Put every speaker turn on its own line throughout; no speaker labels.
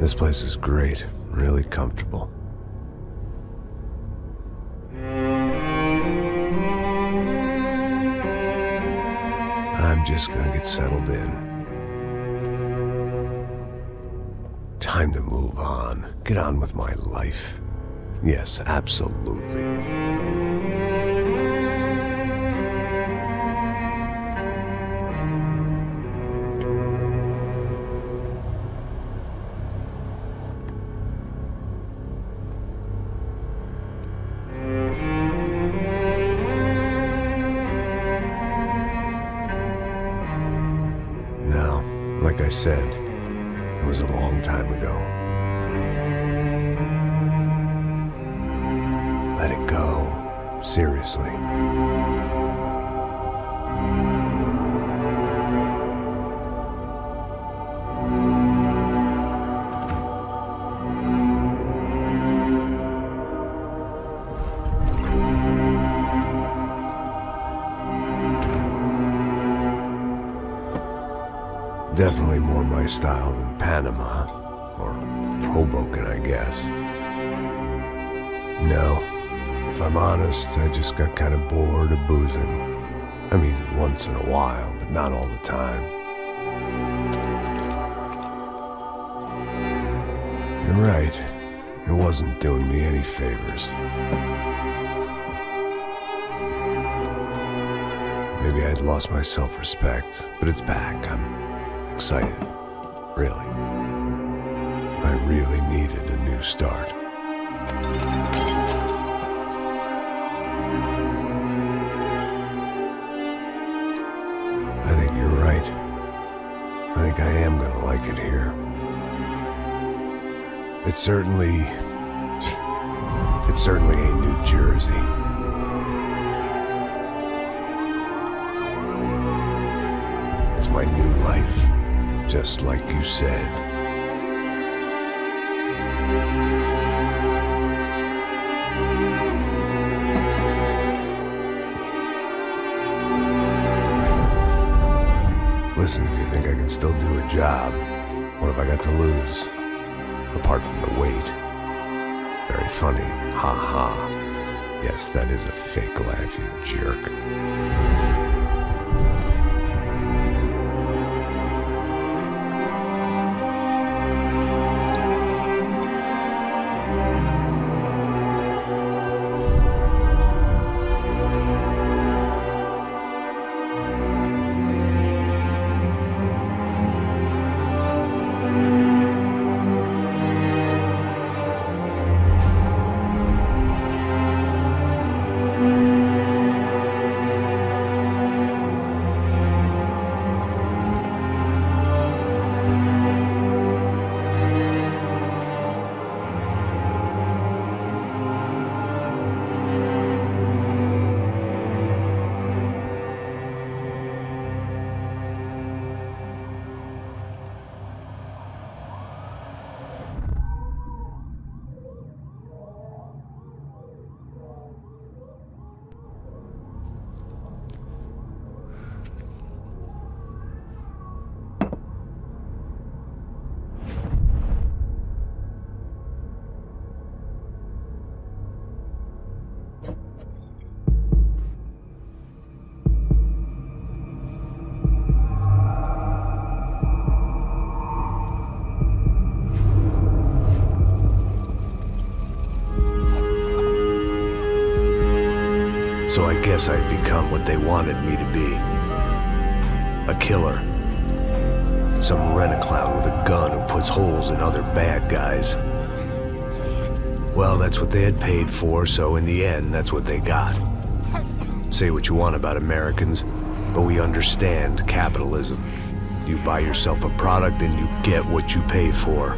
This place is great, really comfortable. I'm just gonna get settled in. Time to move on. Get on with my life. Yes, absolutely. Now, like I said, it was a long time ago. Let it go. Seriously. Definitely more my style than Panama, or Hoboken, I guess. No, if I'm honest, I just got kind of bored of boozing. I mean, once in a while, but not all the time. You're right, it wasn't doing me any favors. Maybe I'd lost my self-respect, but it's back. I'm excited, really. I really needed a new start. I think you're right. I think I am gonna like it here. It certainly ain't New Jersey. It's my new life. Just like you said. Listen, if you think I can still do a job, what have I got to lose? Apart from the weight. Very funny. Ha ha. Yes, that is a fake laugh, you jerk. So I guess I'd become what they wanted me to be. A killer. Some rent-a-clown with a gun who puts holes in other bad guys. Well, that's what they had paid for, so in the end, that's what they got. Say what you want about Americans, but we understand capitalism. You buy yourself a product and you get what you pay for.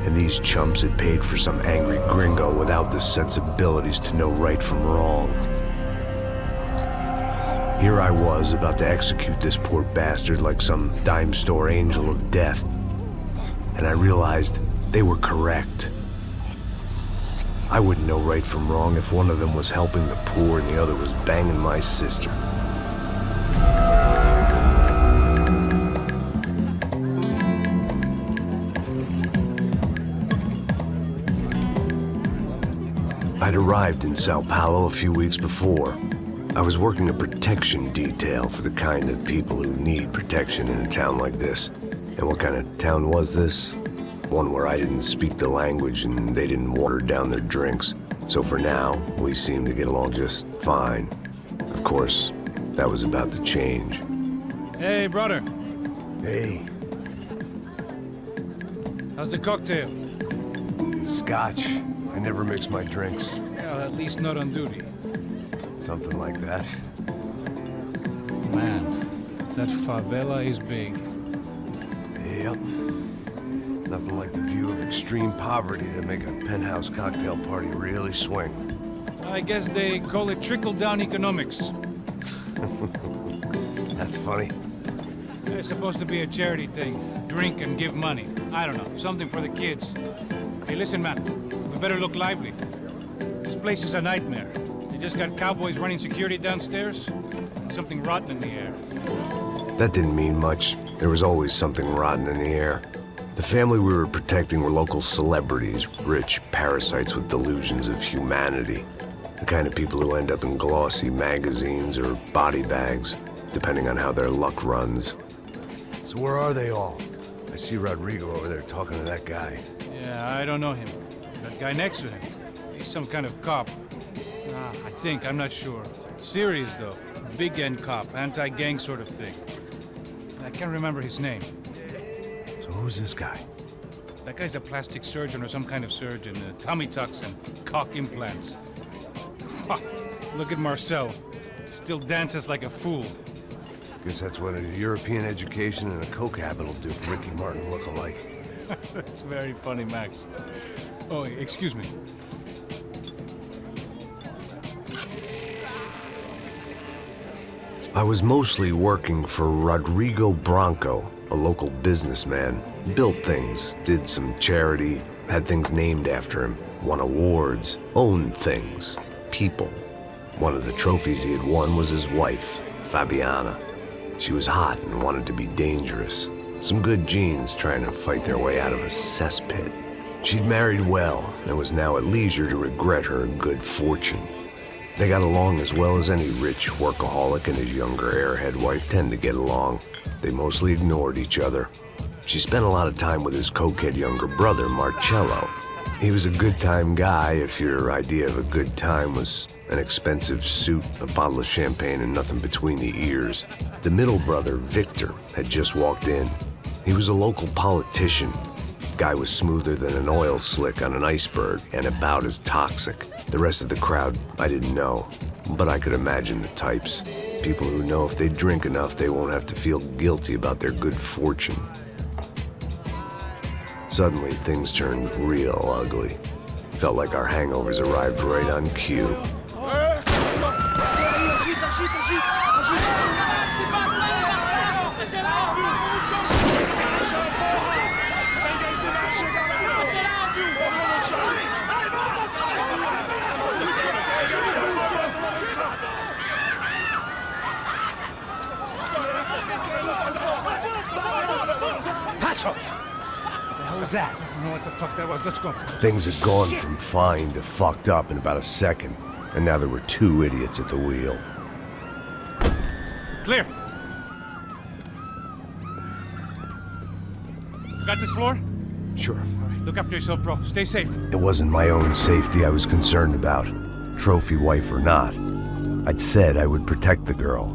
And these chumps had paid for some angry gringo without the sensibilities to know right from wrong. Here I was, about to execute this poor bastard like some dime store angel of death. And I realized they were correct. I wouldn't know right from wrong if one of them was helping the poor and the other was banging my sister. I'd arrived in Sao Paulo a few weeks before. I was working a protection detail for the kind of people who need protection in a town like this. And what kind of town was this? One where I didn't speak the language and they didn't water down their drinks. So for now, we seemed to get along just fine. Of course, that was about to change.
Hey, brother.
Hey.
How's the cocktail?
Scotch. I never mix my drinks.
Well, at least not on duty.
Something like that.
Man, that favela is big.
Yep. Nothing like the view of extreme poverty to make a penthouse cocktail party really swing.
I guess they call it trickle-down economics.
That's funny.
It's supposed to be a charity thing. Drink and give money. I don't know, something for the kids. Hey, listen, man. We better look lively. This place is a nightmare. They just got cowboys running security downstairs. And something rotten in the air.
That didn't mean much. There was always something rotten in the air. The family we were protecting were local celebrities, rich parasites with delusions of humanity. The kind of people who end up in glossy magazines or body bags, depending on how their luck runs. So where are they all? I see Rodrigo over there talking to that guy.
Yeah, I don't know him. That guy next to him. He's some kind of cop. I think, I'm not sure. Serious, though. Big end cop, anti-gang sort of thing. I can't remember his name.
So who's this guy?
That guy's a plastic surgeon or some kind of surgeon. Tummy tucks and cock implants. Ha! Look at Marcel. Still dances like a fool.
Guess that's what a European education and a coke habit will do for Ricky Martin look-alike.
That's very funny, Max. Oh, excuse me.
I was mostly working for Rodrigo Branco, a local businessman. Built things, did some charity, had things named after him, won awards, owned things, people. One of the trophies he had won was his wife, Fabiana. She was hot and wanted to be dangerous. Some good genes trying to fight their way out of a cesspit. She'd married well and was now at leisure to regret her good fortune. They got along as well as any rich workaholic and his younger airhead wife tend to get along. They mostly ignored each other. She spent a lot of time with his cokehead younger brother, Marcello. He was a good-time guy if your idea of a good time was an expensive suit, a bottle of champagne, and nothing between the ears. The middle brother, Victor, had just walked in. He was a local politician. Guy was smoother than an oil slick on an iceberg and about as toxic. The rest of the crowd, I didn't know, but I could imagine the types. People who know if they drink enough, they won't have to feel guilty about their good fortune. Suddenly, things turned real ugly. Felt like our hangovers arrived right on cue.
What was that? I don't know what the fuck that was. Let's go.
Things had gone from fine to fucked up in about a second, and now there were two idiots at the wheel.
Clear. You got this floor?
Sure.
All right, look after yourself, bro. Stay safe.
It wasn't my own safety I was concerned about, trophy wife or not. I'd said I would protect the girl.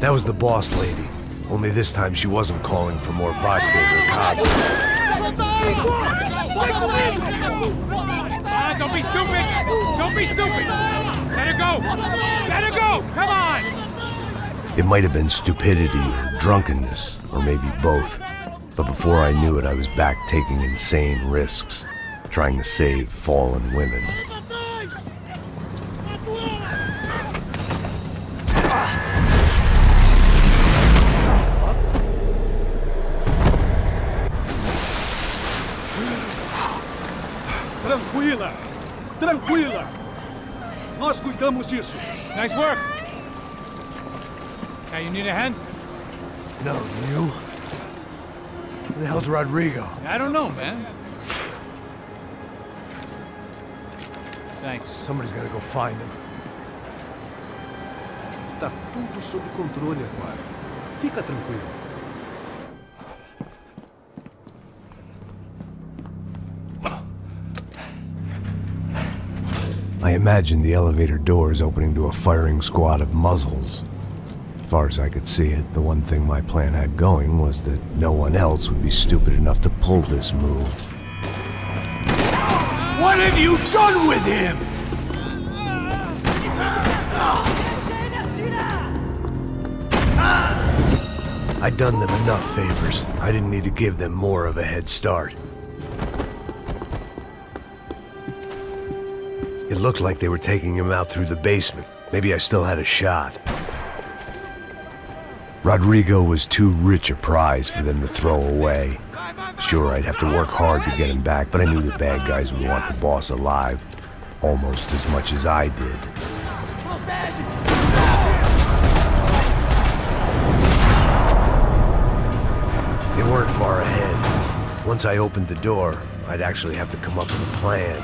That was the boss lady. Only this time she wasn't calling for more vodka or Cosmo.
Don't be stupid! Don't be stupid! Let her go! Let her go! Come on!
It might have been stupidity or drunkenness, or maybe both. But before I knew it, I was back taking insane risks, trying to save fallen women.
Tranquila! Tranquila! Nós cuidamos disso.
Nice work! Hey, you need a hand?
No, you? Who the hell's Rodrigo?
I don't know, man. Thanks.
Somebody's gotta go find him.
Está tudo sob controle agora. Fica tranquilo.
I imagine the elevator doors opening to a firing squad of muzzles. As far as I could see it, the one thing my plan had going was that no one else would be stupid enough to pull this move.
What have you done with him?
I'd done them enough favors. I didn't need to give them more of a head start. It looked like they were taking him out through the basement. Maybe I still had a shot. Rodrigo was too rich a prize for them to throw away. Sure, I'd have to work hard to get him back, but I knew the bad guys would want the boss alive, almost as much as I did. They weren't far ahead. Once I opened the door, I'd actually have to come up with a plan.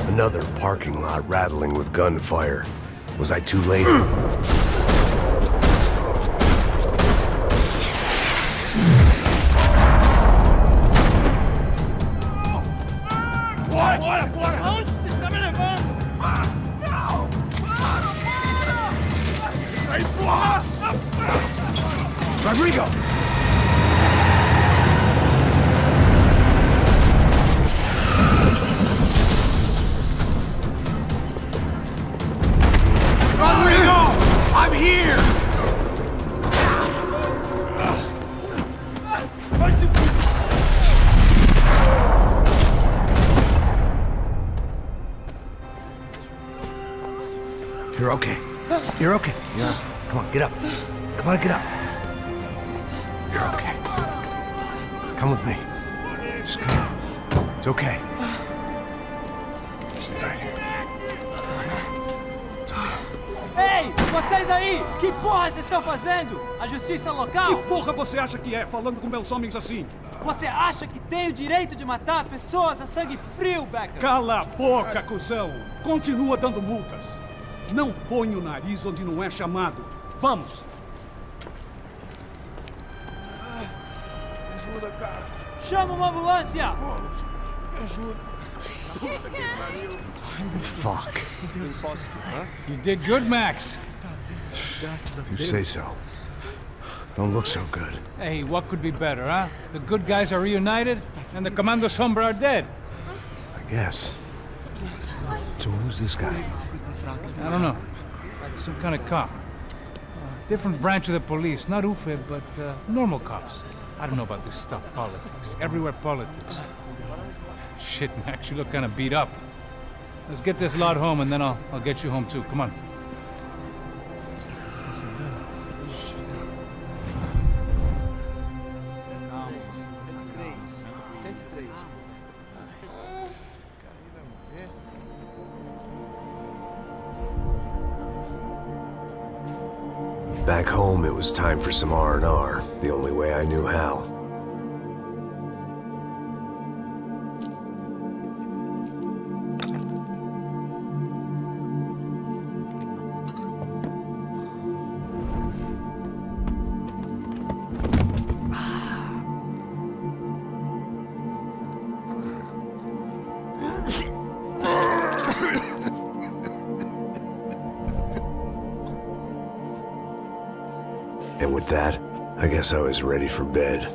Another parking lot rattling with gunfire. Was I too late? Rodrigo!
Rodrigo! I'm here!
You're okay. You're okay. Yeah. Come on, get up. Come on, get up. You're okay. Come with me. Just come. It's okay. Stay right here.
Ei, vocês aí! Que porra vocês estão fazendo? A justiça local?
Que porra você acha que é, falando com meus homens assim?
Você acha que tem o direito de matar as pessoas a sangue frio, Becker?
Cala a boca, cuzão! Continua dando multas. Não põe o nariz onde não é chamado. Vamos!
Ajuda, cara.
Chama uma ambulância!
Me ajuda.
Fuck.
You did good, Max.
You say so. Don't look so good.
Hey, what could be better, huh? The good guys are reunited, and the Commando Sombra are dead.
I guess. So who's this guy?
I don't know. Some kind of cop. Different branch of the police. Not UFE, but normal cops. I don't know about this stuff, politics. Everywhere politics. Shit, Max, you look kind of beat up. Let's get this lot home, and then I'll get you home too. Come on.
Back home, it was time for some R&R, the only way I knew how. And with that, I guess I was ready for bed.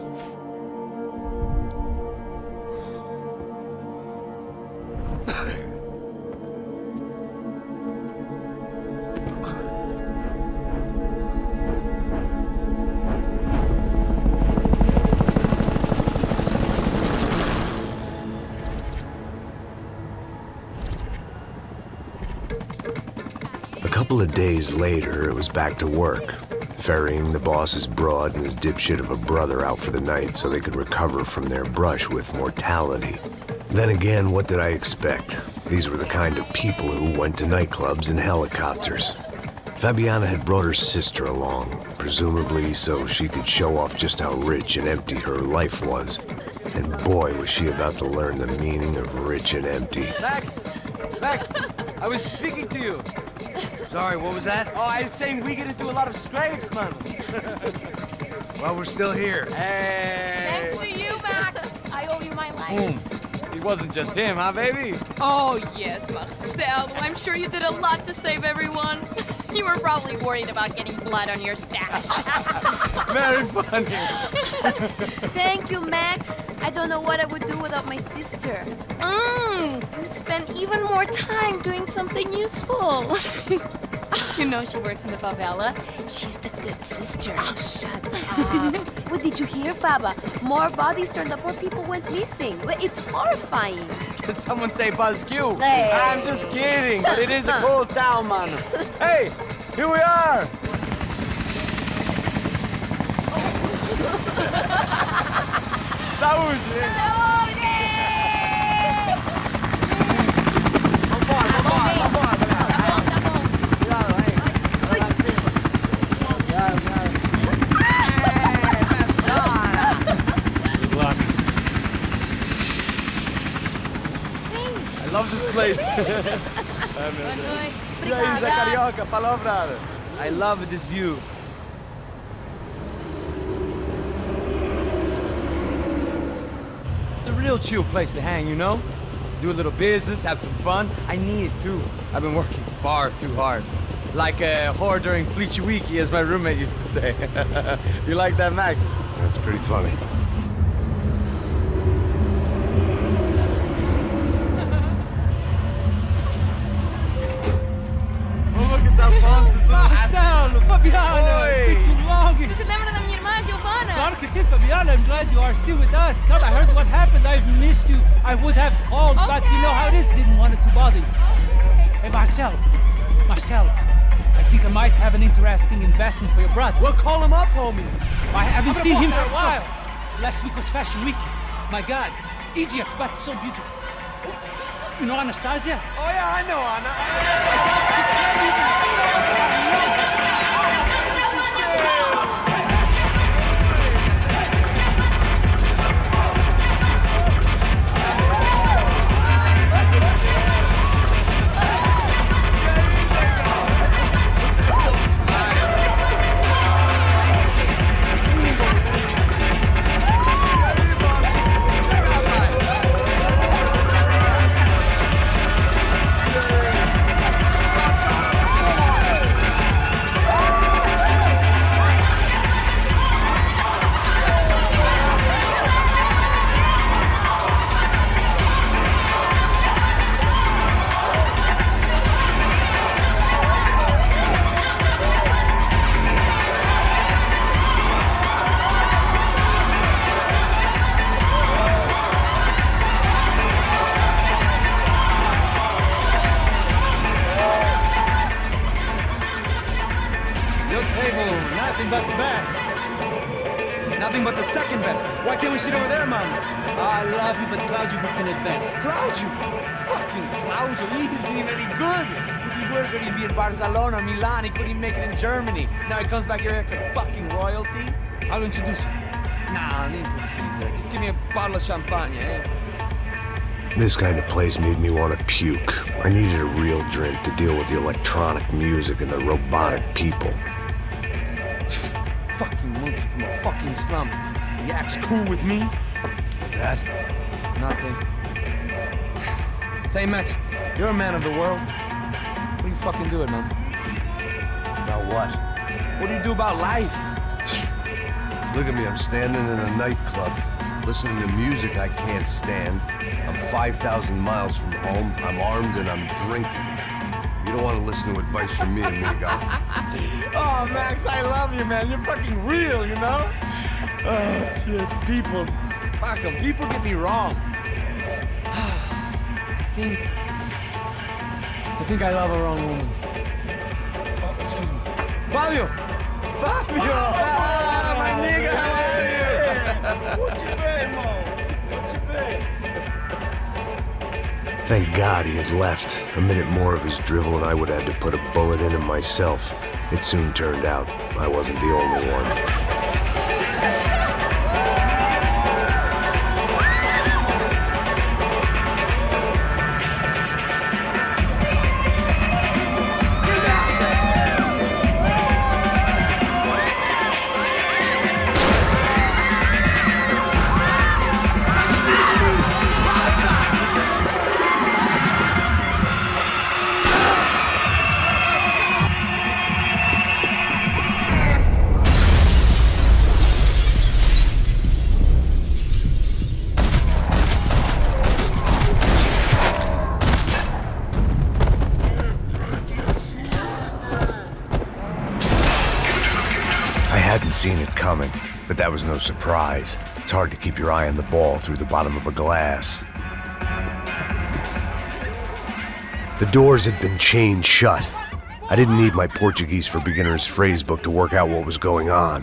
A couple of days later, it was back to work. ferrying the boss's broad and his dipshit of a brother out for the night so they could recover from their brush with mortality. Then again, what did I expect? These were the kind of people who went to nightclubs in helicopters. Fabiana had brought her sister along, presumably so she could show off just how rich and empty her life was. And boy, was she about to learn the meaning of rich and empty.
Max! Max! I was speaking to you.
Sorry, what was that?
Oh, I was saying we get to do a lot of scrapes, man.
Well, we're still here.
Hey!
Thanks to you, Max. I owe you my life.
It wasn't just him, huh, baby?
Oh, yes, Marcel. I'm sure you did a lot to save everyone. You were probably worried about getting blood on your stash.
Very funny.
Thank you, Max. I don't know what I would do without my sister.
Spend even more time doing something useful. You know she works in the favela.
She's the good sister. Oh, shut up. What did you hear, Faba? More bodies turned up where people went missing. It's horrifying.
Did someone say Buzz Q?
Hey.
I'm just kidding, but it is a cool town, man. Hey, here we are. Saúde! I love this place. E aí, Zé Carioca, palavra. I love this view. It's a real chill place to hang, you know? Do a little business, have some fun. I need it too. I've been working far too hard. Like a whore during Fleechy Weeky, as my roommate used to say. You like that, Max?
That's pretty funny.
Marcelo, Fabiana, it's been too long.
Você se lembra da minha irmã, Giovanna?
Claro que sim, Fabiana. I'm glad you are still with us. Come, I heard what happened. I've missed you. I would have called, but you know how it is. Didn't want it to bother you. Hey, Marcel, I think I might have an interesting investment for your brother.
Well, call him up, homie.
I haven't seen him for a while. Last week was Fashion Week. My God, Egypt, but so beautiful. You know Anastasia?
Oh yeah, I know Anna. Nothing but the best. Nothing but the second best. Why can't we sit over there, man?
I love you, but clouds you booked in advance.
Cloud you? Fucking Cloud you. He isn't even any good. If he were good, he'd be in Barcelona, Milan. He couldn't even make it in Germany. Now he comes back here acts like fucking royalty.
I'll introduce you.
Nah, need precisa. Just give me a bottle of champagne, eh?
This kind of place made me want to puke. I needed a real drink to deal with the electronic music and the robotic people.
Fucking monkey from a fucking slum. He acts cool with me.
What's that?
Nothing. Say, Max, you're a man of the world. What do you fucking do it, man?
About what?
What do you do about life?
Look at me, I'm standing in a nightclub, listening to music I can't stand. I'm 5,000 miles from home, I'm armed and I'm drinking. You don't want to listen to advice from me, amigo.
Oh, Max, I love you, man. You're fucking real, you know? Oh, shit. People. Fuck them. People get me wrong. I think I love a wrong woman. Oh, excuse me. Fabio! Fabio! Ah, my nigga, how are you?
Thank God he had left. A minute more of his drivel and I would have had to put a bullet in him myself. It soon turned out I wasn't the only one. I hadn't seen it coming, but that was no surprise. It's hard to keep your eye on the ball through the bottom of a glass. The doors had been chained shut. I didn't need my Portuguese for Beginners phrase book to work out what was going on.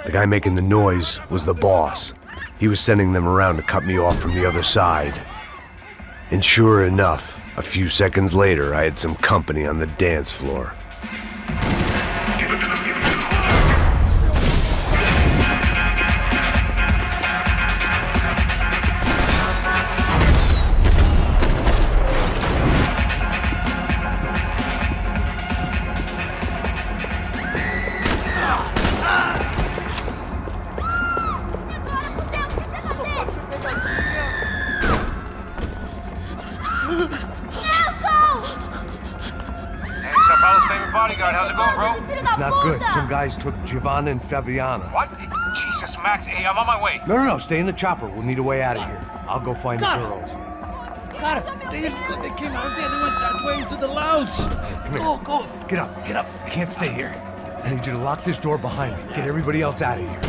The guy making the noise was the boss. He was sending them around to cut me off from the other side. And sure enough, a few seconds later, I had some company on the dance floor.
How's it going, bro?
It's not good. Some guys took Giovanna and Fabiana.
What? Jesus, Max. Hey, I'm on my way.
No, stay in the chopper. We'll need a way out of here. I'll go find the girls.
Got it. They came out there. They went that way into the lounge.
Come here.
Go.
Get up. You can't stay here. I need you to lock this door behind me. Get everybody else out of here.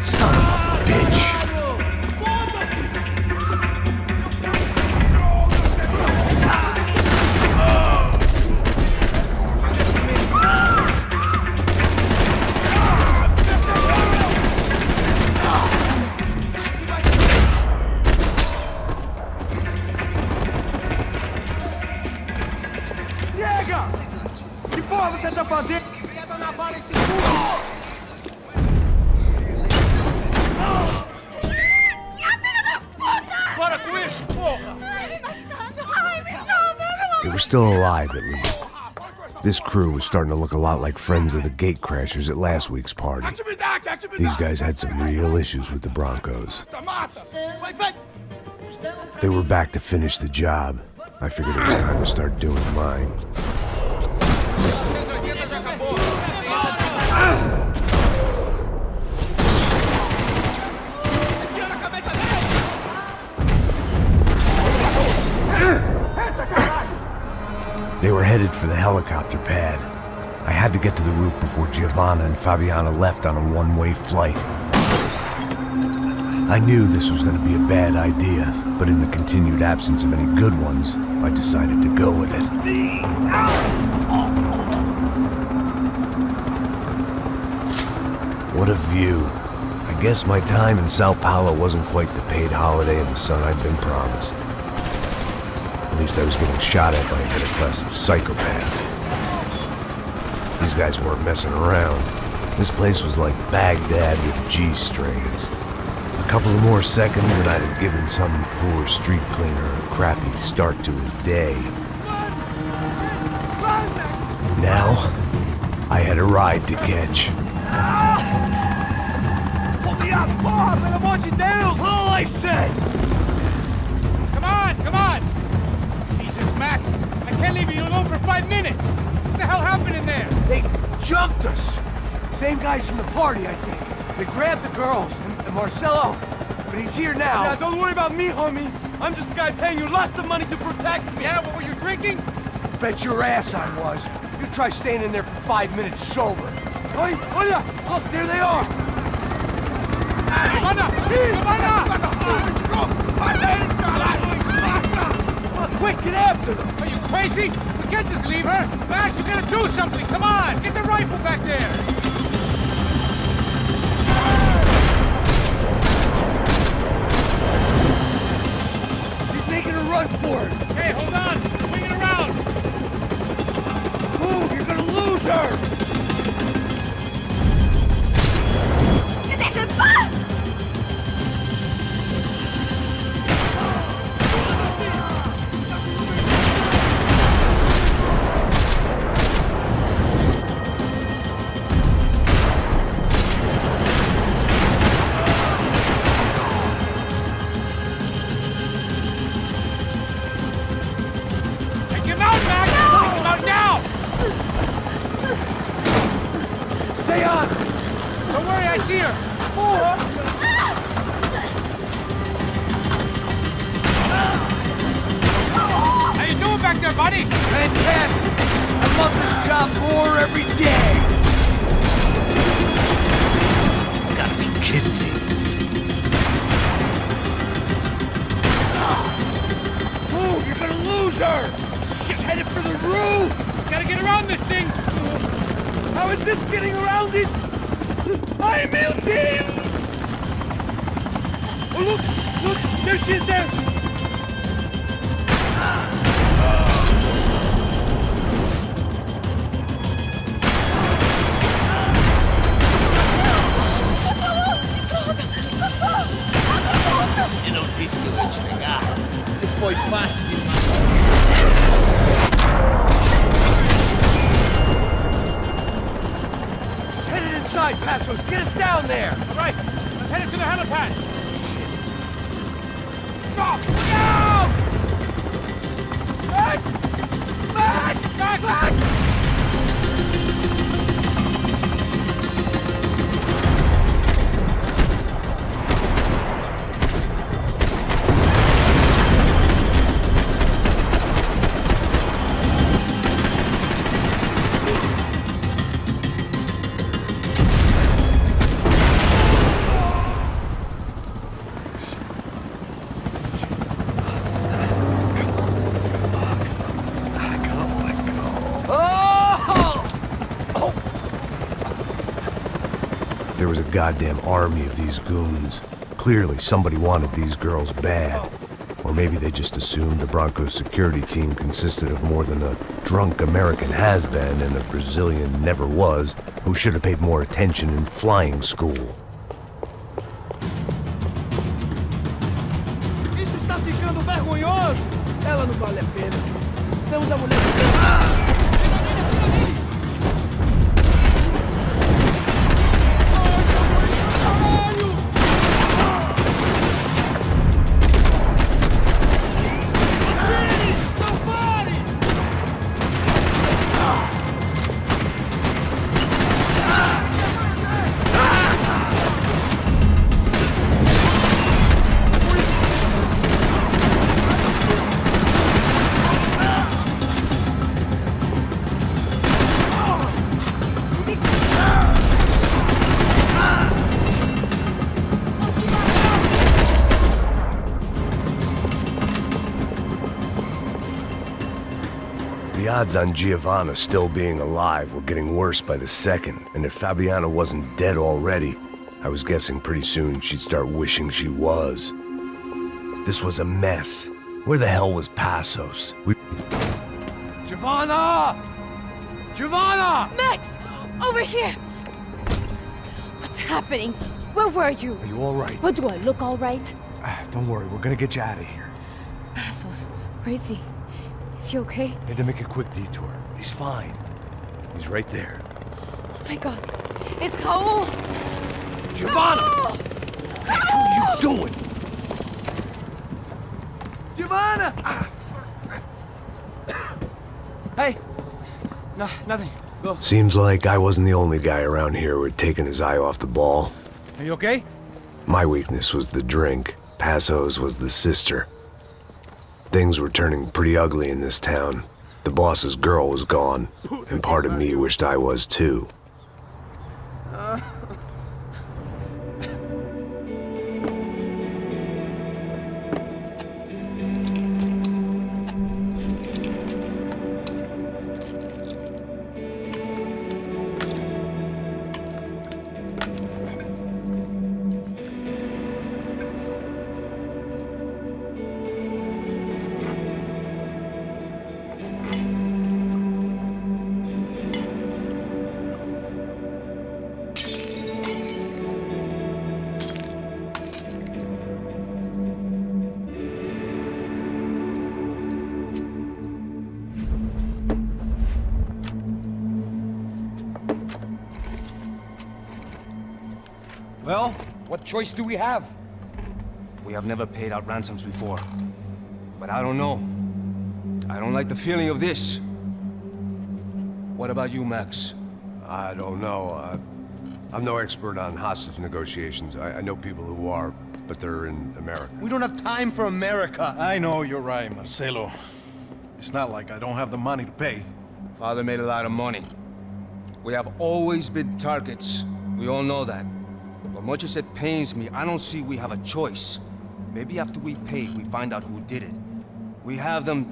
Son of a bitch.
Que porra você tá fazendo? Queria dar na bala esse cu! Para com isso, porra!
They were still alive, at least. This crew was starting to look a lot like friends of the gatecrashers at last week's party. These guys had some real issues with the Broncos. They were back to finish the job. I figured it was time to start doing mine. They were headed for the helicopter pad. I had to get to the roof before Giovanna and Fabiana left on a one-way flight. I knew this was going to be a bad idea, but in the continued absence of any good ones, I decided to go with it. What a view. I guess my time in Sao Paulo wasn't quite the paid holiday in the sun I'd been promised. At least I was getting shot at by a middle-class psychopath. These guys weren't messing around. This place was like Baghdad with G-strings. A couple of more seconds and I'd have given some poor street cleaner a crappy start to his day. Now, I had a ride to catch.
Pull me up, porra, pelo amor de Deus!
All I said!
Come on! Jesus, Max, I can't leave you alone for 5 minutes. What the hell happened in there?
They jumped us! Same guys from the party, I think. They grabbed the girls, and Marcelo, but he's here now.
Yeah, don't worry about me, homie. I'm just a guy paying you lots of money to protect me.
Yeah, what were you drinking?
Bet your ass I was. You try staying in there for 5 minutes sober.
Oi, olha!
Look, there they are!
Quick, get after them! Are you crazy? We can't just leave her! Max, you gotta do something! Come on! Get the rifle back there!
She's making a run for it.
Hey, hold on! Swing it around!
Move, you're gonna lose her!
¡Es el paz!
Take him out, Max! Take him out now!
Stay on!
Don't worry, I see her! How you doing back there, buddy?
Fantastic! I love this job more every day!
You gotta be kidding me.
Move, you're gonna lose her! She's headed for the roof!
Gotta get around this thing!
How is this getting around it? ¡Ay, meu Deus! Oh, look! There she is there!
E non ti spiegare. Se poi passi
She's headed inside, Passos! Get us down there!
All right, I'm headed to the helipad.
Stop! Look out! Max! Max!
Max!
Max!
There was a goddamn army of these goons. Clearly, somebody wanted these girls bad. Or maybe they just assumed the Broncos security team consisted of more than a drunk American has-been and a Brazilian never-was who should have paid more attention in flying school.
Isso está ficando vergonhoso! Ela não vale a pena. Temos a mulher...
The odds on Giovanna still being alive were getting worse by the second, and if Fabiana wasn't dead already, I was guessing pretty soon she'd start wishing she was. This was a mess. Where the hell was Passos?
Giovanna! Giovanna!
Max! Over here! What's happening? Where were you?
Are you all right?
What, do I look all right?
Don't worry, we're gonna get you out of here.
Passos, where is he? Is he okay?
Had to make a quick detour. He's fine. He's right there.
Oh my god. It's Raul!
Giovanna!
Raul!
What are you doing?
Giovanna! Hey! No, nothing. Go.
Seems like I wasn't the only guy around here who had taken his eye off the ball.
Are you okay?
My weakness was the drink. Passos was the sister. Things were turning pretty ugly in this town. The boss's girl was gone, and part of me wished I was too.
What choice do we have?
We have never paid out ransoms before. But I don't know. I don't like the feeling of this. What about you, Max?
I don't know. I'm no expert on hostage negotiations. I know people who are, but they're in America.
We don't have time for America.
I know you're right, Marcelo. It's not like I don't have the money to pay.
Father made a lot of money. We have always been targets. We all know that. But much as it pains me, I don't see we have a choice. Maybe after we pay, we find out who did it. We have them...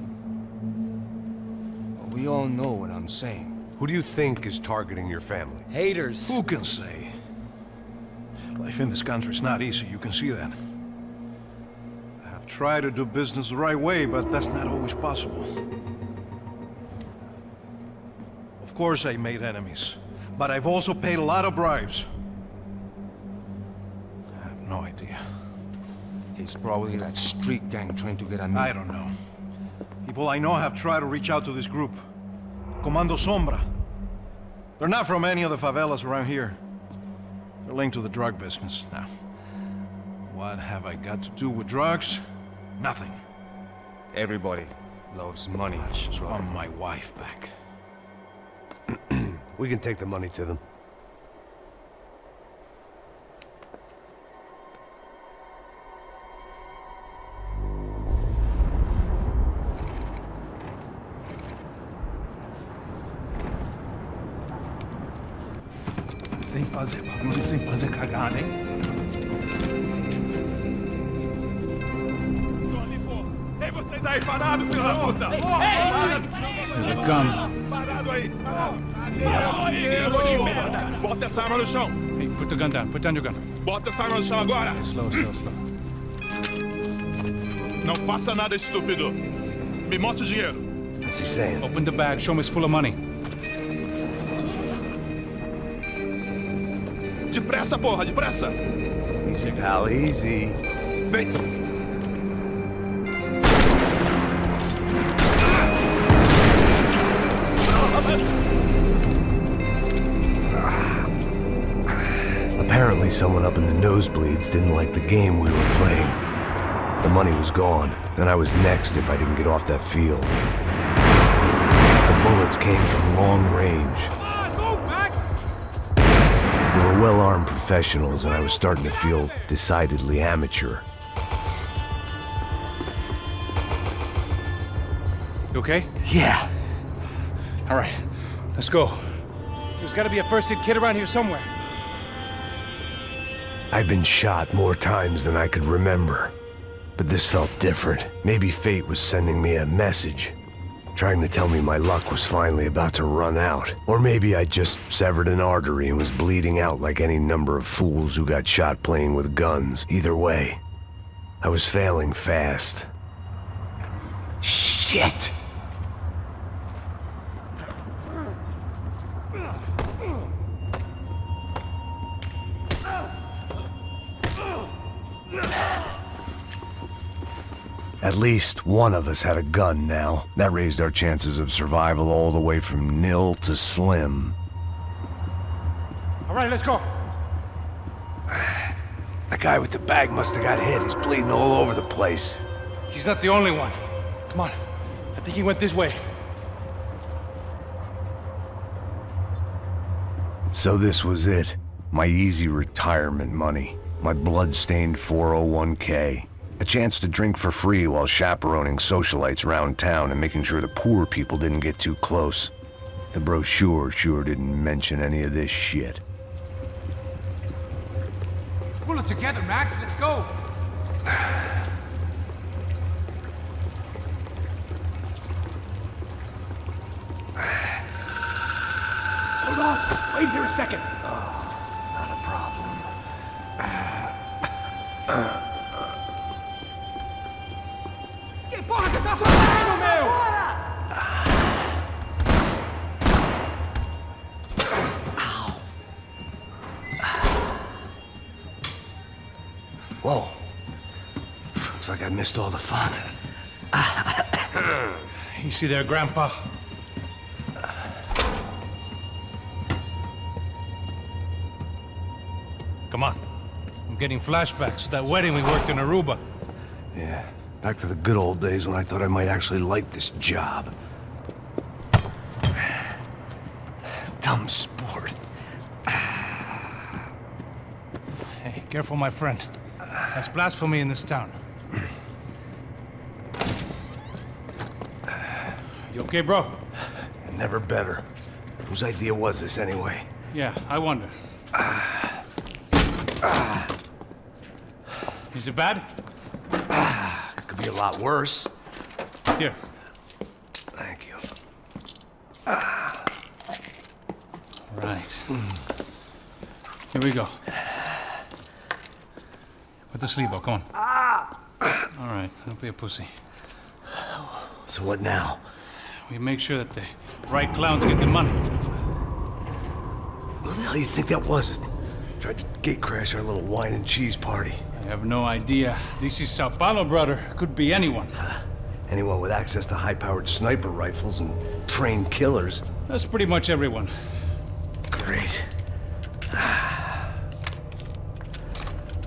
Well, we all know what I'm saying.
Who do you think is targeting your family?
Haters.
Who can say? Life in this country is not easy, you can see that. I have tried to do business the right way, but that's not always possible. Of course I made enemies, but I've also paid a lot of bribes. I have no idea.
It's probably that street gang trying to get at me.
I don't know. People I know have tried to reach out to this group. Comando Sombra. They're not from any of the favelas around here. They're linked to the drug business. Now, what have I got to do with drugs? Nothing.
Everybody loves money.
I just want my wife back.
We can take the money to them.
Sem fazer barulho e sem fazer cagada, hein?
Estou ali, pô! Ei, vocês aí, parados, filho da puta!
Here they come.
Parado aí! Parado de merda! Bota essa arma no chão!
Hey, put the gun down. Put down your gun.
Bota essa arma no chão agora!
Slow, slow, slow.
Não faça nada, estúpido! Me mostra o dinheiro!
What's he saying?
Open the bag. Show me it's full of money.
Depressa, porra, depressa!
Easy, pal, easy.
Vem!
Apparently someone up in the nosebleeds didn't like the game we were playing. The money was gone, and I was next if I didn't get off that field. The bullets came from long range. They were well-armed professionals, and I was starting to feel decidedly amateur.
You okay?
Yeah.
All right. Let's go. There's got to be a first-aid kit around here somewhere.
I'd been shot more times than I could remember. But this felt different. Maybe fate was sending me a message, trying to tell me my luck was finally about to run out. Or maybe I just severed an artery and was bleeding out like any number of fools who got shot playing with guns. Either way, I was failing fast. Shit! At least one of us had a gun now. That raised our chances of survival all the way from nil to slim.
All right, let's go.
The guy with the bag must have got hit. He's bleeding all over the place.
He's not the only one. Come on. I think he went this way.
So this was it. My easy retirement money. My blood-stained 401k. A chance to drink for free while chaperoning socialites around town and making sure the poor people didn't get too close. The brochure sure didn't mention any of this shit.
Pull it together, Max. Let's go.
Hold on! Wait here a second!
Not a problem.
Que porra você tá fazendo, meu?
Whoa. Looks like I missed all the fun.
You see there, Grandpa? Come on. getting flashbacks to that wedding we worked in Aruba.
Yeah, back to the good old days when I thought I might actually like this job. Dumb sport.
Hey, careful, my friend. That's blasphemy in this town. You okay, bro?
Never better. Whose idea was this anyway?
Yeah, I wonder. Is it bad?
Could be a lot worse.
Here.
Thank you.
Right. Here we go. Put the sleeve on, come on. All right, don't be a pussy.
So what now?
We make sure that the right clowns get the money.
Who the hell do you think that was? Tried to gate crash our little wine and cheese party.
I have no idea. This is Sao Paulo, brother. Could be anyone.
Anyone with access to high-powered sniper rifles and trained killers.
That's pretty much everyone.
Great.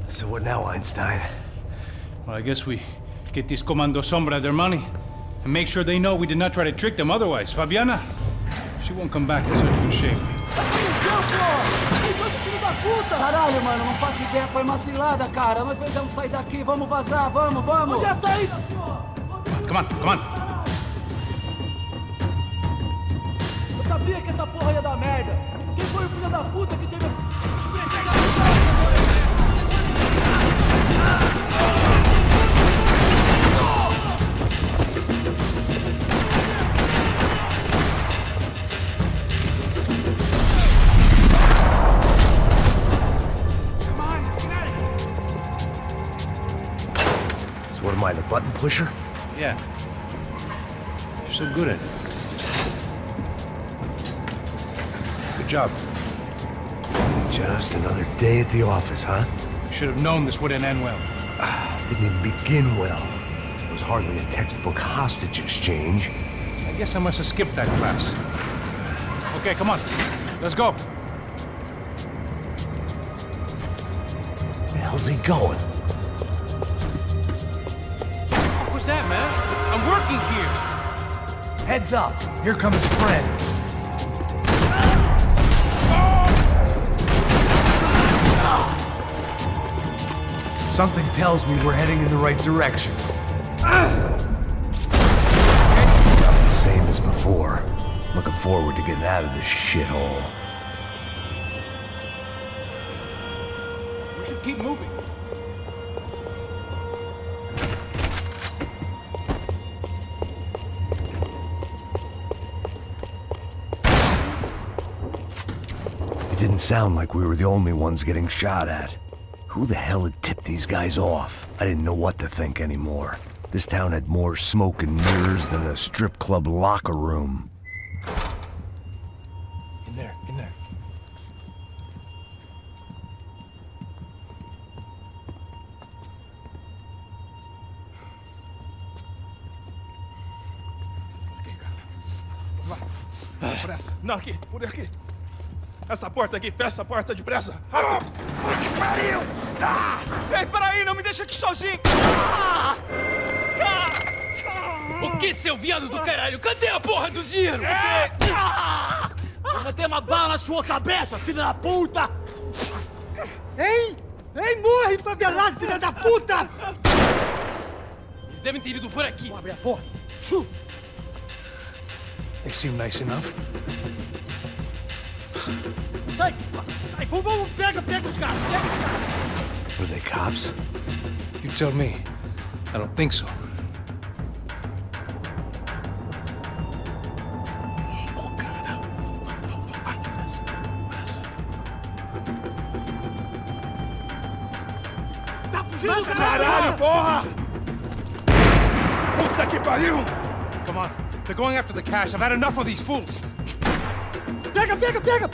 So what now, Einstein?
Well, I guess we get these Comando Sombra their money and make sure they know we did not try to trick them otherwise. Fabiana, she won't come back in such good shape.
Caralho, mano, não faço ideia, foi uma cilada, cara. Nós precisamos sair daqui, vamos vazar, vamos, vamos! Onde é a saída, pô?
Come on, come on.
Eu sabia que essa porra ia dar merda. Quem foi o filho da puta que teve...
What am I, the button pusher?
Yeah. You're so good at it. Good job.
Just another day at the office, huh?
You should have known this wouldn't end well.
Didn't even begin well. It was hardly a textbook hostage exchange.
I guess I must have skipped that class. Okay, come on. Let's go.
Where the hell's he going?
What's that, man? I'm working here.
Heads up. Here come his friends. Something tells me we're heading in the right direction. Same as before. Looking forward to getting out of this shithole.
We should keep moving.
It didn't sound like we were the only ones getting shot at. Who the hell had tipped these guys off? I didn't know what to think anymore. This town had more smoke and mirrors than a strip club locker room.
In there, in there.
Vai, pressa. Não, aqui, por aqui. Essa porta aqui, fecha essa porta depressa. Rápido. Que pariu! Ei, peraí, não me deixa aqui sozinho.
O que, seu viado do caralho? Cadê a porra do dinheiro?
Eu vou ter uma bala na sua cabeça, filha da puta! Ei! Ei, morre, favelado, filha da puta!
Eles devem ter ido por aqui.
Vamos abrir a porta.
They seem nice enough.
Sai! Sai! Vamos, pega os caras! Pega os caras!
Were they cops?
You tell me. I don't think so.
Tá fugindo, caralho, porra! Puta que pariu!
Come on. They're going after the cash. I've had enough of these fools.
Pega, pega, pega!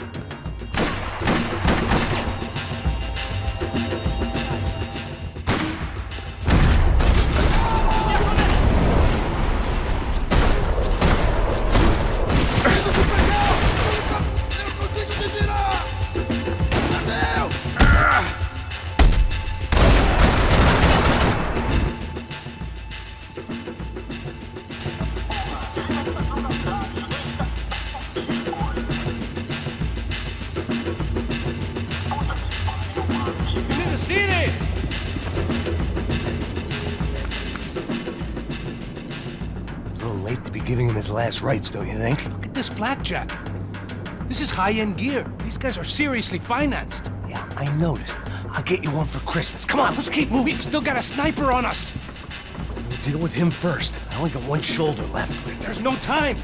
giving him his last rites, don't you think?
Look at this flakjack. This is high-end gear. These guys are seriously financed.
Yeah, I noticed. I'll get you one for Christmas. Come on, let's keep moving.
We've still got a sniper on us.
We'll deal with him first. I only got one shoulder left.
There's no time.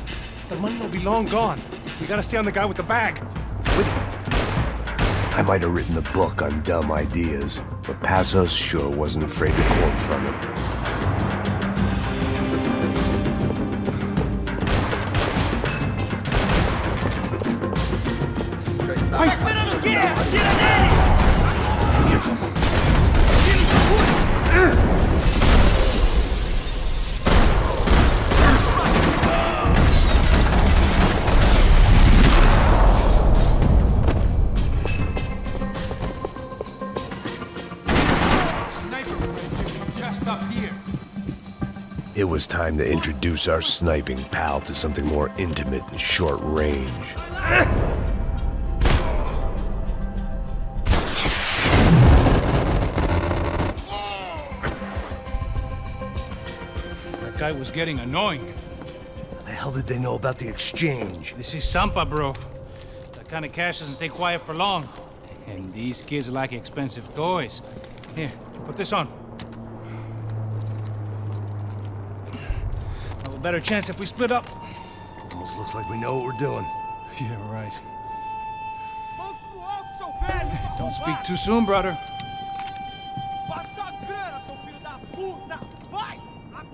The money will be long gone. We gotta stay on the guy with the bag.
I might have written a book on dumb ideas, but Passos sure wasn't afraid to quote from it. It was time to introduce our sniping pal to something more intimate and short range.
That guy was getting annoying.
How the hell did they know about the exchange?
This is Sampa, bro. That kind of cash doesn't stay quiet for long. And these kids like expensive toys. Here, put this on. Have a better chance if we split up.
Almost looks like we know what we're doing.
Yeah, right. Don't speak too soon, brother.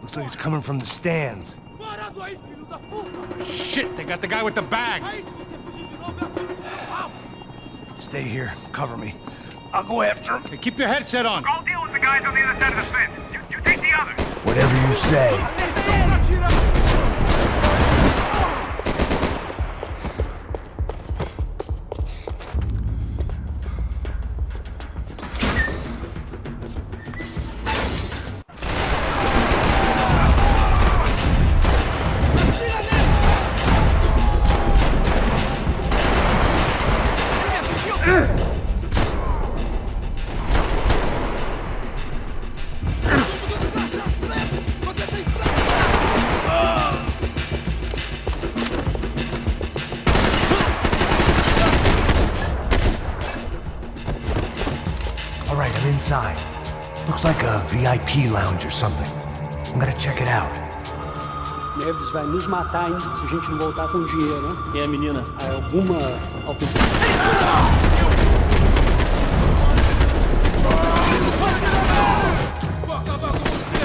Looks like it's coming from the stands.
Shit, they got the guy with the bag.
Stay here. Cover me. I'll go after him.
Hey, keep your headset on.
I'll deal with the guys on the other side of the fence. You take the others.
Whatever you say.
Inside. Looks like a VIP lounge or something. I'm gonna check it out.
Neves vai nos matar, hein, se a gente não voltar com dinheiro, né? E a menina? Alguma
Vou acabar com você!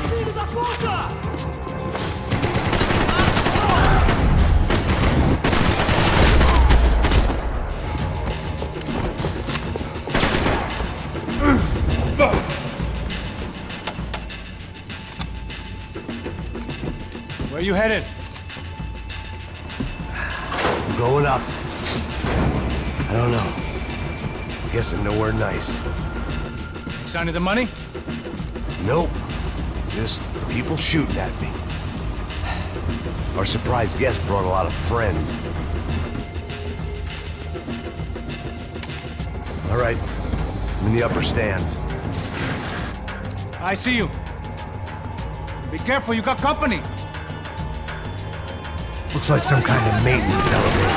Filho da puta!
Where you headed?
I'm going up. I don't know. I'm guessing nowhere nice.
Sign of the money?
Nope. Just people shooting at me. Our surprise guest brought a lot of friends. All right. I'm in the upper stands.
I see you. Be careful, you got company.
Looks like some kind of maintenance elevator.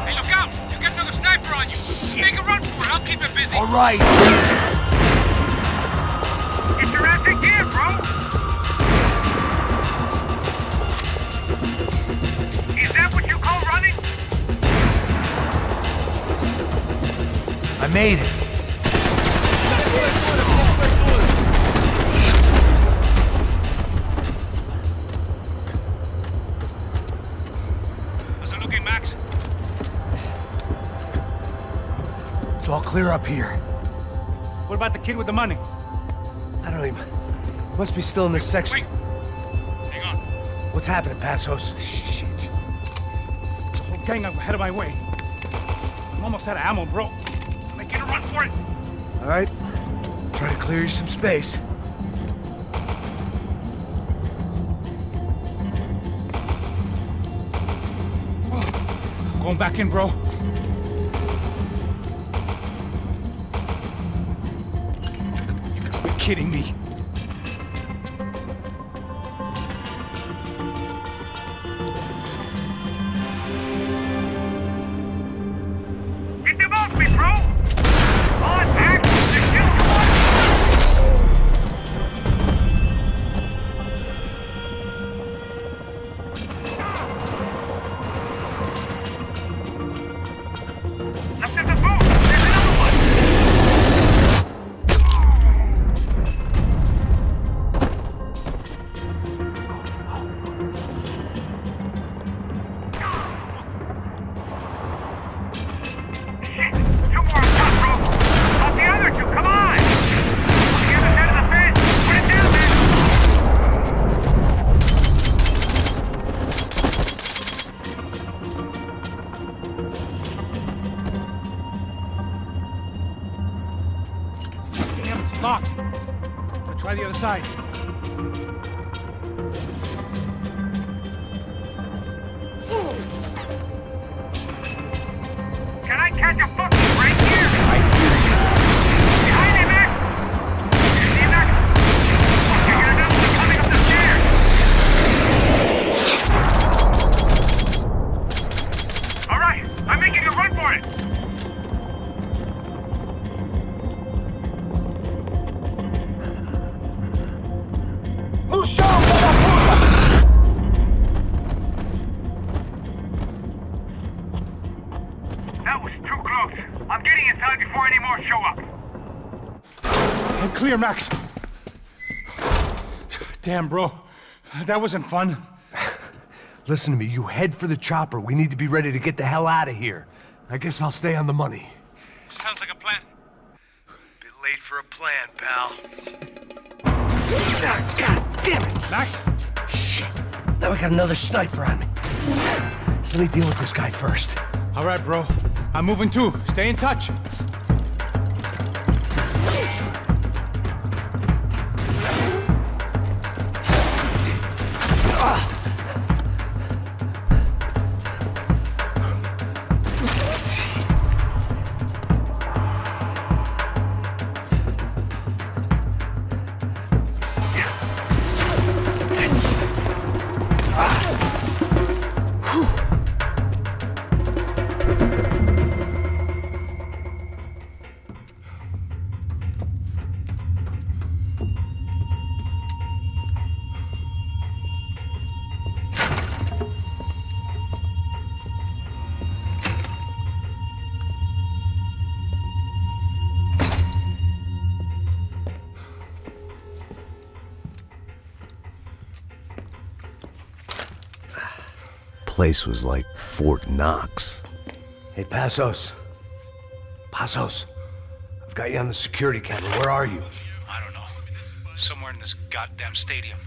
Hey, look out! You got another sniper on you. Make a run for it. I'll keep it busy.
All right.
Get your ass in gear, bro. Is that what you call running?
I made it.
How's it looking, Max?
It's all clear up here.
What about the kid with the money?
I don't even... Must be still in this section.
Wait. Hang on.
What's happening, Passos?
Shit. There's a whole gang ahead of my way. I'm almost out of ammo, bro.
Making a run for it.
All right. Try to clear you some space.
Going back in, bro. You're kidding me.
Get them off me, bro! On, Max! They're killing Left of the boat! There's another one! Shit! Two more on top, bro! About the other two, come on! On the other side of the fence! Put it down, man!
Damn, it's locked. I'll try the other side.
Can I catch a fucking right here? Behind him, Max! You see that? Fuck, you're gonna know what's coming up the stairs! Alright, I'm making a run for it! That was too close. I'm getting inside before any more show up.
I'm clear, Max. Damn, bro. That wasn't fun.
Listen to me, you head for the chopper. We need to be ready to get the hell out of here. I guess I'll stay on the money.
Sounds like a plan.
Bit late for a plan, pal.
God damn it! Max?
Shit. Now we got another sniper on me. So let me deal with this guy first.
All right, bro. I'm moving too. Stay in touch.
Place was like Fort Knox.
Hey, Passos. Passos. I've got you on the security camera. Where are you?
I don't know. Somewhere in this goddamn stadium.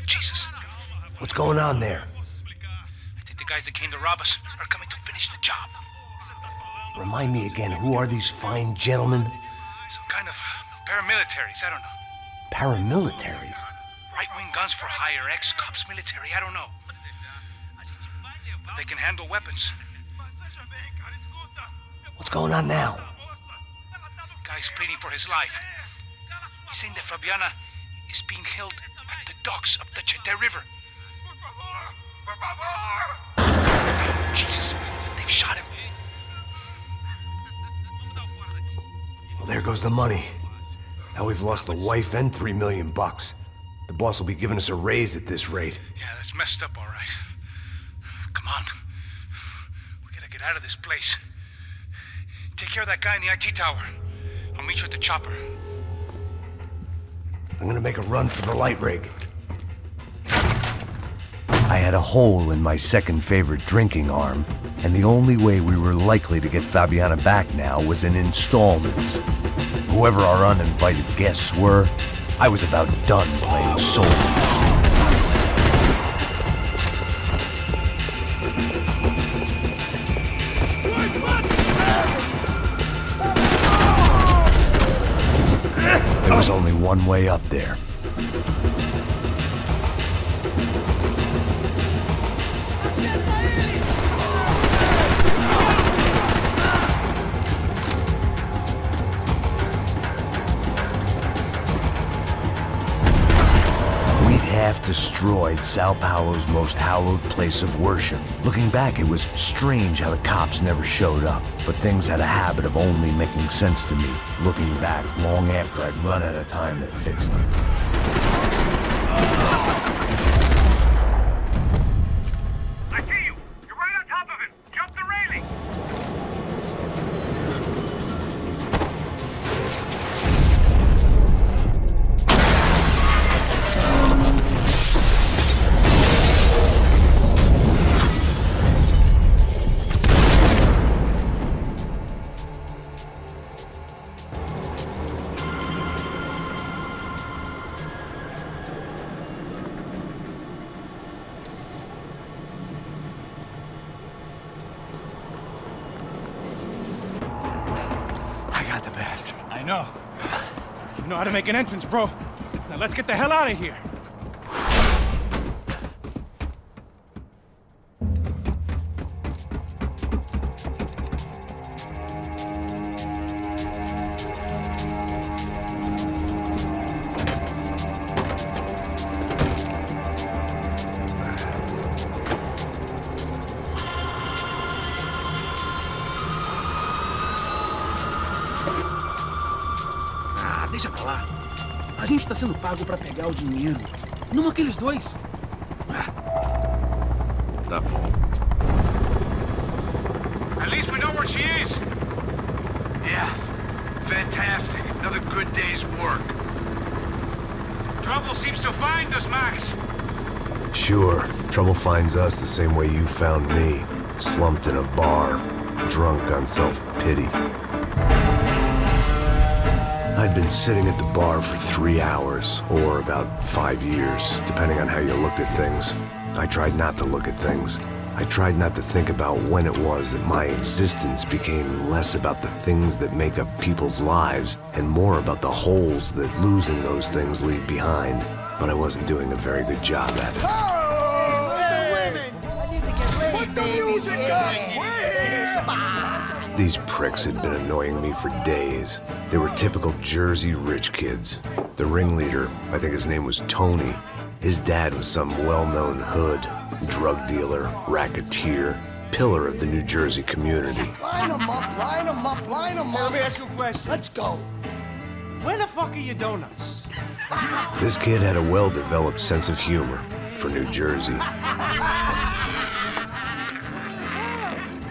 Jesus.
What's going on there?
I think the guys that came to rob us are coming to finish the job.
Remind me again, who are these fine gentlemen?
Some kind of paramilitaries, I don't know.
Paramilitaries?
Right-wing guns for hire, ex-cops, military, I don't know. But they can handle weapons.
What's going on now?
Guy's pleading for his life. He's saying that Fabiana is being held at the docks of the Chete River. Jesus, they've shot him.
Well, there goes the money. Now we've lost the wife and $3 million. The boss will be giving us a raise at this rate.
Yeah, that's messed up, all right. Come on. We gotta get out of this place. Take care of that guy in the IT tower. I'll meet you at the chopper.
I'm gonna make a run for the light rig.
I had a hole in my second favorite drinking arm, and the only way we were likely to get Fabiana back now was in installments. Whoever our uninvited guests were, I was about done playing soldier. was only one way up there. Half destroyed Sao Paulo's most hallowed place of worship. Looking back, it was strange how the cops never showed up, but things had a habit of only making sense to me, looking back long after I'd run out of time to fix them.
I see you! You're right on top of him! Jump the railing!
I know. You know how to make an entrance, bro. Now let's get the hell out of here.
Deixa pra lá. A gente tá sendo pago pra pegar o dinheiro. Não aqueles dois.
Tá bom.
At least we know where she is.
Yeah. Fantastic. Another good day's work.
Trouble seems to find us, Max.
Sure, trouble finds us the same way you found me. Slumped in a bar, drunk on self-pity. I'd been sitting at the bar for 3 hours, or about 5 years, depending on how you looked at things. I tried not to look at things. I tried not to think about when it was that my existence became less about the things that make up people's lives, and more about the holes that losing those things leave behind. But I wasn't doing a very good job at it.
Oh, hey. The women! I need to get laid,
Put the
baby.
music up!
These pricks had been annoying me for days. They were typical Jersey rich kids. The ringleader, I think his name was Tony. His dad was some well-known hood, drug dealer, racketeer, pillar of the New Jersey community.
Line them up, line them up, line them up.
Let me ask you a question.
Let's go.
Where the fuck are your donuts?
This kid had a well-developed sense of humor for New Jersey.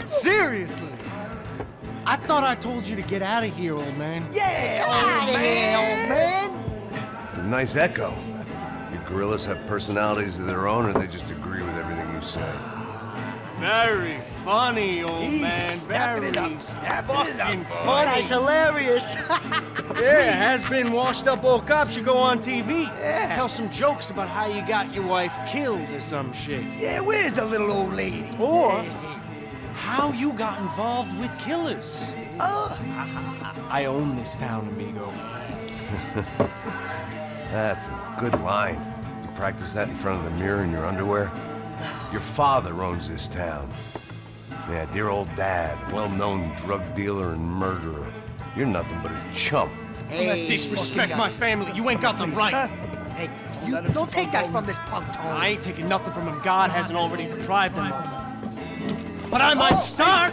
Seriously? I thought I told you to get out of here, old man.
Yeah, old man.
It's a nice echo. Your gorillas have personalities of their own, or they just agree with everything you say?
Very funny, old man. Very
fucking
funny.
This guy's hilarious.
Yeah, has-been washed-up old cop should go on TV.
Yeah.
Tell some jokes about how you got your wife killed or some shit.
Yeah, where's the little old lady?
Or how you got involved with killers.
Oh.
I own this town, amigo.
That's a good line. You practice that in front of the mirror in your underwear? Your father owns this town. Yeah, dear old dad, well-known drug dealer and murderer. You're nothing but a chump.
Hey,
disrespect my family. You ain't got the right.
Hey, you don't take that from this punk, Tony.
I ain't taking nothing from him. God hasn't already deprived him of. But I might start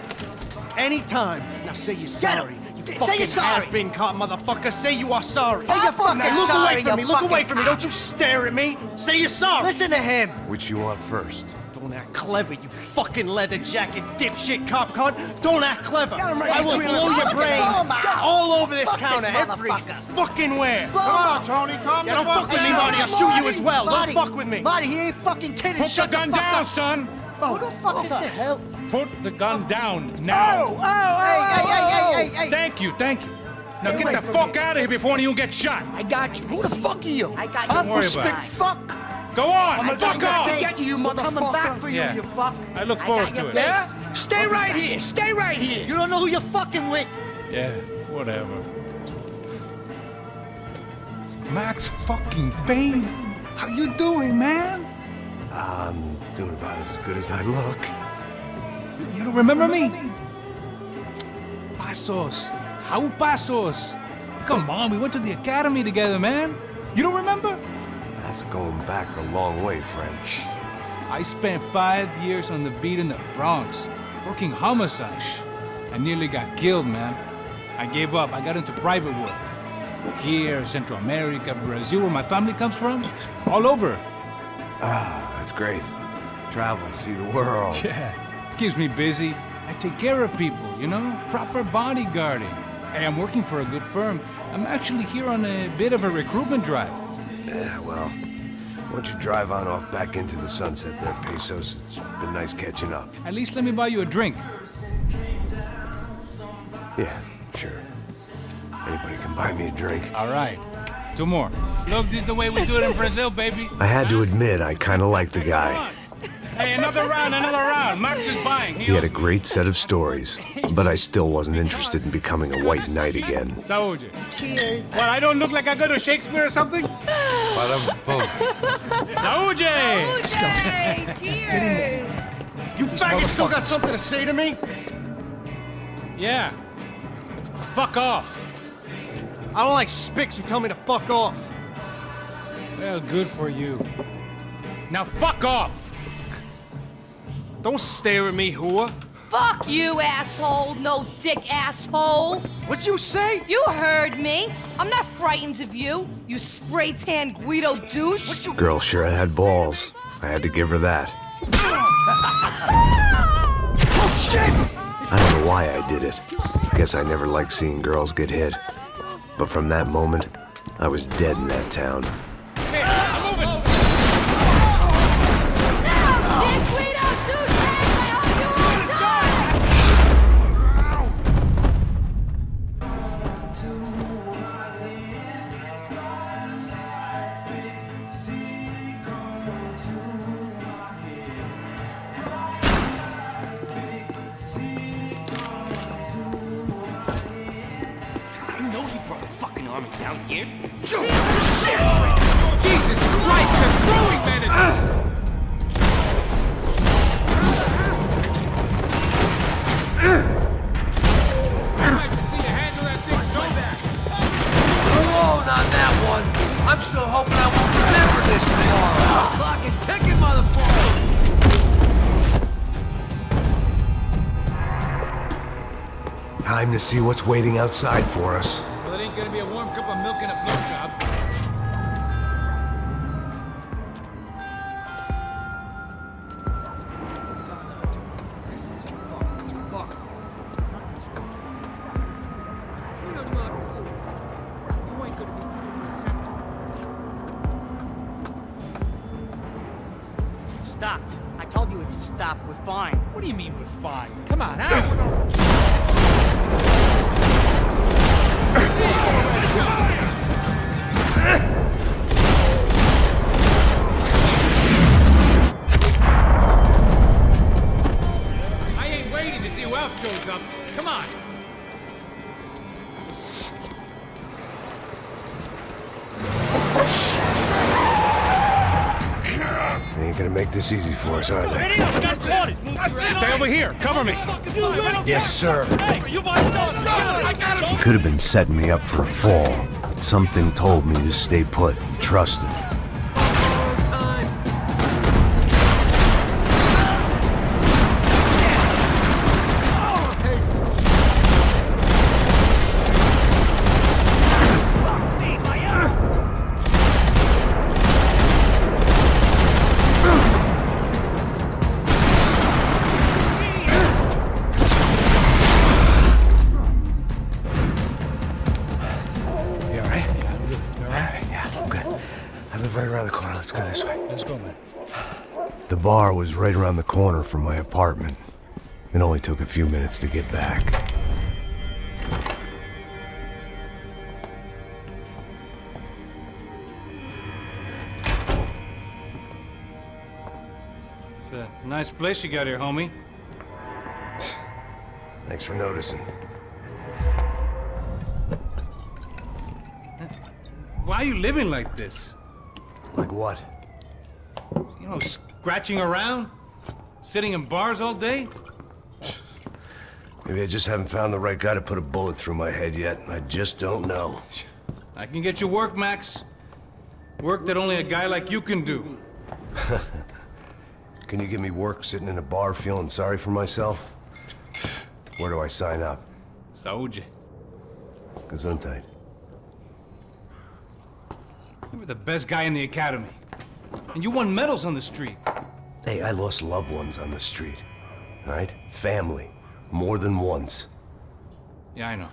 anytime. Now say you're sorry. You
Say
fucking
you're sorry.
has-been caught, motherfucker. Say you are sorry.
Say you're fucking
Look
sorry,
away from me.
you
Look
fucking
away from me. Don't you stare at me. Say you're sorry.
Listen to him.
Which you want first?
Don't act clever, you fucking leather jacket dipshit cop cunt. Don't act clever.
Got him right
I will
between
blow
the
your
fucking
brains
thumbs.
all over this
Fuck this
counter, every
motherfucker.
fucking where.
Blow him up.
Tony, calm down. Don't fuck with me, Marty. I'll shoot you as well.
Marty,
Don't fuck with me.
Marty, he ain't fucking kidding.
Put the
Shut
gun
fuck
down,
up.
son!
Who the fuck is this? Hell?
Put the gun down now!
Hey.
Thank you. Now
Stay
get
away
the
from
fuck
me.
out of here before you get shot!
I got you. Who the fuck are you? I got
Don't
you.
worry
You
about
big
it.
fuck.
Go on!
I'm
Fuck off!
Get you, motherfucker. Coming back for you,
Yeah.
you fuck.
I look forward
got your
to it.
face.
Yeah? Stay right here. Stay right here.
You don't know who you're fucking with.
Yeah, whatever. Max fucking Payne. How you doing, man?
I'm doing about as good as I look.
You don't remember me? Pasos. How Pasos? Come on, we went to the academy together, man. You don't remember?
That's going back a long way, French.
I spent 5 years on the beat in the Bronx, working homicide. I nearly got killed, man. I gave up. I got into private work. Here, Central America, Brazil, where my family comes from. All over.
Ah, that's great. Travel, see the world.
Yeah, keeps me busy. I take care of people, you know? Proper bodyguarding. Hey, I'm working for a good firm. I'm actually here on a bit of a recruitment drive.
Yeah, well, why don't you drive on off back into the sunset there, Pesos? It's been nice catching up.
At least let me buy you a drink.
Yeah, sure. Anybody can buy me a drink.
All right. 2 more. Look, this is the way we do it in Brazil, baby.
I had to admit, I kind of liked the guy.
Hey, another round, another round. Max is buying.
He had a great set of stories, but I still wasn't interested in becoming a white knight again.
Saúde.
Cheers.
What, I don't look like I go to Shakespeare or something? Saúde!
Saúde! Cheers!
You faggot still got something to say to me?
Yeah. Fuck off.
I don't like spics who tell me to fuck off.
Well, good for you. Now fuck off!
Don't stare at me, whore.
Fuck you, asshole. No dick asshole.
What'd you say?
You heard me. I'm not frightened of you, you spray-tan Guido douche.
Girl sure had balls. I had to give her that.
Oh, shit!
I don't know why I did it. Guess I never liked seeing girls get hit. But from that moment, I was dead in that town.
Hey, I'm moving!
Down here?
Jesus Christ, they're throwing men at us! I'd like to see you handle that thing so bad.
Alone on that one. I'm still hoping I won't remember this tomorrow. The clock is ticking, motherfucker.
Time to see what's waiting outside for us.
Well, it ain't gonna be a warm cup of milk and a blowjob.
What's going on, dude? This is fucked. It's fucked. Nothing's fucked. You're not good. You ain't gonna be good for a second.
It stopped. I told you it stopped. We're fine.
What do you mean we're fine? Come on, out!
I ain't waiting to see who else shows up. Come on.
They ain't gonna make this easy for us, are they?
Stay over here. Cover me.
Yes, sir.
He could have been setting me up for a fall. But something told me to stay put and trust him.
Right around the corner. Let's go this way.
Let's go, man.
The bar was right around the corner from my apartment. It only took a few minutes to get back.
It's a nice place you got here, homie.
Thanks for noticing.
Why are you living like this?
Like what?
You know, scratching around? Sitting in bars all day?
Maybe I just haven't found the right guy to put a bullet through my head yet. I just don't know.
I can get you work, Max. Work that only a guy like you can do.
Can you give me work sitting in a bar feeling sorry for myself? Where do I sign up?
Saúde.
Gesundheit.
You were the best guy in the academy. And you won medals on the street.
Hey, I lost loved ones on the street. All right? Family. More than once.
Yeah, I know.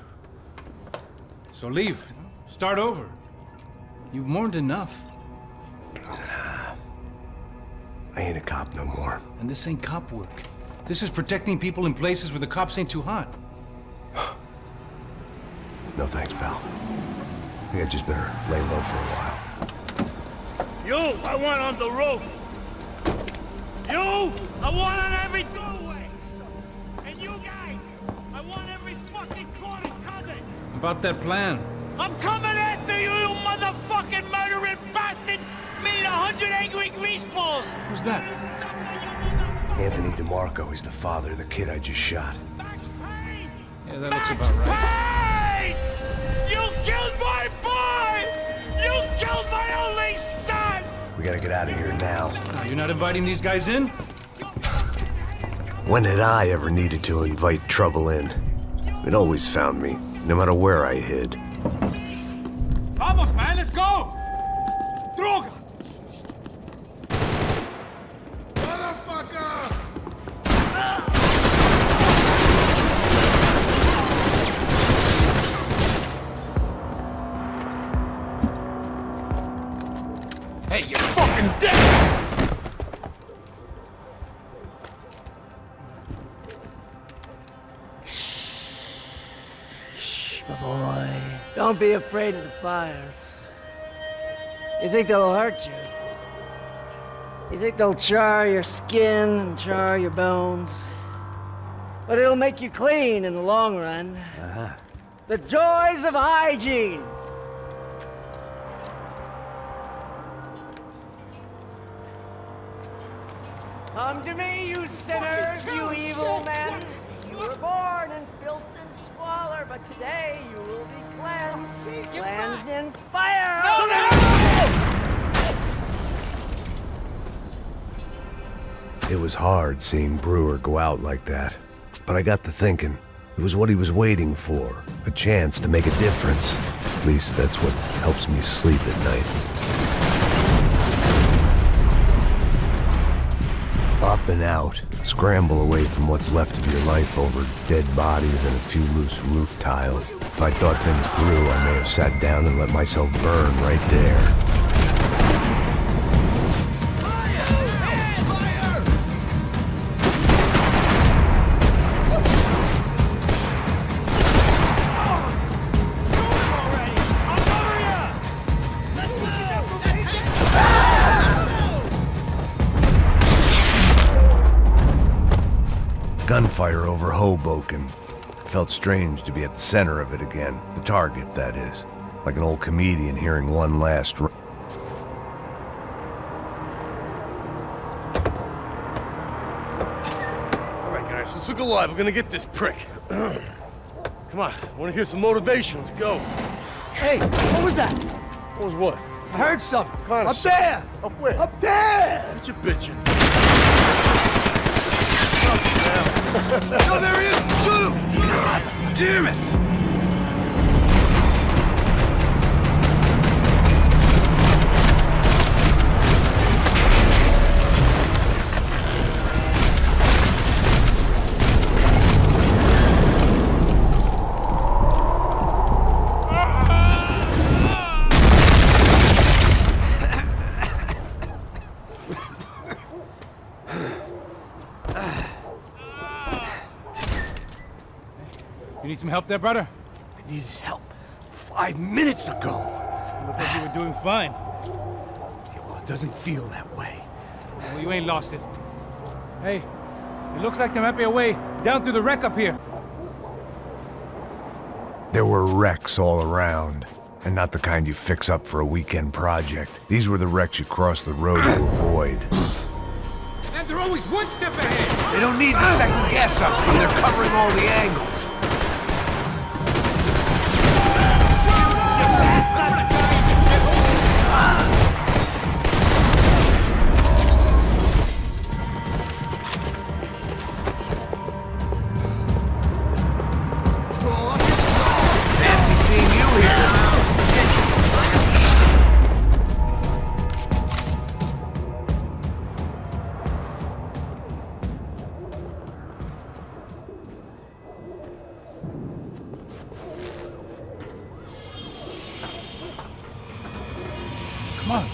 So leave. Start over. You've mourned enough.
I ain't a cop no more.
And this ain't cop work. This is protecting people in places where the cops ain't too hot.
No thanks, pal. I think I just better lay low for a while.
You, I want on the roof. You, I want on every doorway. And you guys, I want every fucking corner covered.
About that plan.
I'm coming after you, you motherfucking murdering bastard! Me and 100 angry greaseballs!
Who's that?
Anthony DeMarco. He's the father of the kid I just shot.
Max Payne!
Yeah, that looks about right.
Payne! You killed my boy! You killed my only son!
We gotta get out of here now.
You're not inviting these guys in?
When had I ever needed to invite trouble in? It always found me, no matter where I hid.
Vamos, man, let's go! Droga!
Hey, you're fucking dead!
Shh, my boy. Don't be afraid of the fires. You think they'll hurt you? You think they'll char your skin and char your bones? But it'll make you clean in the long run. The joys of hygiene! Come to me, you sinners, you evil men! You were born in filth and squalor, but today you will be cleansed. Cleansed in fire!
It was hard seeing Brewer go out like that. But I got to thinking, it was what he was waiting for. A chance to make a difference. At least that's what helps me sleep at night. Up and out. Scramble away from what's left of your life over dead bodies and a few loose roof tiles. If I thought things through, I may have sat down and let myself burn right there. Gunfire over Hoboken. Felt strange to be at the center of it again. The target, that is. Like an old comedian hearing one last... All
right, guys, let's look alive. We're gonna get this prick. Come on, I wanna hear some motivation. Let's go.
Hey, what was that?
What was what?
I heard something.
Kind of
Up there!
Up where?
Up there!
What you bitching? Oh, there he is! Shoot him!
God damn it!
You need some help there, brother?
I needed help 5 minutes ago.
You look like you were doing fine.
Yeah, well, it doesn't feel that way.
Well, you ain't lost it. Hey, it looks like there might be a way down through the wreck up here.
There were wrecks all around. And not the kind you fix up for a weekend project. These were the wrecks you cross the road to avoid.
And they're always one step ahead.
They don't need to second guess us when they're covering all the angles. Fancy seeing you here.
Come on.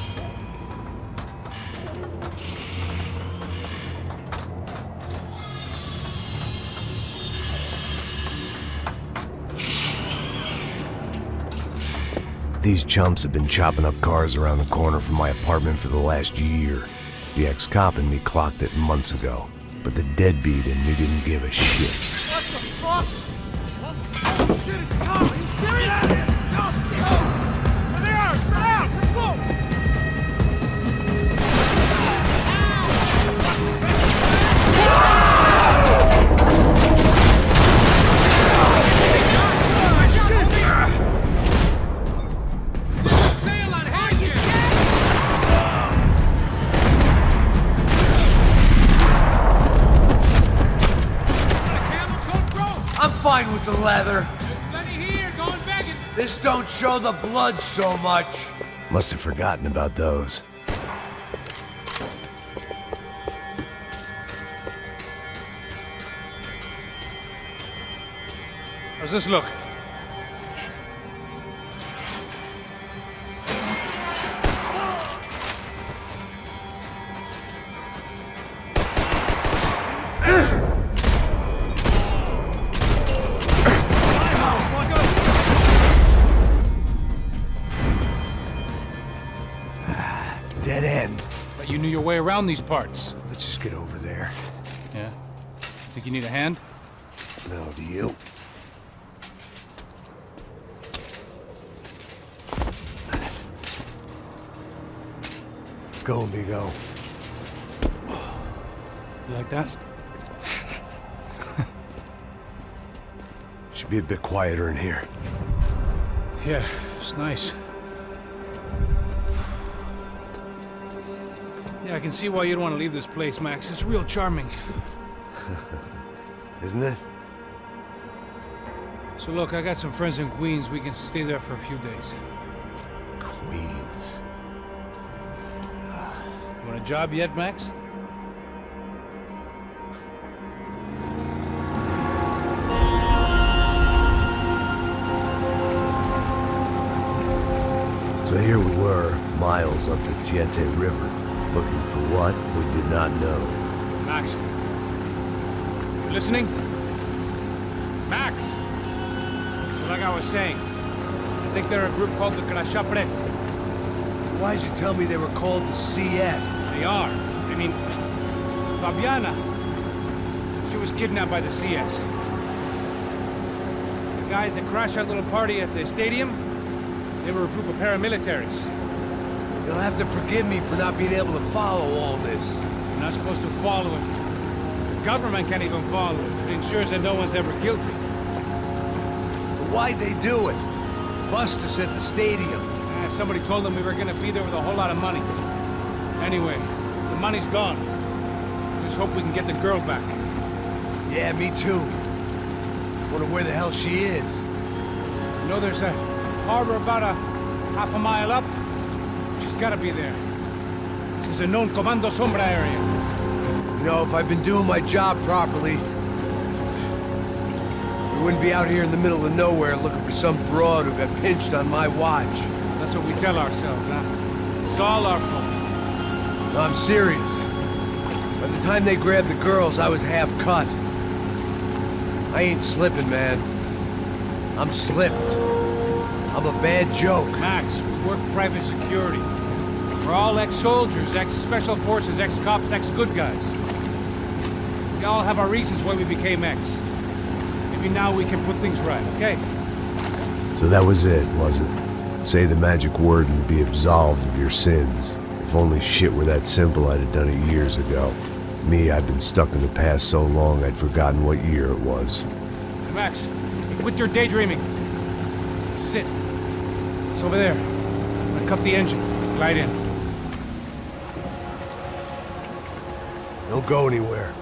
These chumps have been chopping up cars around the corner from my apartment for the last year. The ex-cop in me clocked it months ago, but the deadbeat in me didn't give a shit.
What the fuck? Oh shit, it's Tom. Are you serious? Go! There they are! Spread out! Let's go! Sail on hand!
I'm fine with the leather.
Plenty here, going begging.
This don't show the blood so much.
Must have forgotten about those.
How's this look?
Dead end.
But you knew your way around these parts.
Let's just get over there.
Yeah? Think you need a hand?
No, do you? Let's go, amigo.
You like that?
Should be a bit quieter in here.
Yeah, it's nice. Yeah, I can see why you'd want to leave this place, Max. It's real charming.
Isn't it?
So look, I got some friends in Queens. We can stay there for a few days.
Queens.
You want a job yet, Max?
So here we were, miles up the Tietze River, looking for what we did not know.
Max. You listening? Max! So like I was saying, I think they're a group called the Crachapre.
Why'd you tell me they were called the CS?
They are. I mean, Fabiana. She was kidnapped by the CS. The guys that crashed that little party at the stadium, they were a group of paramilitaries.
You'll have to forgive me for not being able to follow all this.
You're not supposed to follow it. The government can't even follow it. It ensures that no one's ever guilty.
So why'd they do it? Bust us at the stadium.
Somebody told them we were gonna be there with a whole lot of money. Anyway, the money's gone. Just hope we can get the girl back.
Yeah, me too. Wonder where the hell she is.
You know there's a harbor about a half a mile up? She's gotta be there. This is a known Comando Sombra area.
You know, if I've been doing my job properly, we wouldn't be out here in the middle of nowhere looking for some broad who got pinched on my watch.
That's what we tell ourselves, huh? It's all our fault.
No, I'm serious. By the time they grabbed the girls, I was half cut. I ain't slipping, man. I'm slipped. I'm a bad joke.
Max, we work private security. We're all ex-soldiers, ex-special forces, ex-cops, ex-good guys. We all have our reasons why we became ex. Maybe now we can put things right, okay?
So that was it, was it? Say the magic word and be absolved of your sins. If only shit were that simple, I'd have done it years ago. Me, I've been stuck in the past so long I'd forgotten what year it was.
Max, quit your daydreaming. This is it. It's over there. I'm gonna cut the engine. Glide in.
Don't go anywhere.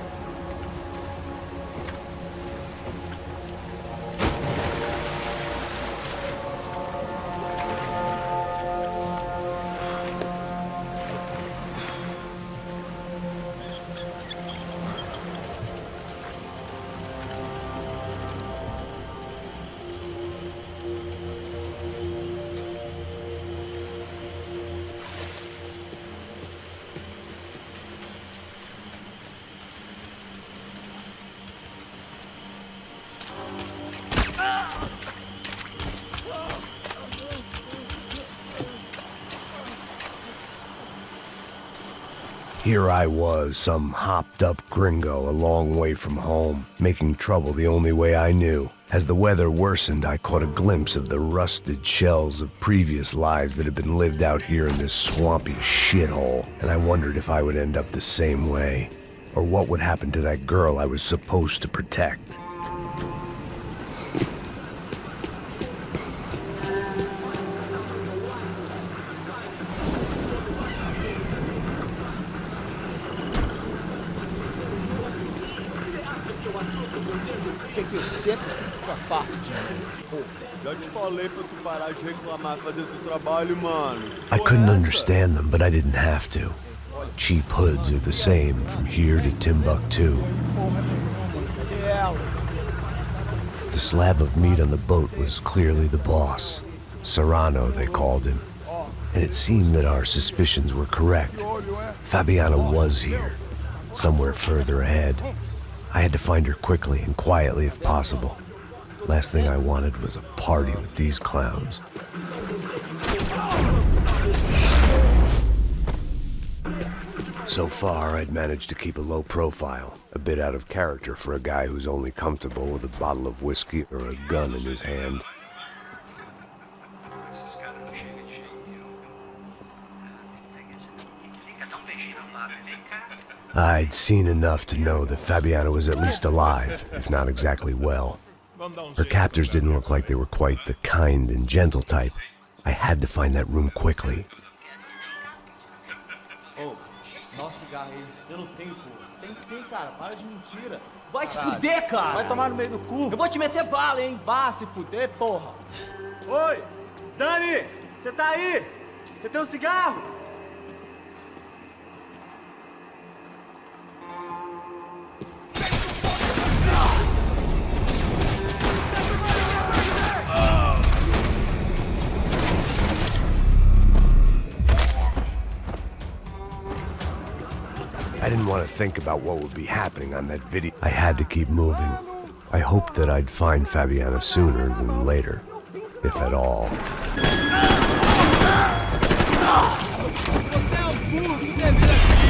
Here I was, some hopped-up gringo a long way from home, making trouble the only way I knew. As the weather worsened, I caught a glimpse of the rusted shells of previous lives that had been lived out here in this swampy shithole, and I wondered if I would end up the same way, or what would happen to that girl I was supposed to protect.
Que eu sempre fico a parte de mim. Já te falei pra tu parar de reclamar, fazer teu trabalho, mano.
I couldn't understand them, but I didn't have to. Cheap hoods are the same from here to Timbuktu. The slab of meat on the boat was clearly the boss. Serrano, they called him. And it seemed that our suspicions were correct. Fabiana was here, somewhere further ahead. I had to find her quickly and quietly if possible. Last thing I wanted was a party with these clowns. So far, I'd managed to keep a low profile, a bit out of character for a guy who's only comfortable with a bottle of whiskey or a gun in his hand. I'd seen enough to know that Fabiana was at least alive, if not exactly well. Her captors didn't look like they were quite the kind and gentle type. I had to find that room quickly.
Oh, dá cigarro aí. Eu não tenho, pô. Tem sim, cara. Para de mentira. Vai se fuder, cara. Vai tomar no meio do cu. Eu vou te meter bala, hein. Vá se fuder, porra. Oi, Dani, você tá aí? Você tem um cigarro?
I didn't want to think about what would be happening on that video. I had to keep moving. I hoped that I'd find Fabiana sooner than later, if at all.
Você é um burro que deve vir aqui.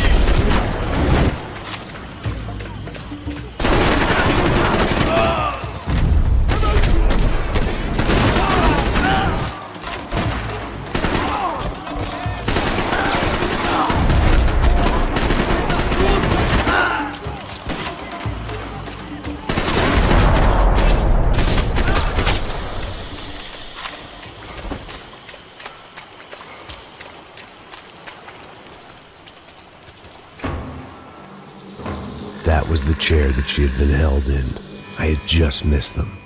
That was the chair that she had been held in. I had just missed them.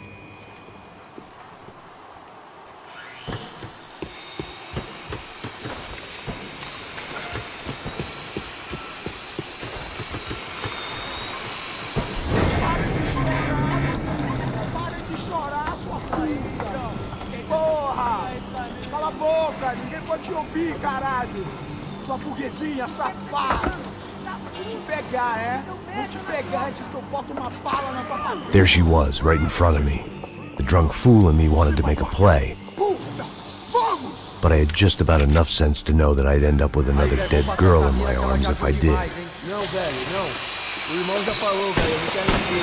Porra! Cala a boca! Ninguém pode te ouvir, caralho! Sua burguesinha safada! Vou te pegar, é? Vou te pegar antes que eu boto uma bala na tua cabeça!
There she was, right in front of me. The drunk fool in me wanted to make a play. But I had just about enough sense to know that I'd end up with another dead girl in my arms if I did.
Não, velho, não. O irmão já falou, velho. Eu não quero ninguém.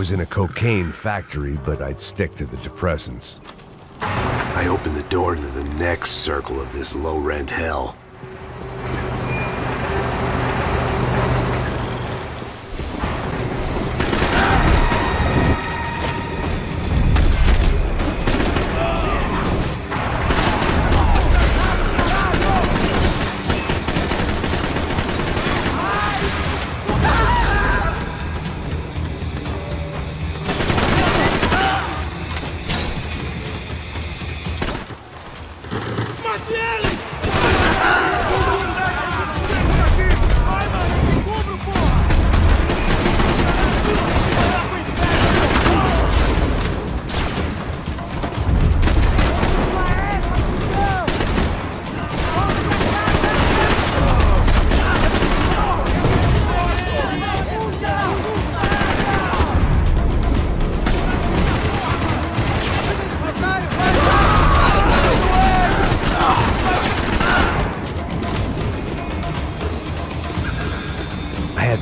was in a cocaine factory, but I'd stick to the depressants. I opened the door to the next circle of this low-rent hell.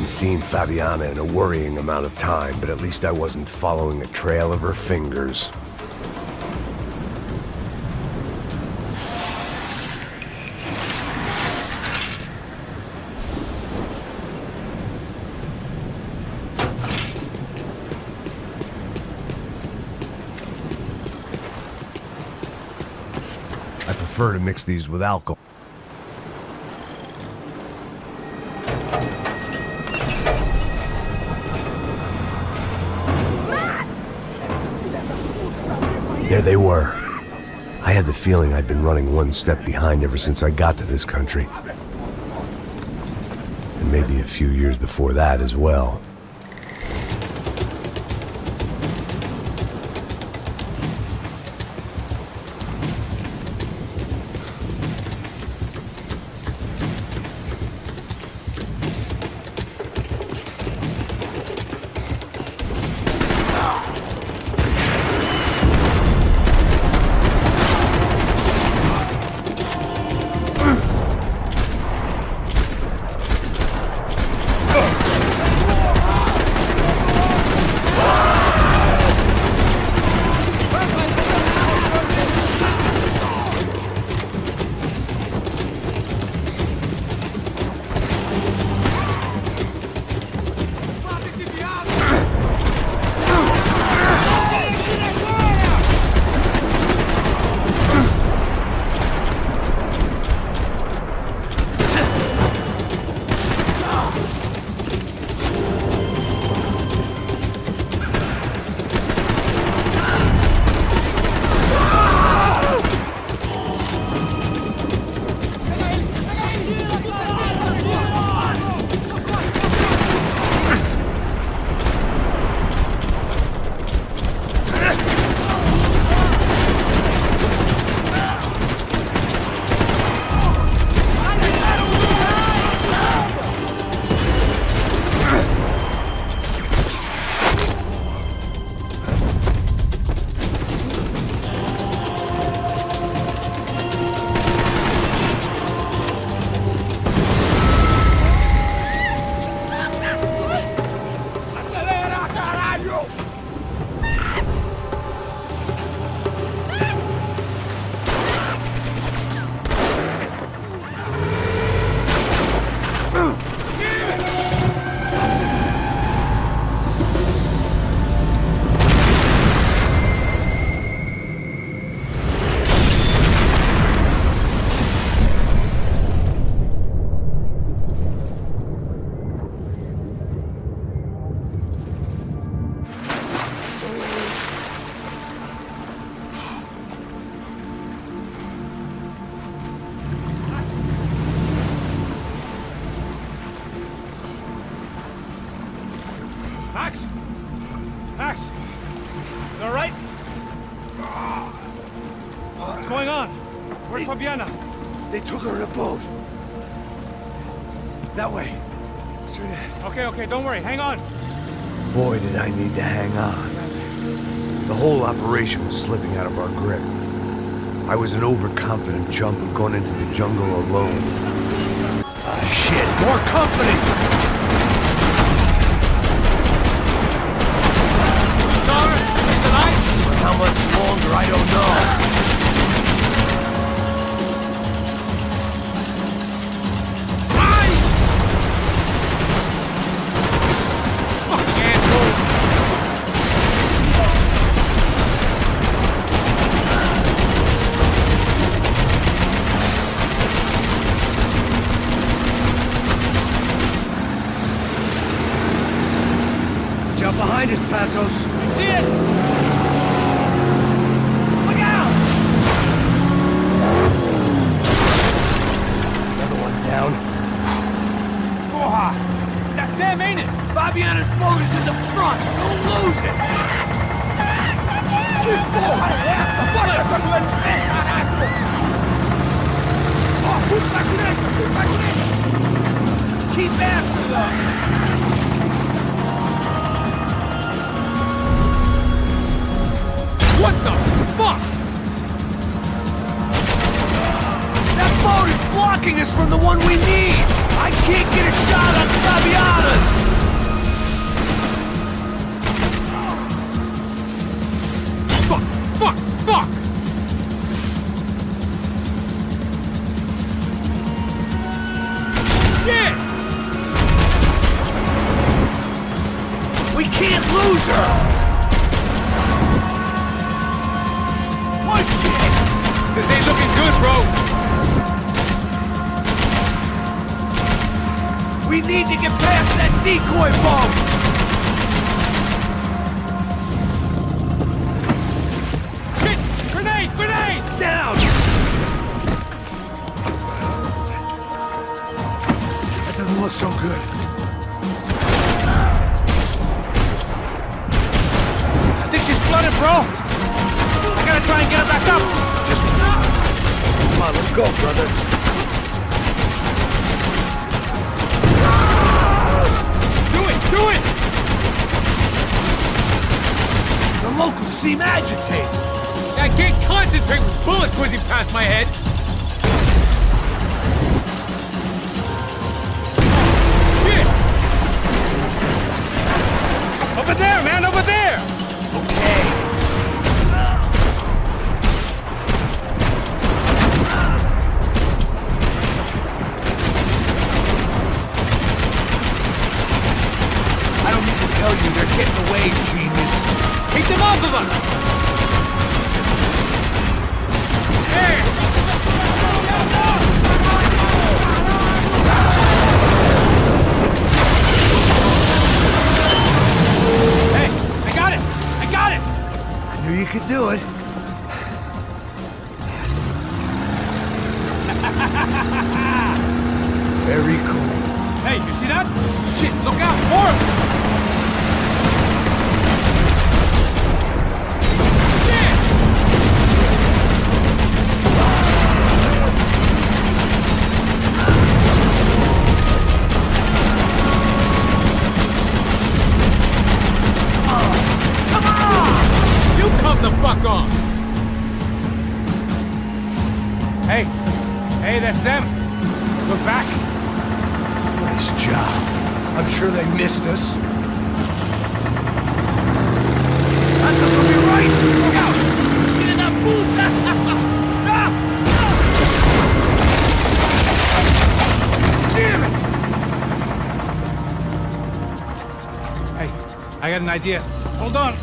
Seen Fabiana in a worrying amount of time, but at least I wasn't following a trail of her fingers. I prefer to mix these with alcohol. There they were. I had the feeling I'd been running one step behind ever since I got to this country. And maybe a few years before that as well.
Max? Max? You all right? What's going on? Where's Fabiana?
They took her in a boat. That way. Straight ahead.
Okay, don't worry. Hang on.
Boy, did I need to hang on. The whole operation was slipping out of our grip. I was an overconfident chump who'd gone into the jungle alone. Ah, shit! More company!
how much longer, I don't know.
Behind us, Passos.
See it! Look out!
Another one down.
Porra! That's them, ain't it? Fabiana's boat is in the front. Don't lose it! Que porra é essa? Bora essa coisa! Caraca! Ó, tudo pra direita! Tudo pra direita! Keep after them! What the fuck?
That boat is blocking us from the one we need! I can't get a shot on Fabiana's!
Fuck! Fuck! Fuck! Shit!
We can't lose her!
This ain't looking good, bro!
We need to get past that decoy boat!
Shit! Grenade! Grenade!
Down! That doesn't look so good.
I think she's flooded, bro! I gotta try and get her back up!
Come on, let's go, brother.
Do it! Do it!
The locals seem agitated.
I can't concentrate with bullets whizzing past my head. Shit! Over there, man! Over there!
Okay. They're getting away, genius.
Take them off of us! There! Hey, I got it! I got it!
I knew you could do it. Very cool.
Hey, you see that? Shit, look out! More of them! The fuck on! Hey! Hey, that's them! Look back!
Nice job. I'm sure they missed us. That's us, will be right! Look out! Get in that boot! Damn it!
Hey, I got an idea. Hold on.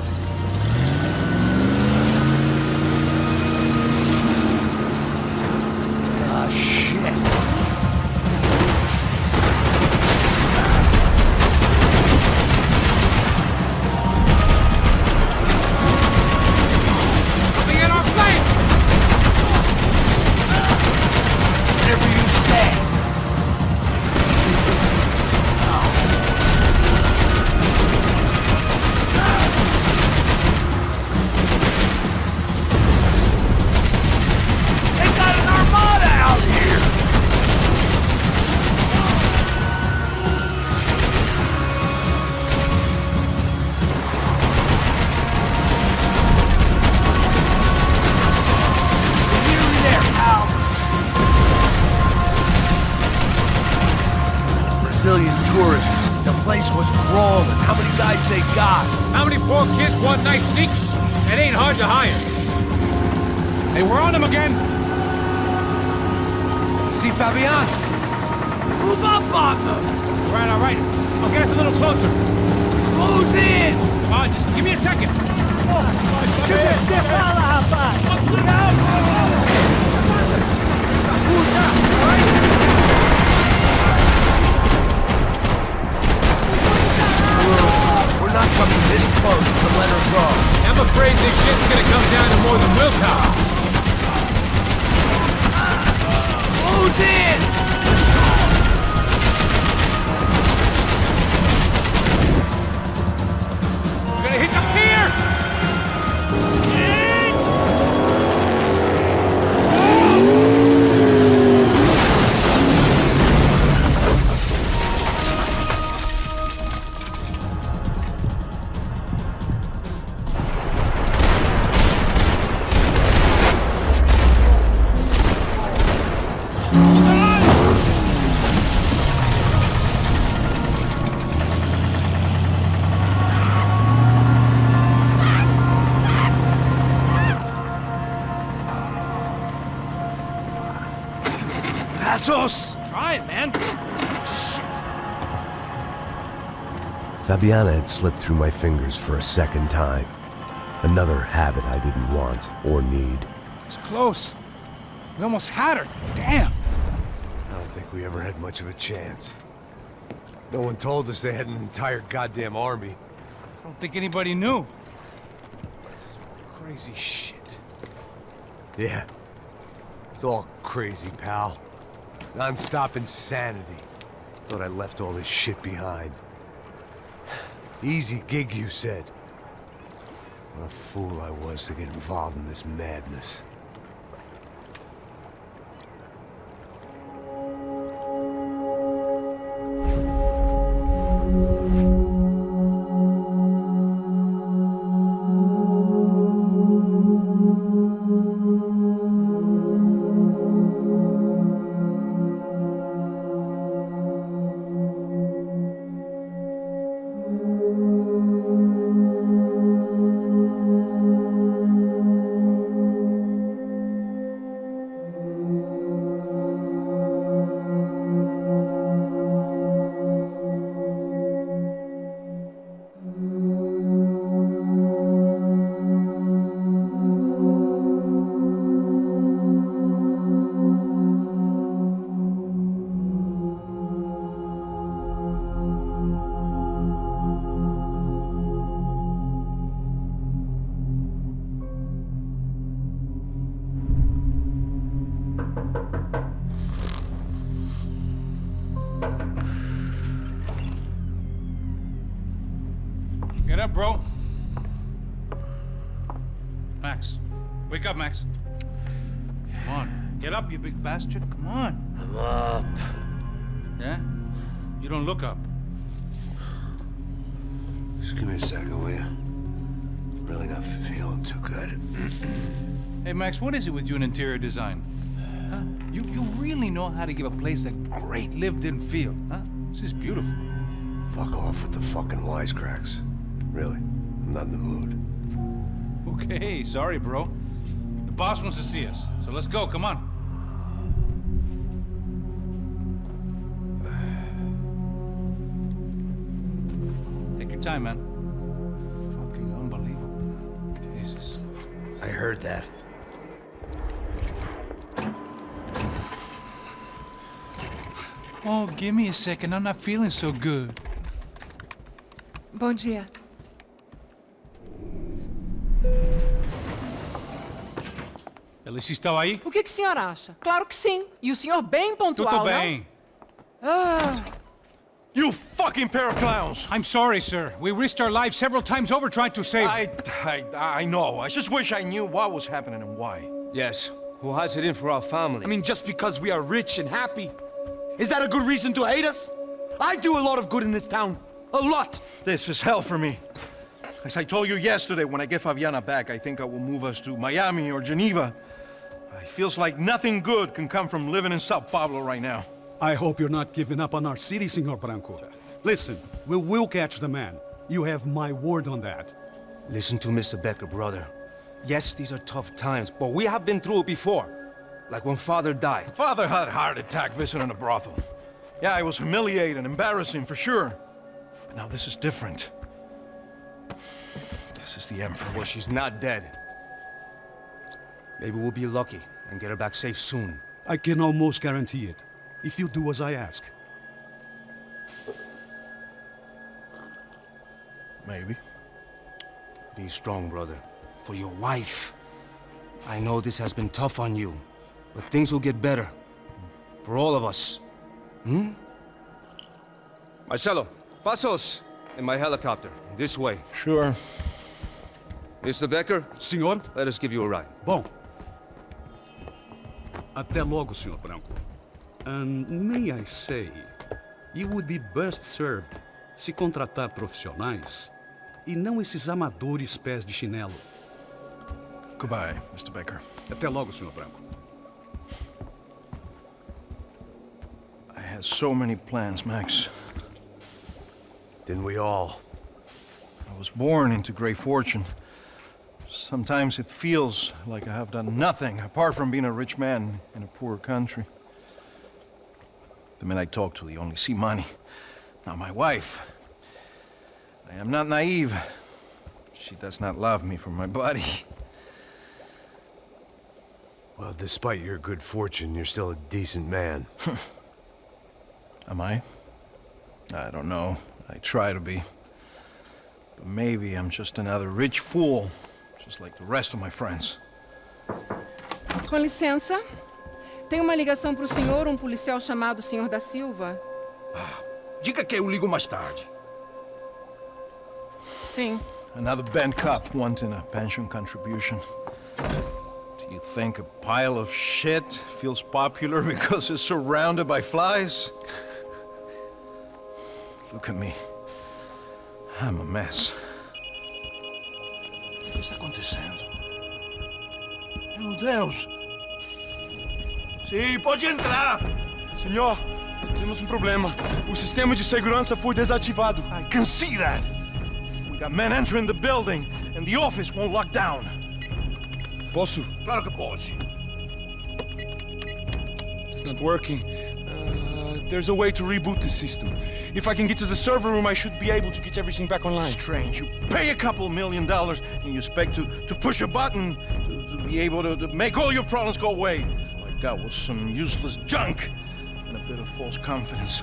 tourists. The place was crawling. How many guys they got?
How many poor kids want nice sneakers?
It ain't hard to hire. Hey, we're on him again.
See Fabian?
Move up on them!
All right. I'll get us a little closer.
Close in!
Come on, just give me a second.
We're not coming this close to let her go.
I'm afraid this shit's gonna come down to more than willpower.
Close in!
We're gonna hit the pier!
Passos! Try it, man. Shit.
Fabiana had slipped through my fingers for a second time. Another habit I didn't want or need.
It's close. We almost had her. Damn.
I don't think we ever had much of a chance. No one told us they had an entire goddamn army.
I don't think anybody knew. Crazy shit.
Yeah. It's all crazy, pal. Non-stop insanity. Thought I left all this shit behind. Easy gig, you said. What a fool I was to get involved in this madness.
Get up, bro. Max. Wake up, Max. Come on. Get up, you big bastard. Come on.
I'm up.
Yeah? You don't look up.
Just give me a second, will you? Really not feeling too good.
Hey, Max, what is it with you in interior design? Huh? You really know how to give a place a great lived-in feel, huh? This is beautiful.
Fuck off with the fucking wisecracks. Really, I'm not in the mood.
Okay, sorry, bro. The boss wants to see us, so let's go, come on. Take your time, man. Fucking unbelievable. Jesus.
I heard that.
Oh, give me a second. I'm not feeling so good.
Bom dia.
Alice estava aí?
O que o senhor acha? Claro que sim. E o senhor bem pontual,
Tudo bem.
Ah.
You fucking pair of clowns!
I'm sorry, sir. We risked our lives several times over trying to save...
I know. I just wish I knew what was happening and why.
Yes. Who has it in for our family?
I mean, just because we are rich and happy, is that a good reason to hate us? I do a lot of good in this town. A lot!
This is hell for me. As I told you yesterday, when I get Fabiana back, I think I will move us to Miami or Geneva. It feels like nothing good can come from living in Sao Paulo right now.
I hope you're not giving up on our city, Senor Branco. Listen, we will catch the man. You have my word on that.
Listen to Mr. Becker, brother. Yes, these are tough times, but we have been through it before. Like when Father died.
Father had a heart attack visiting a brothel. Yeah, it was humiliating, embarrassing, for sure. But now this is different. This is the Emperor.
Well, she's not dead. Maybe we'll be lucky and get her back safe soon.
I can almost guarantee it, if you do as I ask.
Maybe.
Be strong, brother. For your wife. I know this has been tough on you, but things will get better. For all of us. Hmm? Marcelo, pasos in my helicopter. This way.
Sure.
Mr. Becker?
Senhor?
Let us give you a ride.
Bom. Até logo, Sr. Branco. And may I say, you would be best served se contratar profissionais e não esses amadores pés de chinelo.
Goodbye, Mr. Becker.
Até logo, Sr. Branco.
I had so many plans, Max.
Didn't we all?
I was born into great fortune. Sometimes it feels like I have done nothing apart from being a rich man in a poor country. The men I talk to, they only see money. Now my wife, I am not naive. She does not love me for my body.
Well, despite your good fortune, you're still a decent man.
Am I? I don't know. I try to be. But maybe I'm just another rich fool, just like the rest of my friends.
Com licença. Tem uma ligação para o senhor, um policial chamado Sr. da Silva.
Diga que eu ligo mais tarde.
Sim.
Another bent cop wanting a pension contribution. Do you think a pile of shit feels popular because it's surrounded by flies? Look at me. I'm a mess. O que está acontecendo? Meu Deus!
Sim, pode entrar! Senhor, temos um problema. O sistema de segurança foi desativado.
I can see that! We got men entering the building, and the office won't lock down.
Posso?
Claro que pode.
It's not working. There's a way to reboot the system. If I can get to the server room, I should be able to get everything back online.
Strange. You pay a couple $1 million, and you expect to push a button to be able to make all your problems go away. All I got was some useless junk and a bit of false confidence.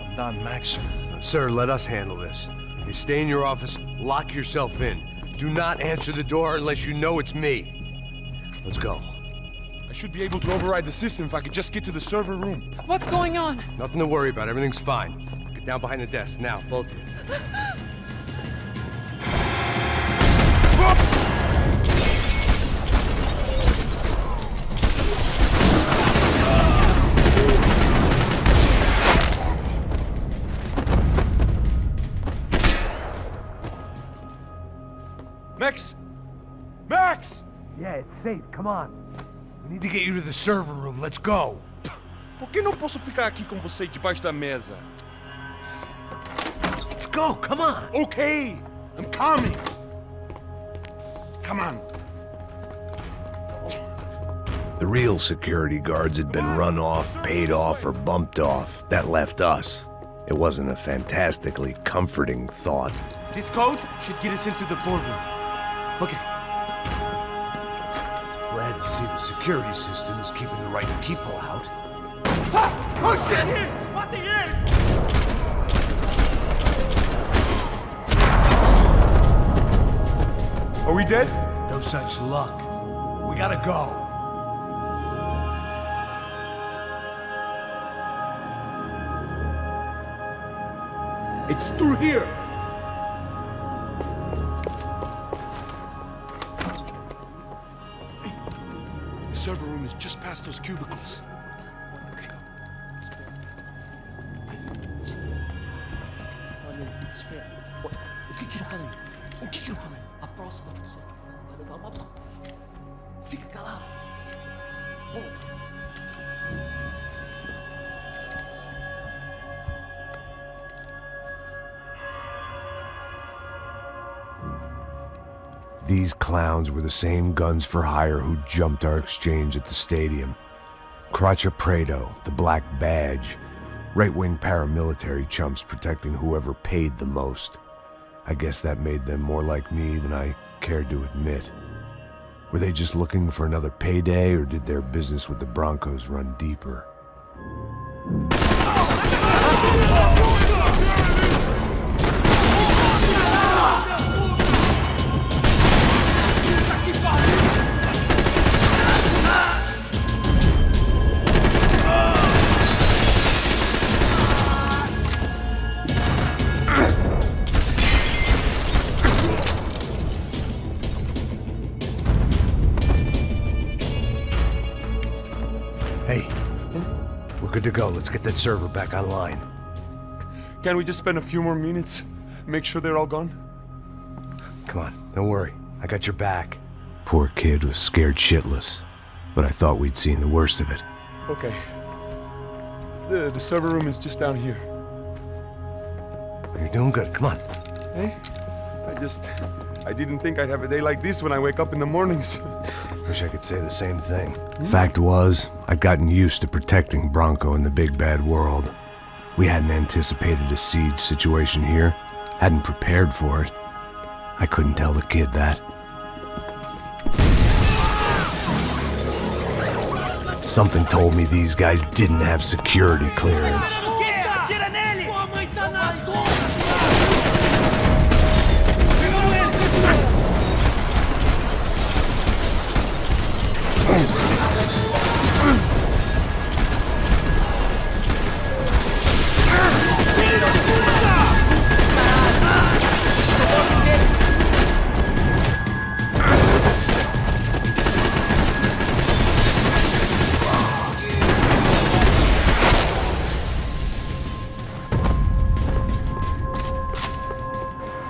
I'm done, Max.
Sir, let us handle this. You stay in your office, lock yourself in. Do not answer the door unless you know it's me. Let's go.
I should be able to override the system if I could just get to the server room.
What's going on?
Nothing to worry about. Everything's fine. Get down behind the desk. Now, both of you.
Max! Max!
Yeah, it's safe. Come on. We need to get you to the server room. Let's go.
Por que não posso ficar aqui com você debaixo da mesa?
Let's go. Come on.
Okay, I'm coming. Come on.
The real security guards had been run off, paid off, or bumped off. That left us. It wasn't a fantastically comforting thought.
This code should get us into the boardroom. Okay.
Glad to see the security system is keeping the right people out.
Ah! Oh shit! What the ears?
Are we dead?
No such luck. We gotta go.
It's through here.
The server room is just past those cubicles.
O que eu falei? O que eu falei? A próxima pessoa vai levar uma bala. Fica calado.
These clowns were the same guns for hire who jumped our exchange at the stadium. Craccia Preto, the Black Badge, right-wing paramilitary chumps protecting whoever paid the most. I guess that made them more like me than I cared to admit. Were they just looking for another payday, or did their business with the Broncos run deeper? Hey, we're good to go. Let's get that server back online.
Can't we just spend a few more minutes? Make sure they're all gone?
Come on, don't worry. I got your back. Poor kid was scared shitless, but I thought we'd seen the worst of it.
Okay. The server room is just down here.
You're doing good. Come on.
Hey, I didn't think I'd have a day like this when I wake up in the mornings.
Wish I could say the same thing. Fact was, I'd gotten used to protecting Bronco in the big bad world. We hadn't anticipated a siege situation here, hadn't prepared for it. I couldn't tell the kid that. Something told me these guys didn't have security clearance.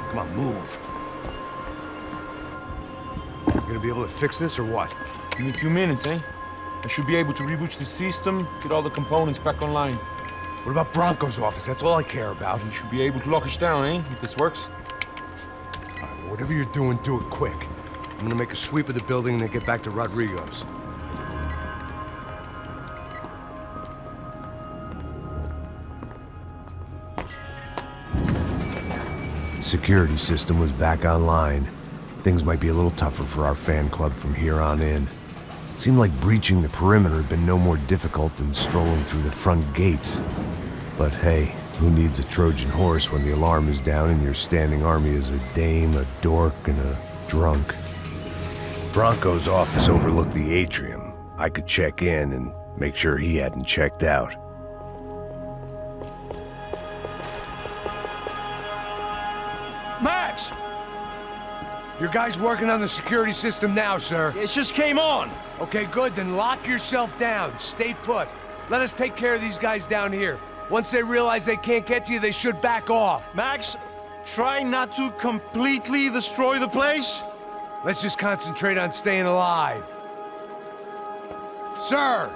Come on, move. You gonna be able to fix this or what?
In a few minutes, eh? I should be able to reboot the system, get all the components back online.
What about Bronco's office? That's all I care about.
You should be able to lock us down, eh? If this works.
All right, well, whatever you're doing, do it quick. I'm gonna make a sweep of the building and then get back to Rodrigo's. The security system was back online. Things might be a little tougher for our fan club from here on in. Seemed like breaching the perimeter had been no more difficult than strolling through the front gates. But hey, who needs a Trojan horse when the alarm is down and your standing army is a dame, a dork, and a drunk? Bronco's office overlooked the atrium. I could check in and make sure he hadn't checked out.
Max!
Your guy's working on the security system now, sir.
It just came on.
Okay, good. Then lock yourself down. Stay put. Let us take care of these guys down here. Once they realize they can't get to you, they should back off.
Max, try not to completely destroy the place.
Let's just concentrate on staying alive. Sir!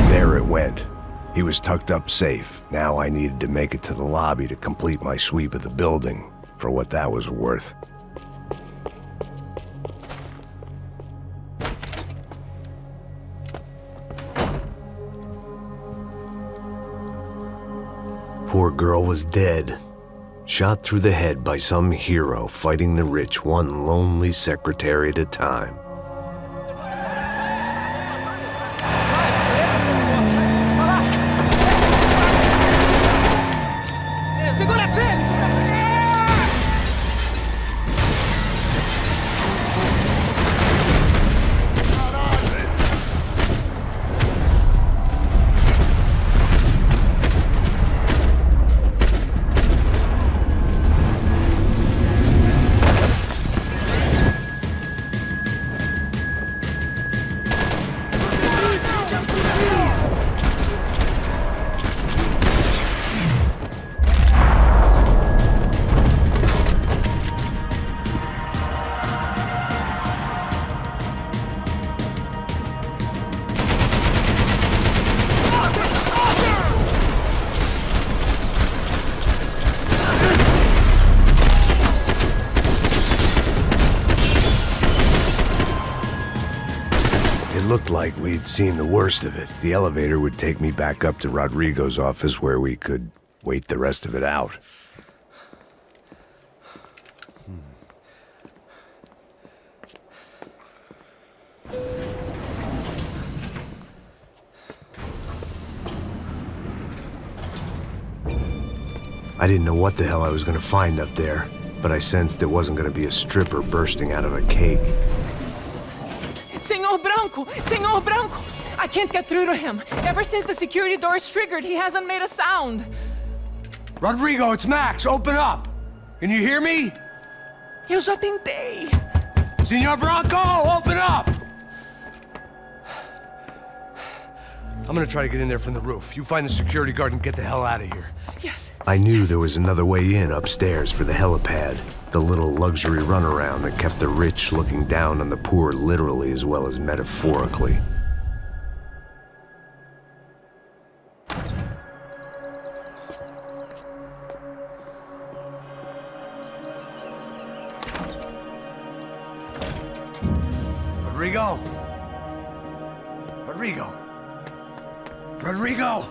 There it went. He was tucked up safe. Now I needed to make it to the lobby to complete my sweep of the building, for what that was worth. Poor girl was dead. Shot through the head by some hero fighting the rich one lonely secretary at a time. It looked like we'd seen the worst of it. The elevator would take me back up to Rodrigo's office where we could wait the rest of it out. I didn't know what the hell I was gonna find up there, but I sensed it wasn't gonna be a stripper bursting out of a cake.
Senor Branco! Senor Branco! I can't get through to him. Ever since the security door is triggered, he hasn't made a sound.
Rodrigo, it's Max. Open up. Can you hear me?
Eu já tentei.
Senor Branco, open up! I'm gonna try to get in there from the roof. You find the security guard and get the hell out of here.
Yes.
I knew there was another way in upstairs for the helipad. The little luxury runaround that kept the rich looking down on the poor literally as well as metaphorically.
Rodrigo! Rodrigo! Rodrigo!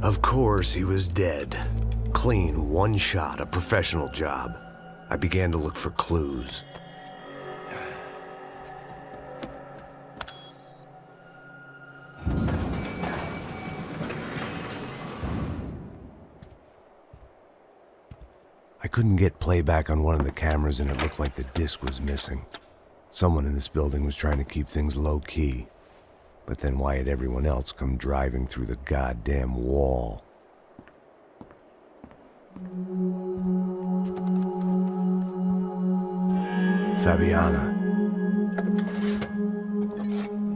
Of course, he was dead. Clean, one shot, a professional job. I began to look for clues. I couldn't get playback on one of the cameras and it looked like the disc was missing. Someone in this building was trying to keep things low-key. But then why had everyone else come driving through the goddamn wall? Fabiana.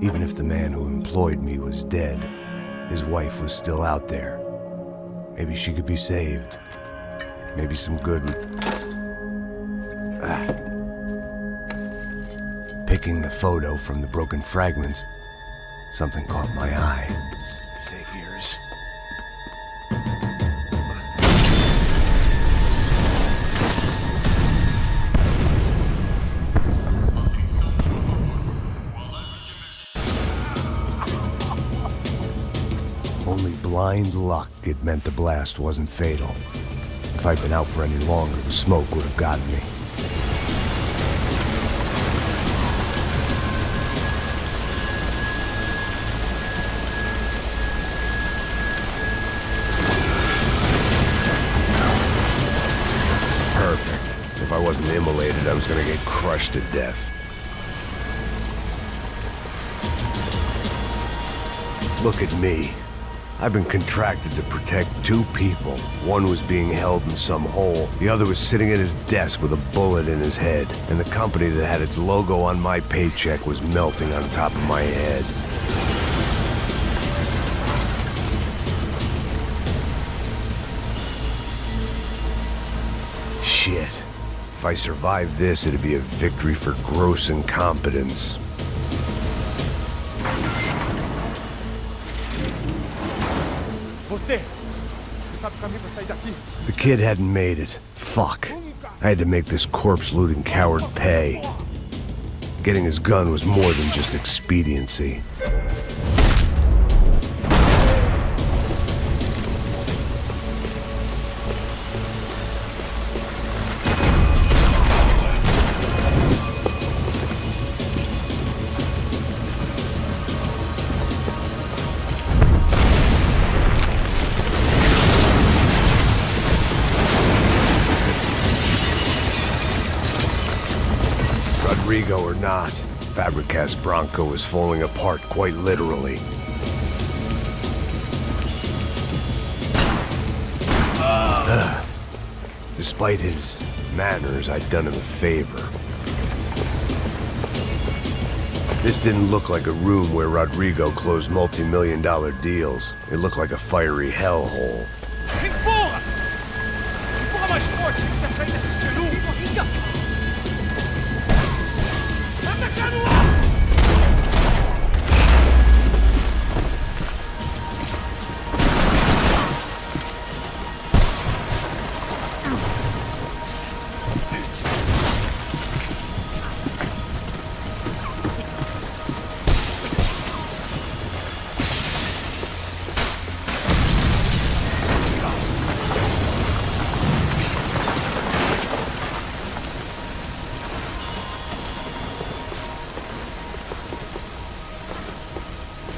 Even if the man who employed me was dead, his wife was still out there. Maybe she could be saved. Maybe some good would... Picking the photo from the broken fragments, something caught my eye. Figures. Only blind luck it meant the blast wasn't fatal. If I'd been out for any longer, the smoke would have gotten me. Perfect. If I wasn't immolated, I was gonna get crushed to death. Look at me. I've been contracted to protect two people. One was being held in some hole. The other was sitting at his desk with a bullet in his head. And the company that had its logo on my paycheck was melting on top of my head. Shit. If I survived this, it'd be a victory for gross incompetence. The kid hadn't made it. Fuck. I had to make this corpse-looting coward pay. Getting his gun was more than just expediency. Rodrigo or not, Fabricas Bronco was falling apart quite literally. Despite his manners, I'd done him a favor. This didn't look like a room where Rodrigo closed multi-million-dollar deals. It looked like a fiery hellhole.
Empurra! Empurra mais forte se quiser sair desse espelho!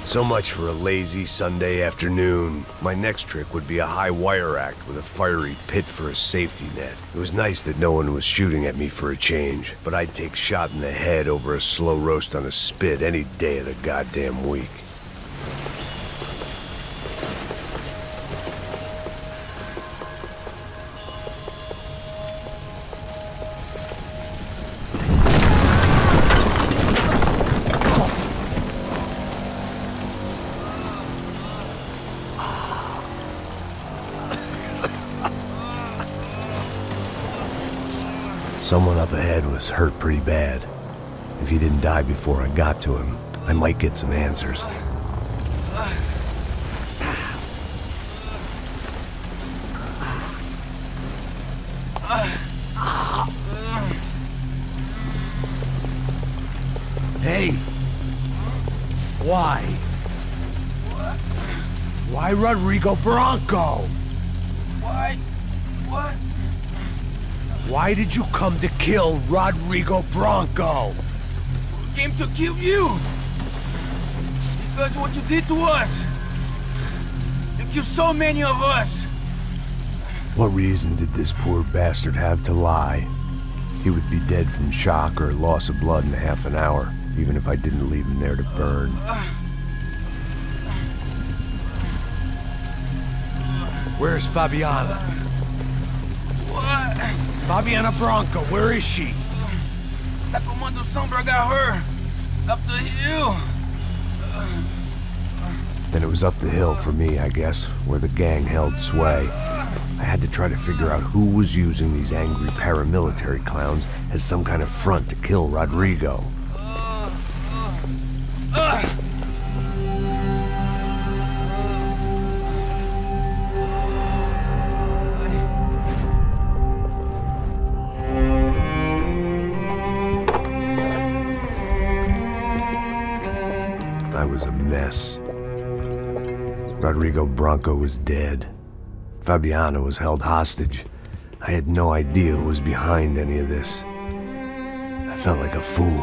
So much for a lazy Sunday afternoon. My next trick would be a high wire act with a fiery pit for a safety net. It was nice that no one was shooting at me for a change, but I'd take shot in the head over a slow roast on a spit any day of the goddamn week. Someone up ahead was hurt pretty bad. If he didn't die before I got to him, I might get some answers.
Hey! Why? Why Rodrigo Bronco?
Why? What?
Why did you come to kill Rodrigo Bronco?
We came to kill you! Because of what you did to us! You killed so many of us!
What reason did this poor bastard have to lie? He would be dead from shock or loss of blood in half an hour, even if I didn't leave him there to burn.
Where's Fabiana?
What?
Fabiana Bronco, where is she?
That Comando Sombra got her! Up the hill!
Then it was up the hill for me, I guess, where the gang held sway. I had to try to figure out who was using these angry paramilitary clowns as some kind of front to kill Rodrigo. I was a mess. Rodrigo Bronco was dead. Fabiana was held hostage. I had no idea who was behind any of this. I felt like a fool.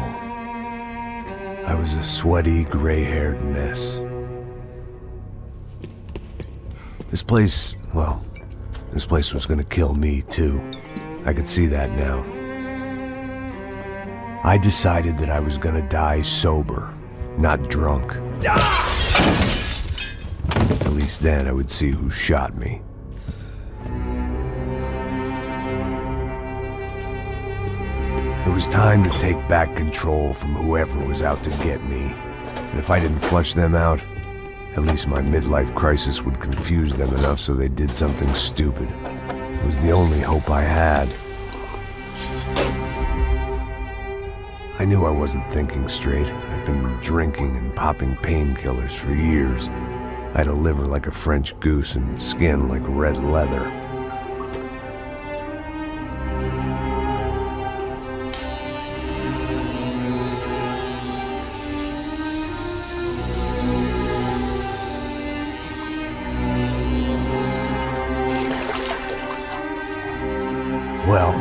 I was a sweaty, gray-haired mess. This place, well, this place was gonna kill me too. I could see that now. I decided that I was gonna die sober, not drunk. At least then I would see who shot me. It was time to take back control from whoever was out to get me. And if I didn't flush them out, at least my midlife crisis would confuse them enough so they did something stupid. It was the only hope I had. I knew I wasn't thinking straight. I'd been drinking and popping painkillers for years. I had a liver like a French goose and skin like red leather. Well,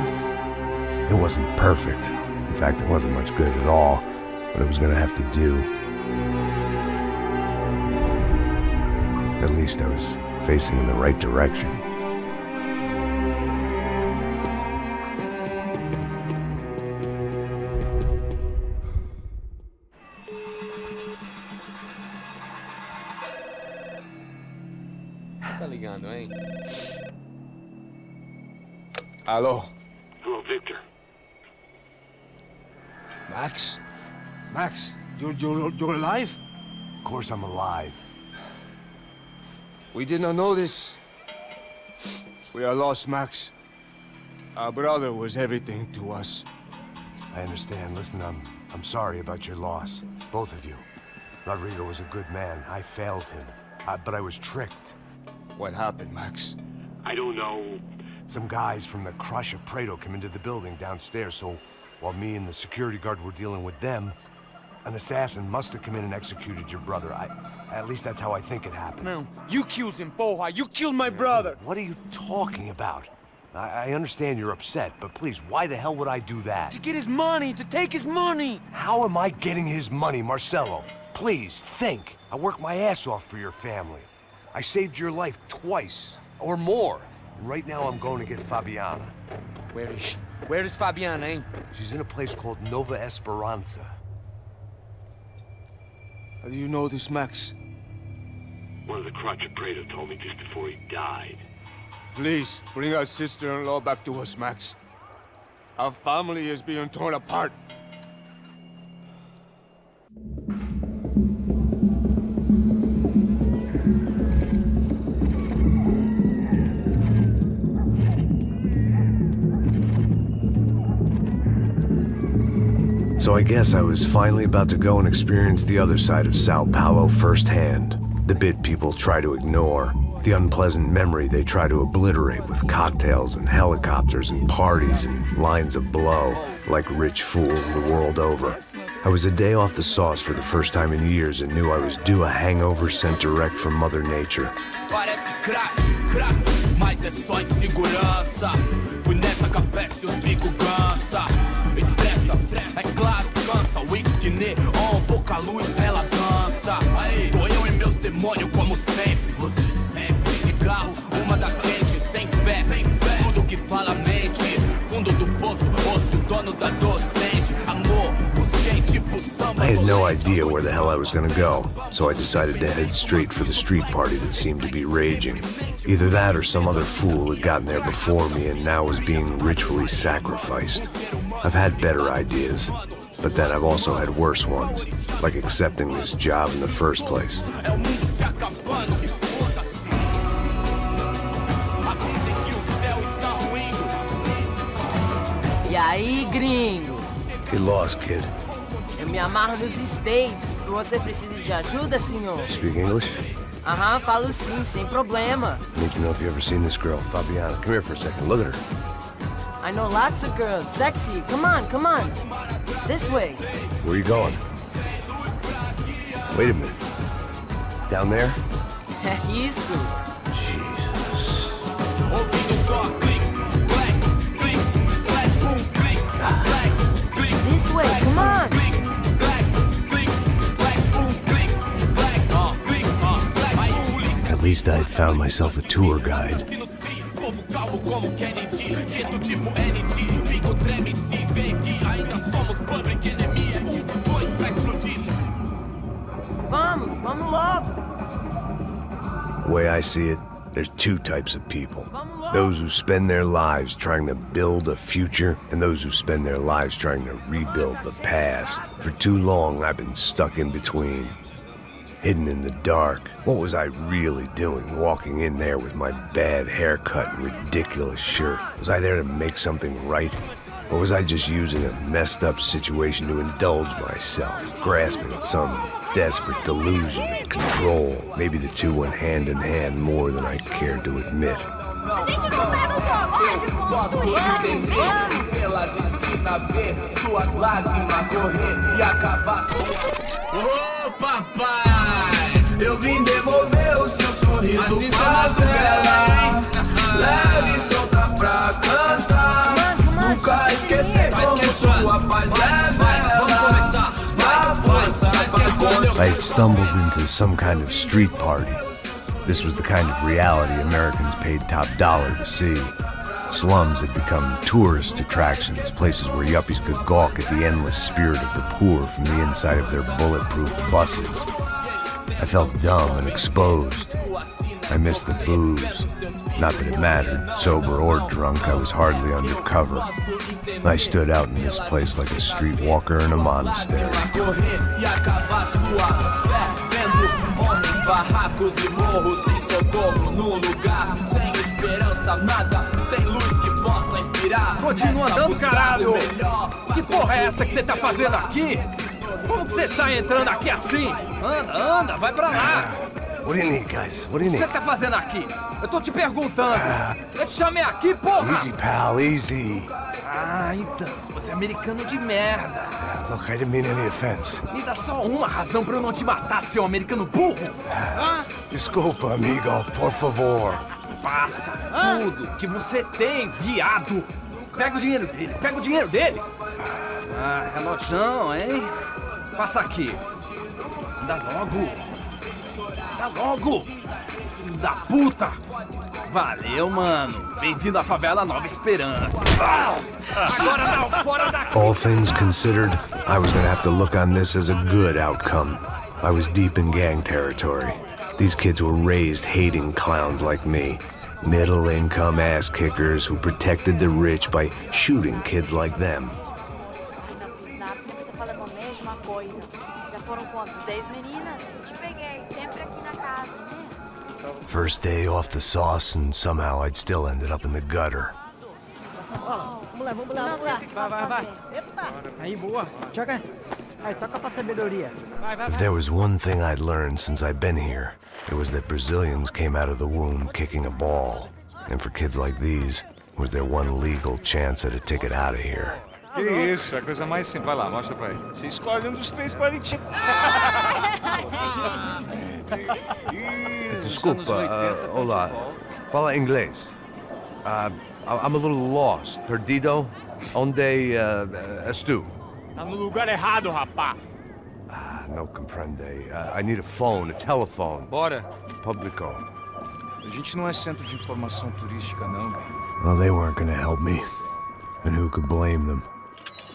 it wasn't perfect. In fact, it wasn't much good at all, but it was gonna have to do. At least I was facing in the right direction.
Tá ligando, hein?
Alô?
Hello, Victor.
Max? Max, you're alive?
Of course I'm alive.
We did not know this. We are lost, Max. Our brother was everything to us.
I understand. Listen, I'm sorry about your loss. Both of you. Rodrigo was a good man. I failed him. But I was tricked.
What happened, Max?
I don't know.
Some guys from the Crush of Prado came into the building downstairs, so while me and the security guard were dealing with them, an assassin must have come in and executed your brother. At least that's how I think it happened.
Man, you killed him, Porra. You killed my brother.
What are you talking about? I understand you're upset, but please, why the hell would I do that?
To get his money, to take his money.
How am I getting his money, Marcelo?
Please, think. I worked my ass off for your family. I saved your life twice, or more. And right now I'm going to get Fabiana.
Where is she? Where is Fabiana, eh?
She's in a place called Nova Esperanza.
How do you know this, Max?
One of the Crotchet Praetor told me just before he died.
Please, bring our sister-in-law back to us, Max. Our family is being torn apart.
So I guess I was finally about to go and experience the other side of Sao Paulo firsthand. The bit people try to ignore. The unpleasant memory they try to obliterate with cocktails and helicopters and parties and lines of blow, like rich fools the world over. I was a day off the sauce for the first time in years and knew I was due a hangover sent direct from Mother Nature.
Parece crack, mas é só insegurança. Fui nessa capeste, os bico cansa. Estressa, é claro, cansa. Whisky, neon, pouca luz, ela dança. Tô eu e meus demônios como sempre. Você sempre. Cigarro, uma da frente, sem fé. Tudo que fala mente. Fundo do poço, osso, dono da docente. Amor, busquei tipo samba.
I had no idea where the hell I was gonna go, so I decided to head straight for the street party that seemed to be raging. Either that or some other fool had gotten there before me and now was being ritually sacrificed. I've had better ideas, but then I've also had worse ones, like accepting this job in the first place.
E aí, gringo?
Get lost, kid.
Eu me amarro nos States. Você precisa de ajuda, senhor?
Speak English?
Aham, falo sim, sem problema.
I need to know if you've ever seen this girl, Fabiana. Come here for a second. Look at her.
I know lots of girls. Sexy. Come on, come on. This way.
Where are you going? Wait a minute. Down there?
É isso.
Jesus.
This way, come on.
At least I had found myself a tour guide.
Vamos logo.
The way I see it, there's two types of people. Those who spend their lives trying to build a future, and those who spend their lives trying to rebuild the past. For too long, I've been stuck in between. Hidden in the dark. What was I really doing walking in there with my bad haircut and ridiculous shirt? Was I there to make something right? Or was I just using a messed up situation to indulge myself, grasping at some desperate delusion of control? Maybe the two went hand in hand more than I cared to admit.
A gente não tá no zoológico! Pelas esquinas ver suas lágrimas correr e acabar Ô papai, eu vim devolver o seu sorriso favela. Leve e solta pra cantar. Nunca esquecer como sua paz é bela. Na força pra
I had stumbled into some kind of street party. This was the kind of reality Americans paid top dollar to see. Slums had become tourist attractions, places where yuppies could gawk at the endless spirit of the poor from the inside of their bulletproof buses. I felt dumb and exposed. I missed the booze. Not that it mattered. Sober or drunk, I was hardly undercover. I stood out in this place like a streetwalker in a monastery.
Barracos e morros sem socorro num lugar sem esperança, nada, sem luz que possa inspirar.
Continua andando, caralho! Que porra é essa que você tá fazendo aqui? Como que você sai entrando aqui assim? Anda, vai pra lá!
What do you need, guys? What do you
O que
need?
você tá fazendo aqui? Eu tô te perguntando. Eu te chamei aqui, porra!
Easy, pal, easy.
Ah, então, você é americano de merda.
Look, I didn't mean any offense.
Me dá só uma razão pra eu não te matar, seu americano burro.
Desculpa, amigo, por favor.
Passa tudo que você tem, viado. Pega o dinheiro dele, Ah, relojão, hein? Passa aqui.
Anda logo! Anda logo! Filho da puta! Valeu, mano. Bem-vindo à favela Nova Esperança. Agora não, fora daqui!
All things considered, I was gonna have to look on this as a good outcome. I was deep in gang territory. These kids were raised hating clowns like me. Middle-income ass-kickers who protected the rich by shooting kids like them. First day off the sauce, and somehow I'd still ended up in the gutter.
Vamos lá. Vai. Aí, boa. Joga. Aí, toca pra sabedoria.
If there was one thing I'd learned since I'd been here, it was that Brazilians came out of the womb kicking a ball. And for kids like these, was their one legal chance at a ticket out of here.
Que isso, é a coisa mais simples. Vai lá, mostra pra ele. Você escolhe dos três palitinhos.
Desculpa, olá. Fala inglês. I'm a little lost. Perdido? Onde és tu?
Tá no lugar errado, rapá.
No comprende. I need a phone, a telephone.
Bora.
Publico.
A gente não é centro de informação turística, não, velho.
Well, they weren't gonna help me. And who could blame them?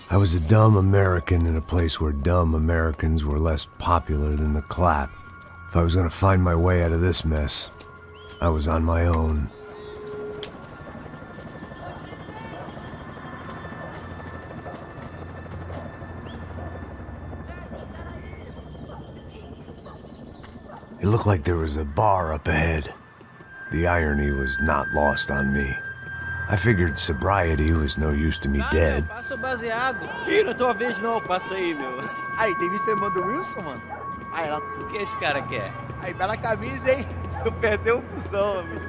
I was a dumb American in a place where dumb Americans were less popular than the clap. If I was gonna find my way out of this mess, I was on my own. It looked like there was a bar up ahead. The irony was not lost on me. I figured sobriety was no use to me dead.
Passa o baseado. Ih, não é tua vez não, passa aí, meu. Aí, tem visto a irmã do Wilson, mano? Aí, ela... O que esse cara quer? Aí, bela camisa, hein? Tu perdeu o cuzão, amigo.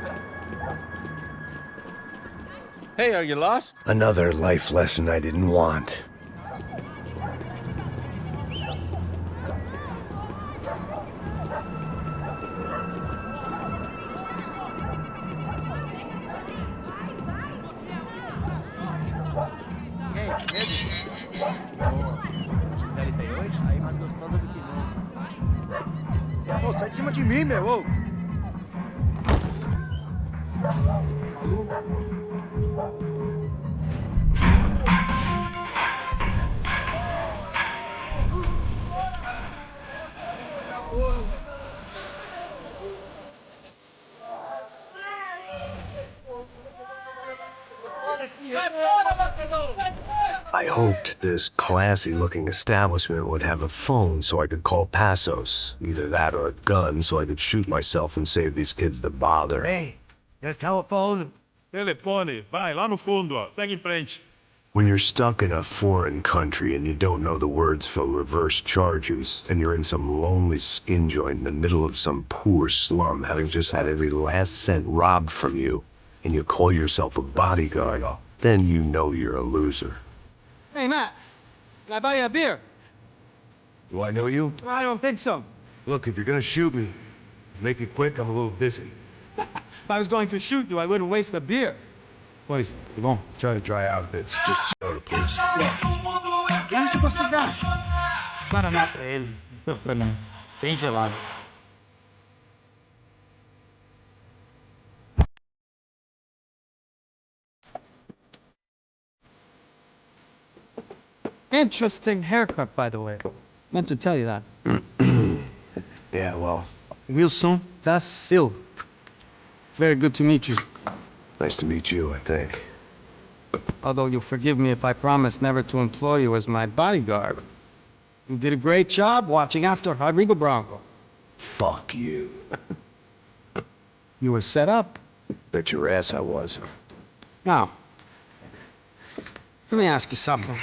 Hey, are you lost?
Another life lesson I didn't want.
Aí, mais gostosa do que não. Ô, sai de cima de mim, meu, ô.
I hoped this classy-looking establishment would have a phone so I could call Passos. Either that or a gun so I could shoot myself and save these kids the bother.
Hey, got a telephone?
Telefone, vai, lá no fundo, ó. Pega em frente.
When you're stuck in a foreign country and you don't know the words for reverse charges, and you're in some lonely skin joint in the middle of some poor slum having just had every last cent robbed from you, and you call yourself a bodyguard, then you know you're a loser.
Hey, Max, can I buy you a beer?
Do I know you?
I don't think so.
Look, if you're gonna shoot me, make it quick, I'm a little busy.
If I was going to shoot you, I wouldn't waste the beer.
Please, come on. Try to dry out a bit. Just a soda, please.
Onde você dá? Guaraná pra ele. Não, bem gelado. Interesting haircut, by the way. Meant to tell you that.
Yeah, well,
Wilson da Silva. Very good to meet you.
nice to meet you, I think.
Although you'll forgive me if I promise never to employ you as my bodyguard. You did a great job watching after Rodrigo Bronco.
Fuck you.
You were set up.
Bet your ass I was.
Now, let me ask you something.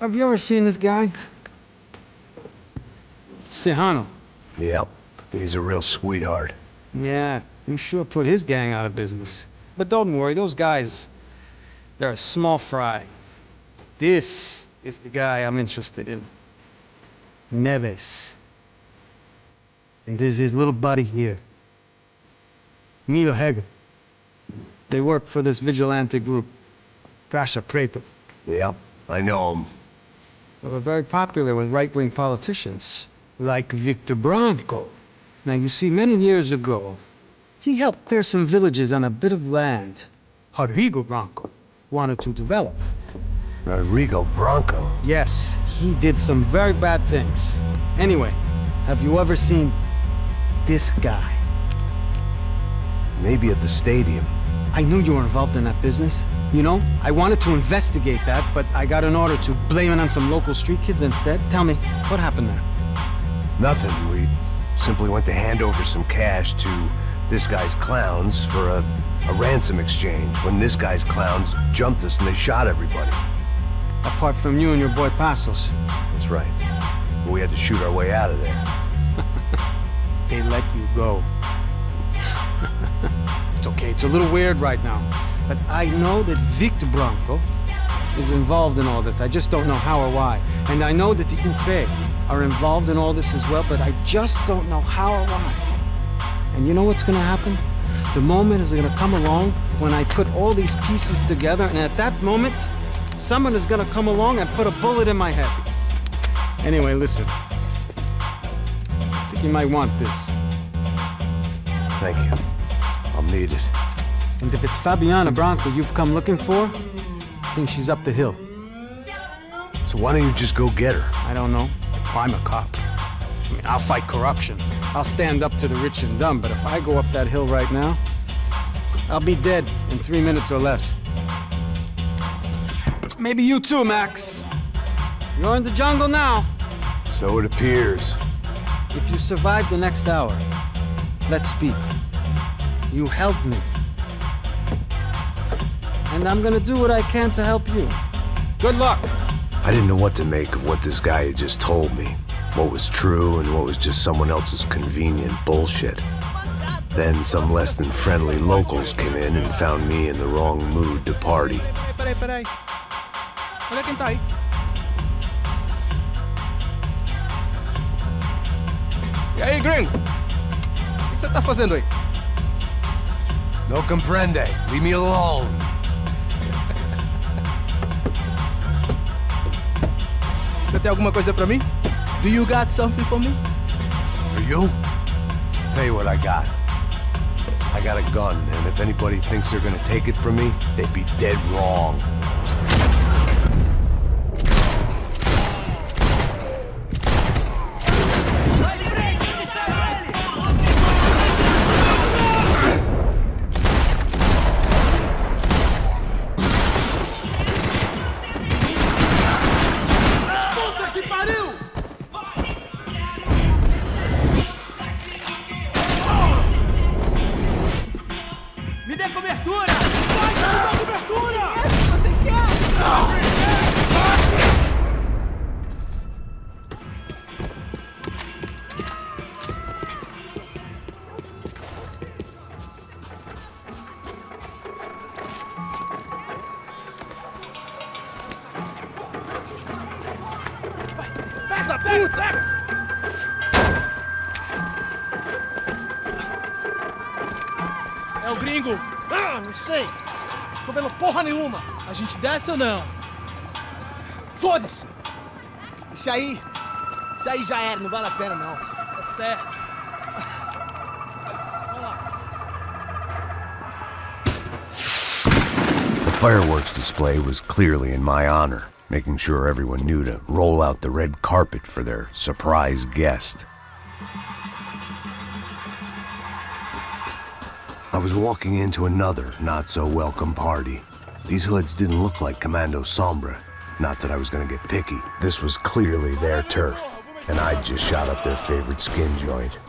Have you ever seen this guy? Sejano.
Yep, he's a real sweetheart.
Yeah, you sure put his gang out of business. But don't worry, those guys, they're a small fry. This is the guy I'm interested in. Neves. And this is his little buddy here. Milo Heger. They work for this vigilante group, Caixa Preta.
Yep, I know him.
They were very popular with right-wing politicians, like Victor Branco. Now, you see, many years ago, he helped clear some villages on a bit of land Rodrigo Branco wanted to develop.
Rodrigo Branco?
Yes, he did some very bad things. Anyway, have you ever seen this guy?
Maybe at the stadium.
I knew you were involved in that business. You know, I wanted to investigate that, but I got an order to blame it on some local street kids instead. Tell me, what happened there?
Nothing. We simply went to hand over some cash to this guy's clowns for a ransom exchange when this guy's clowns jumped us and they shot everybody.
Apart from you and your boy Passos.
That's right. We had to shoot our way out of there.
They let you go. It's okay, it's a little weird right now. But I know that Victor Branco is involved in all this. I just don't know how or why. And I know that the UFE are involved in all this as well, but I just don't know how or why. And you know what's gonna happen? The moment is gonna come along when I put all these pieces together, and at that moment, someone is gonna come along and put a bullet in my head. Anyway, listen. I think you might want this.
Thank you. I'll need it.
And if it's Fabiana Branco you've come looking for, I think she's up the hill.
So why don't you just go get her?
I don't know. I'm a cop. I mean, I'll fight corruption. I'll stand up to the rich and dumb, but if I go up that hill right now, I'll be dead in 3 minutes or less. Maybe you too, Max. You're in the jungle now.
So it appears.
If you survive the next hour, let's speak. You helped me. And I'm gonna do what I can to help you. Good luck.
I didn't know what to make of what this guy had just told me. What was true and what was just someone else's convenient bullshit. Then some less than friendly locals came in and found me in the wrong mood to party.
Peraí. Olha quem tá aí. E aí, gringo? O que você tá fazendo aí?
No comprende. Leave me alone.
Você tem alguma coisa pra mim? Do you got something for me?
For you? Tell you what I got. I got a gun, and if anybody thinks they're gonna take it from me, they'd be dead wrong.
É o gringo! Ah, não sei! Tô vendo porra nenhuma! A gente desce ou não? Foda-se! Isso aí já era, não vale a pena não. Tá certo. Vamos lá.
The fireworks display was clearly in my honor, making sure everyone knew to roll out the red carpet for their surprise guest. I was walking into another not-so-welcome party. These hoods didn't look like Commando Sombra. Not that I was gonna get picky. This was clearly their turf, and I'd just shot up their favorite skin joint.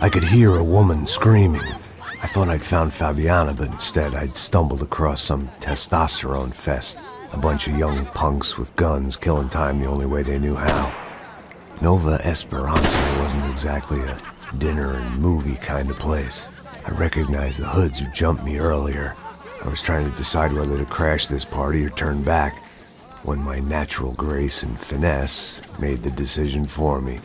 I could hear a woman screaming. I thought I'd found Fabiana, but instead I'd stumbled across some testosterone fest. A bunch of young punks with guns killing time the only way they knew how. Nova Esperanza wasn't exactly a dinner and movie kind of place. I recognized the hoods who jumped me earlier. I was trying to decide whether to crash this party or turn back, when my natural grace and finesse made the decision for me.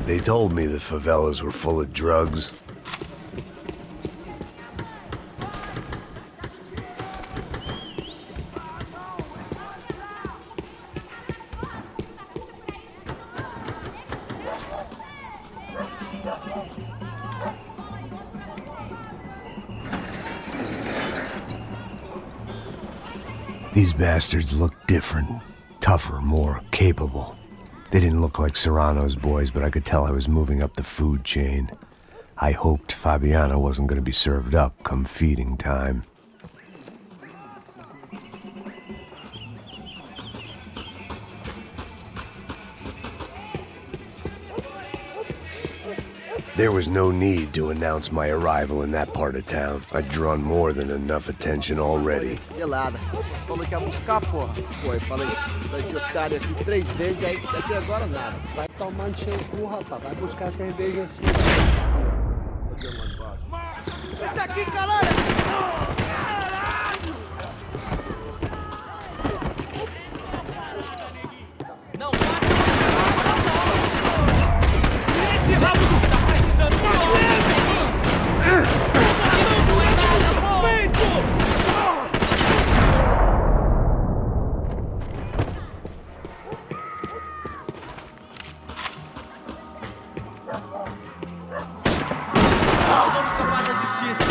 They told me the favelas were full of drugs. These bastards looked different, tougher, more capable. They didn't look like Serrano's boys, but I could tell I was moving up the food chain. I hoped Fabiana wasn't going to be served up come feeding time. There was no need to announce my arrival in that part of town. I'd drawn more than enough attention already.
Gelada. Você falou que ia buscar, porra. Foi, falei, vai ser otário aqui 3 vezes, aí até agora nada.
Vai tomando seu cu, rapaz. Vai buscar cerveja assim.
Senta aqui, caralho! Não, esse rabo do... tá precisando de vamos escapar da justiça.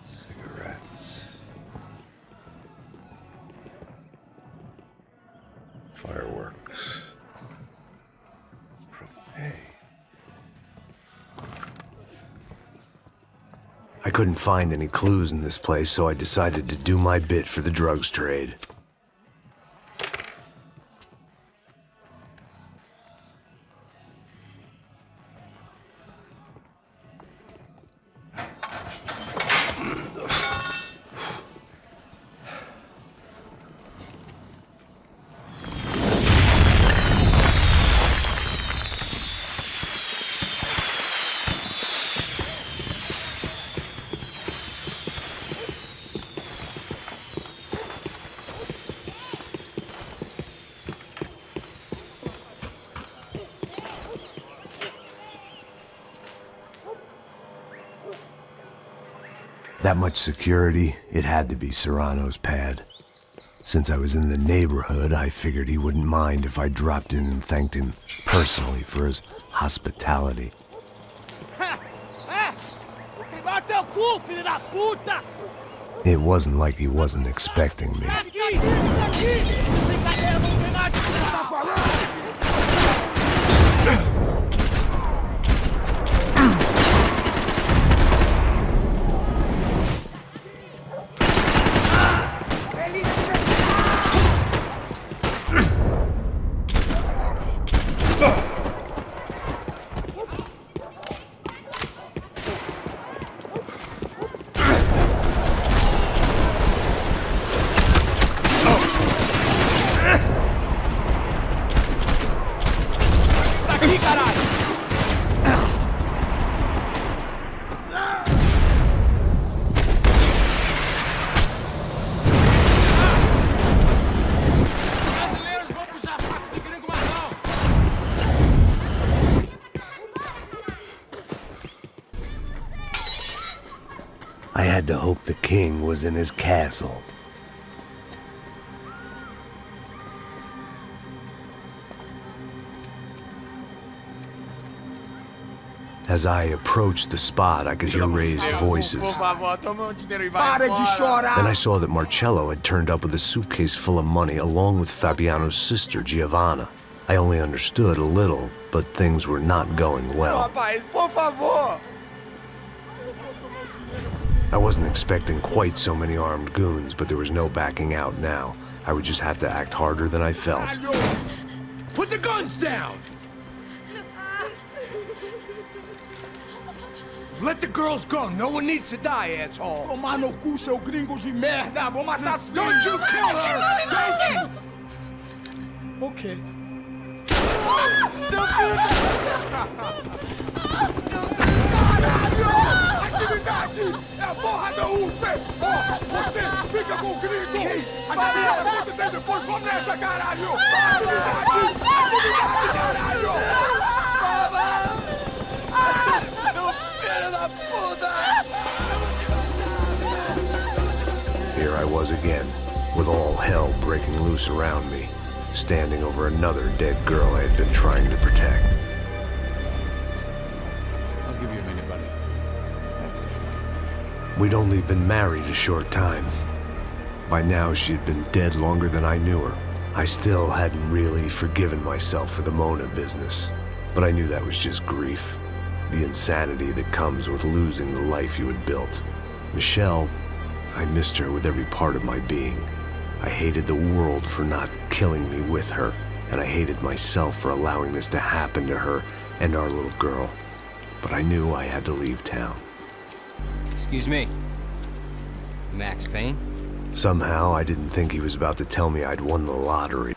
Cigarettes. Fireworks. Propane.
I couldn't find any clues in this place, so I decided to do my bit for the drugs trade. That much security, it had to be Serrano's pad. Since I was in the neighborhood, I figured he wouldn't mind if I dropped in and thanked him personally for his hospitality. It wasn't like he wasn't expecting me. I had to hope the king was in his castle. As I approached the spot, I could hear raised voices. Then I saw that Marcello had turned up with a suitcase full of money along with Fabiano's sister, Giovanna. I only understood a little, but things were not going well. I wasn't expecting quite so many armed goons, but there was no backing out now. I would just have to act harder than I felt.
Put the guns down! Let the girls go. No one needs to die, asshole. Tomar no cu, seu gringo de merda. Vou matar sim. Don't you kill her! Don't you?
Okay.
Caralho! Atividade! É a porra da UP! Ó, você fica com o gringo! Atividade, conta dele depois, vamos nessa, caralho! Atividade! Atividade, caralho!
Here I was again, with all hell breaking loose around me, standing over another dead girl I had been trying to protect.
I'll give you a minute, buddy.
We'd only been married a short time. By now, she'd been dead longer than I knew her. I still hadn't really forgiven myself for the Mona business, but I knew that was just grief. The insanity that comes with losing the life you had built. Michelle, I missed her with every part of my being. I hated the world for not killing me with her, and I hated myself for allowing this to happen to her and our little girl. But I knew I had to leave town.
Excuse me. Max Payne?
Somehow, I didn't think he was about to tell me I'd won the lottery.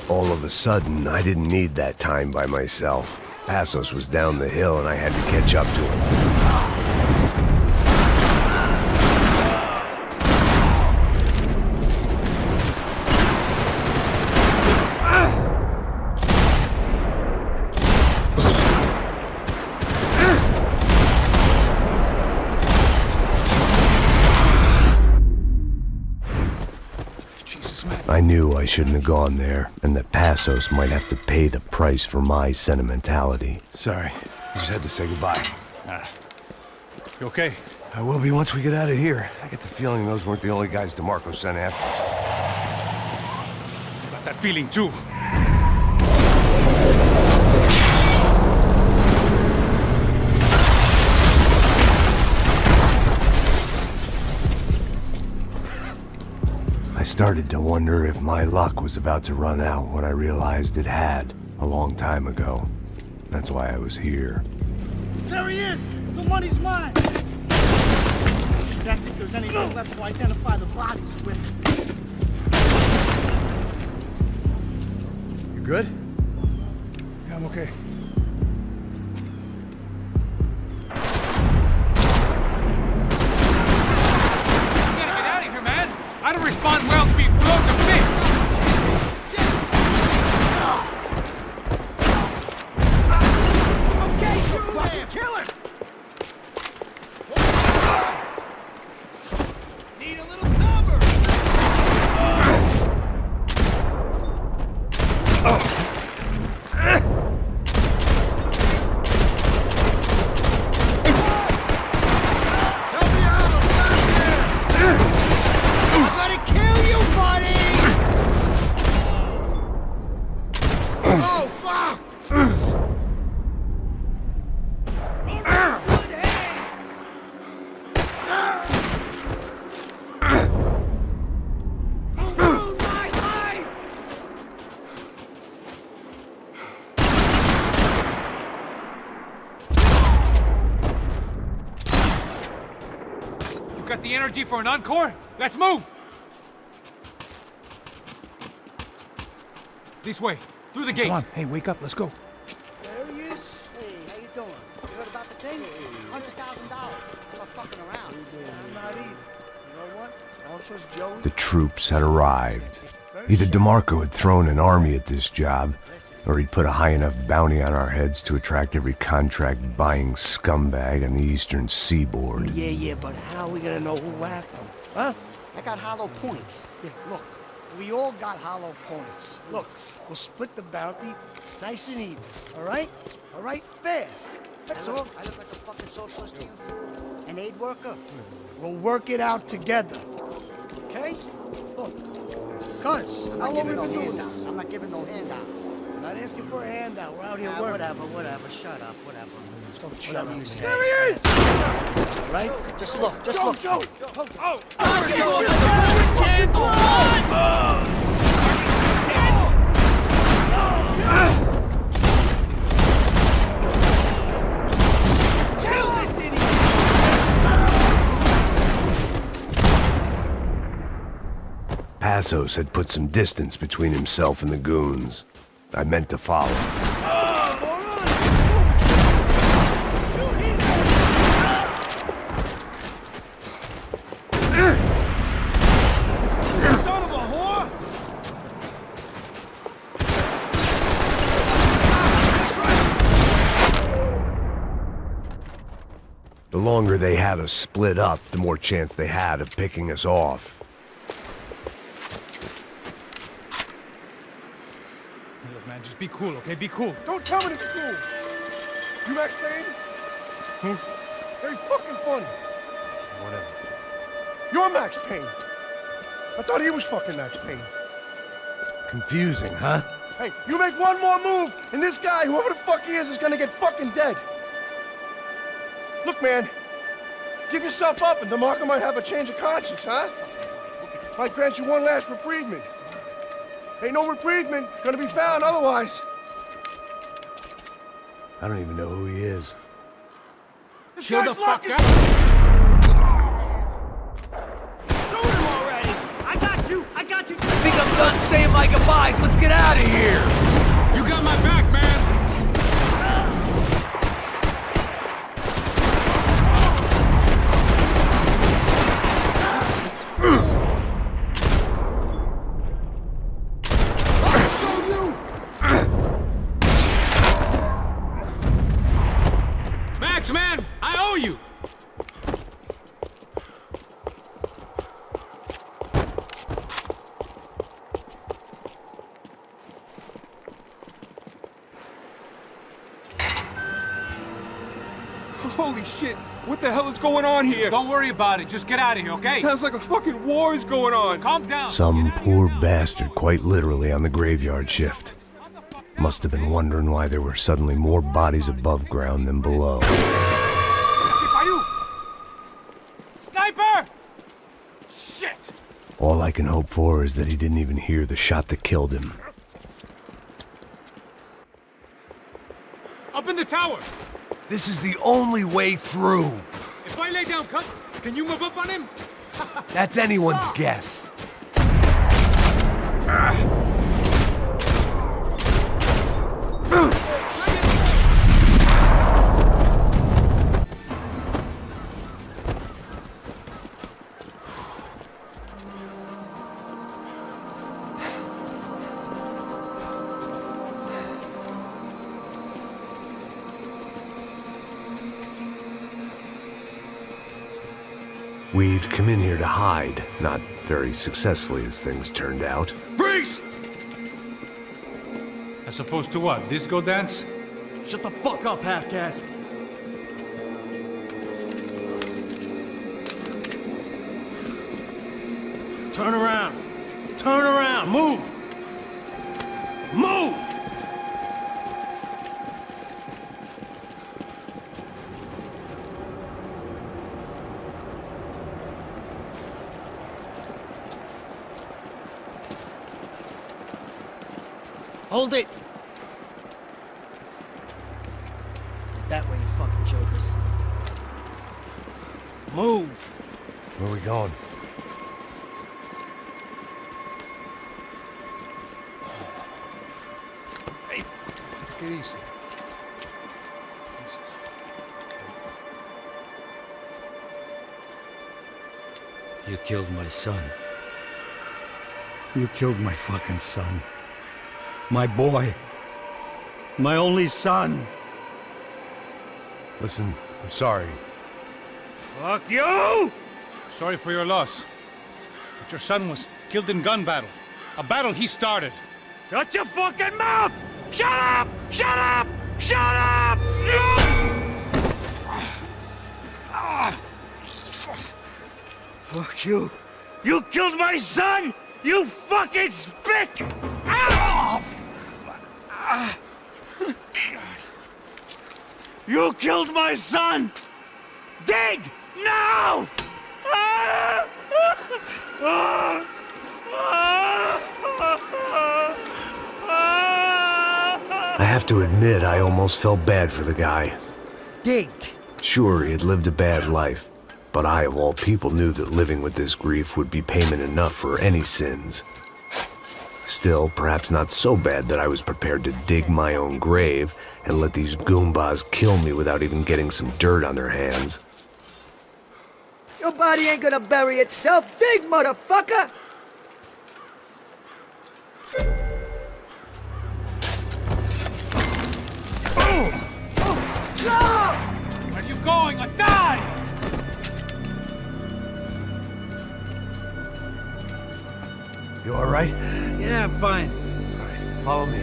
All of a sudden, I didn't need that time by myself. Passos was down the hill and I had to catch up to him. I knew I shouldn't have gone there, and that Passos might have to pay the price for my sentimentality.
Sorry, I just had to say goodbye.
You okay?
I will be once we get out of here. I get the feeling those weren't the only guys DeMarco sent after us.
Got that feeling too.
I started to wonder if my luck was about to run out when I realized it had a long time ago. That's why I was here.
There he is! The money's mine! Can't think there's anything left to identify the bodies with.
You good?
Yeah, I'm okay.
I don't respond well to being blown to bits!
Okay, shoot him! Kill him! Need a little cover! Help me out! I'm gonna kill you, buddy! Oh, fuck!
You got the energy for an encore? Let's move! This way, through the gate.
Come on, hey, wake up, let's go.
There he is. Hey, how you doing? You heard about the thing? $100,000. I'm not fucking around. I'm not either. You know what? I don't trust Joey.
The troops had arrived. Either DeMarco had thrown an army at this job, or he'd put a high enough bounty on our heads to attract every contract-buying scumbag on the eastern seaboard.
Yeah, but how are we gonna know who whacked him? Huh? I got hollow points. Yeah, look. We all got hollow points. Look, we'll split the bounty nice and even, all right? All right? Fair. That's all. I look like a fucking socialist to you? An aid worker? We'll work it out together. Okay? Look. Cuz, how long have we been doing this? I'm not giving no handouts. I'm not asking for a handout. We're out here working. Whatever. Shut up. Whatever. Whatever you say. There he is! All right? Just look. Joe! Oh! Kill this idiot!
Passos had put some distance between himself and the goons. I meant to follow.
Son of a whore!
The longer they had us split up, the more chance they had of picking us off.
Look, man, just be cool, okay? Be cool.
Don't tell me to be cool! You Max Payne? Very fucking funny.
Whatever.
You're Max Payne. I thought he was fucking Max Payne.
Confusing, huh?
Hey, you make one more move, and this guy, whoever the fuck he is gonna get fucking dead. Look, man, give yourself up, and DeMarco might have a change of conscience, huh? Might grant you one last reprievement. Ain't no reprievement gonna be found otherwise.
I don't even know who he is.
Chill the fuck out!
Shoot him already! I got you!
I think I'm done saying my goodbyes. Let's get out of here.
You got my back, man! Max, man! I owe you!
Holy shit! What the hell is going on here?
Don't worry about it. Just get out of here, okay?
Sounds like a fucking war is going on.
Calm down.
Some poor bastard quite literally on the graveyard shift. Must have been wondering why there were suddenly more bodies above ground than below.
Sniper! Shit!
All I can hope for is that he didn't even hear the shot that killed him.
Up in the tower!
This is the only way through.
If I lay down cut, can you move up on him?
That's anyone's guess.
We'd come in here to hide, not very successfully as things turned out.
Freeze!
As opposed to what? Disco dance?
Shut the fuck up, half-caste. Turn around. Turn around. Move. Move! Hold it! That way, you fucking jokers. Move!
Where are we going?
Hey, take it easy.
You killed my son. You killed my fucking son. My boy. My only son.
Listen, I'm sorry.
Fuck you! Sorry for your loss. But your son was killed in gun battle. A battle he started.
Shut your fucking mouth! Shut up! Shut up! Shut up!
Fuck you. You killed my son! You fucking spick! Ow! You killed my son! Dig! Now!
I have to admit, I almost felt bad for the guy.
Dig!
Sure, he had lived a bad life, but I, of all people, knew that living with this grief would be payment enough for any sins. Still, perhaps not so bad that I was prepared to dig my own grave and let these goombas kill me without even getting some dirt on their hands.
Your body ain't gonna bury itself. Dig, motherfucker!
Where are you going? Or die!
You all right?
Yeah, I'm fine.
All right, follow me.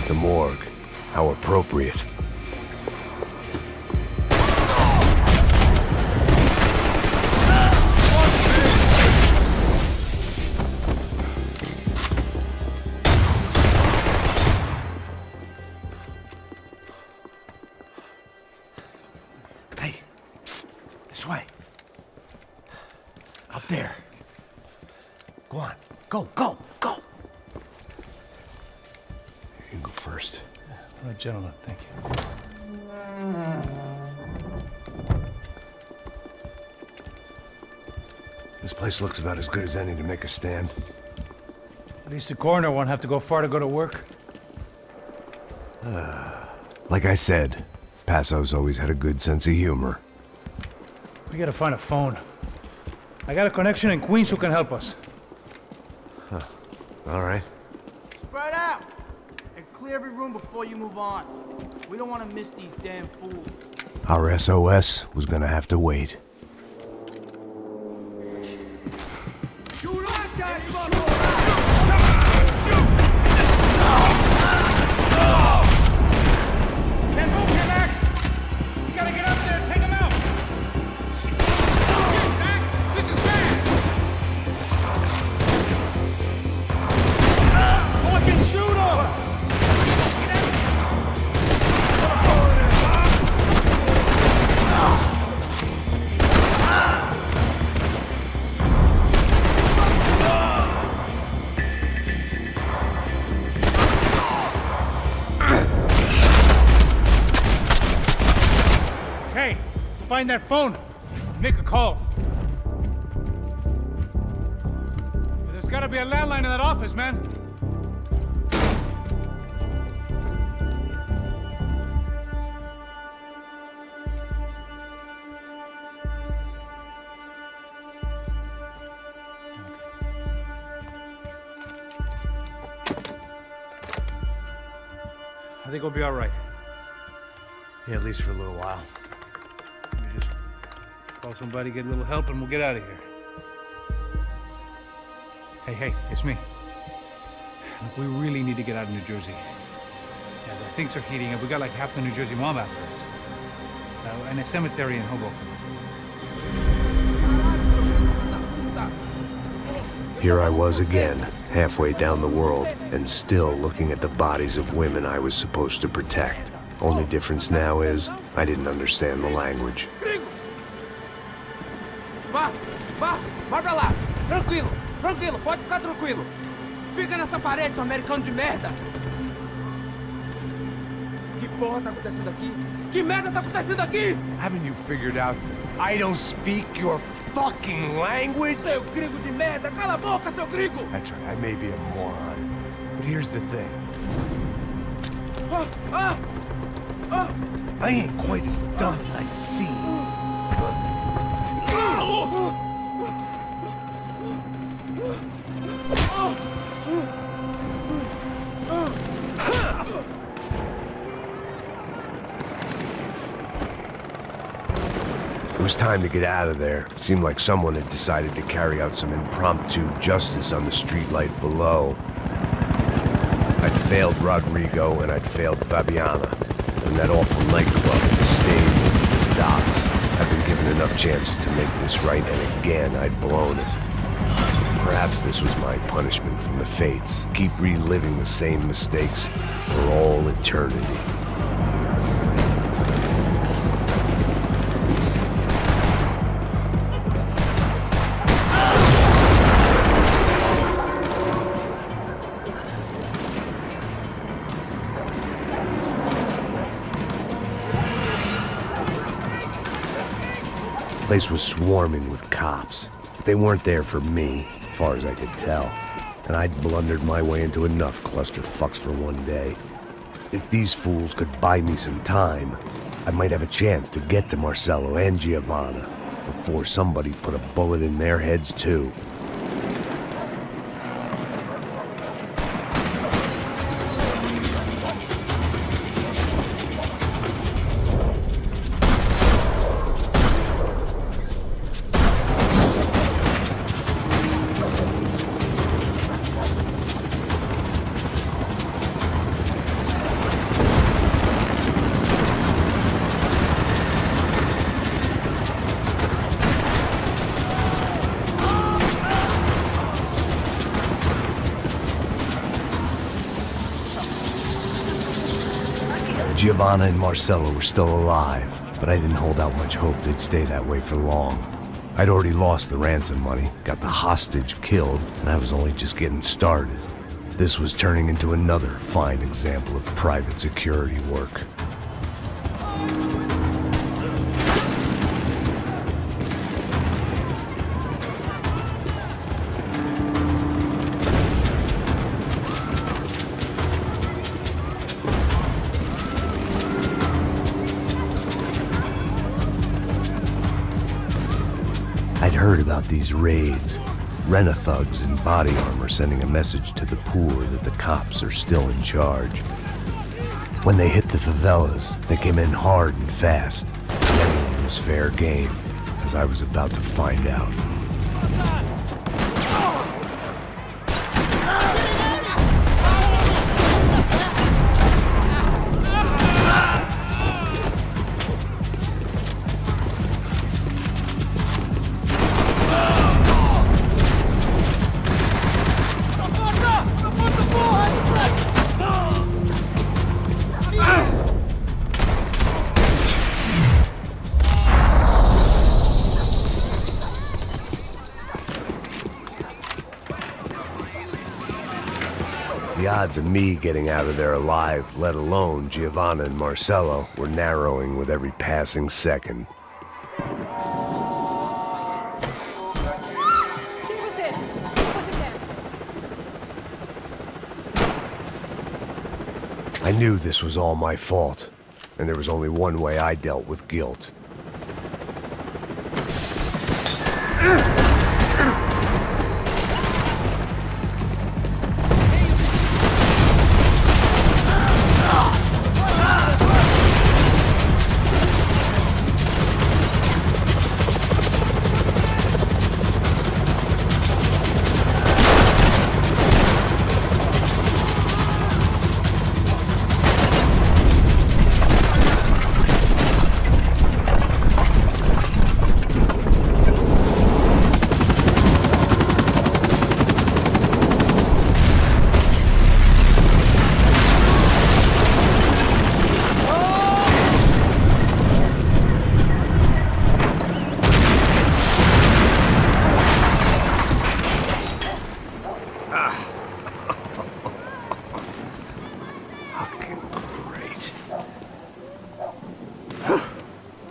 The morgue. How appropriate.
Hey, psst, this way. Up there. Go on. Go, go, go. You can go first.
All right, gentlemen, thank you.
This place looks about as good as any to make a stand.
At least the coroner won't have to go far to go to work.
Like I said, Passo's always had a good sense of humor.
We gotta find a phone. I got a connection in Queens who can help us.
All right.
Spread out! And clear every room before you move on. We don't want to miss these damn fools.
Our SOS was gonna have to wait.
Shoot up, guys! Shoot!
Can't move here, Max! You gotta get up there and take him out! Shit, Max! This is bad!
Fucking shoot him!
Hey, find that phone. Make a call. There's gotta be a landline in that office, man. I think we'll be all right.
Yeah, at least for a little while.
We just call somebody, get a little help, and we'll get out of here. Hey, it's me. Look, we really need to get out of New Jersey. Yeah, things are heating up. We got like half the New Jersey mob after us. And a cemetery in Hoboken.
Here I was again, halfway down the world, and still looking at the bodies of women I was supposed to protect. Only difference now is, I didn't understand the language.
Vai pra lá! Tranquilo, pode ficar tranquilo! Fica nessa parede, seu americano de merda! Que porra tá acontecendo aqui? Que merda tá acontecendo aqui?
Haven't you figured out I don't speak your fucking language?
Seu gringo de merda! Cala a boca, seu gringo!
That's right, I may be a moron, but here's the thing. I ain't quite as dumb as I seem.
It was time to get out of there. It seemed like someone had decided to carry out some impromptu justice on the street life below. I'd failed Rodrigo and I'd failed Fabiana. And that awful nightclub, the stage, the docks. I've been given enough chances to make this right, and again I'd blown it. Perhaps this was my punishment from the fates. Keep reliving the same mistakes for all eternity. The place was swarming with cops. But they weren't there for me, as far as I could tell. And I'd blundered my way into enough clusterfucks for one day. If these fools could buy me some time, I might have a chance to get to Marcello and Giovanna before somebody put a bullet in their heads too. Giovanna and Marcello were still alive, but I didn't hold out much hope they'd stay that way for long. I'd already lost the ransom money, got the hostage killed, and I was only just getting started. This was turning into another fine example of private security work. I'd heard about these raids. Rent-a-thugs in body armor sending a message to the poor that the cops are still in charge. When they hit the favelas, they came in hard and fast. And it was fair game, as I was about to find out. The odds of me getting out of there alive, let alone Giovanna and Marcello, were narrowing with every passing second. I knew this was all my fault, and there was only one way I dealt with guilt.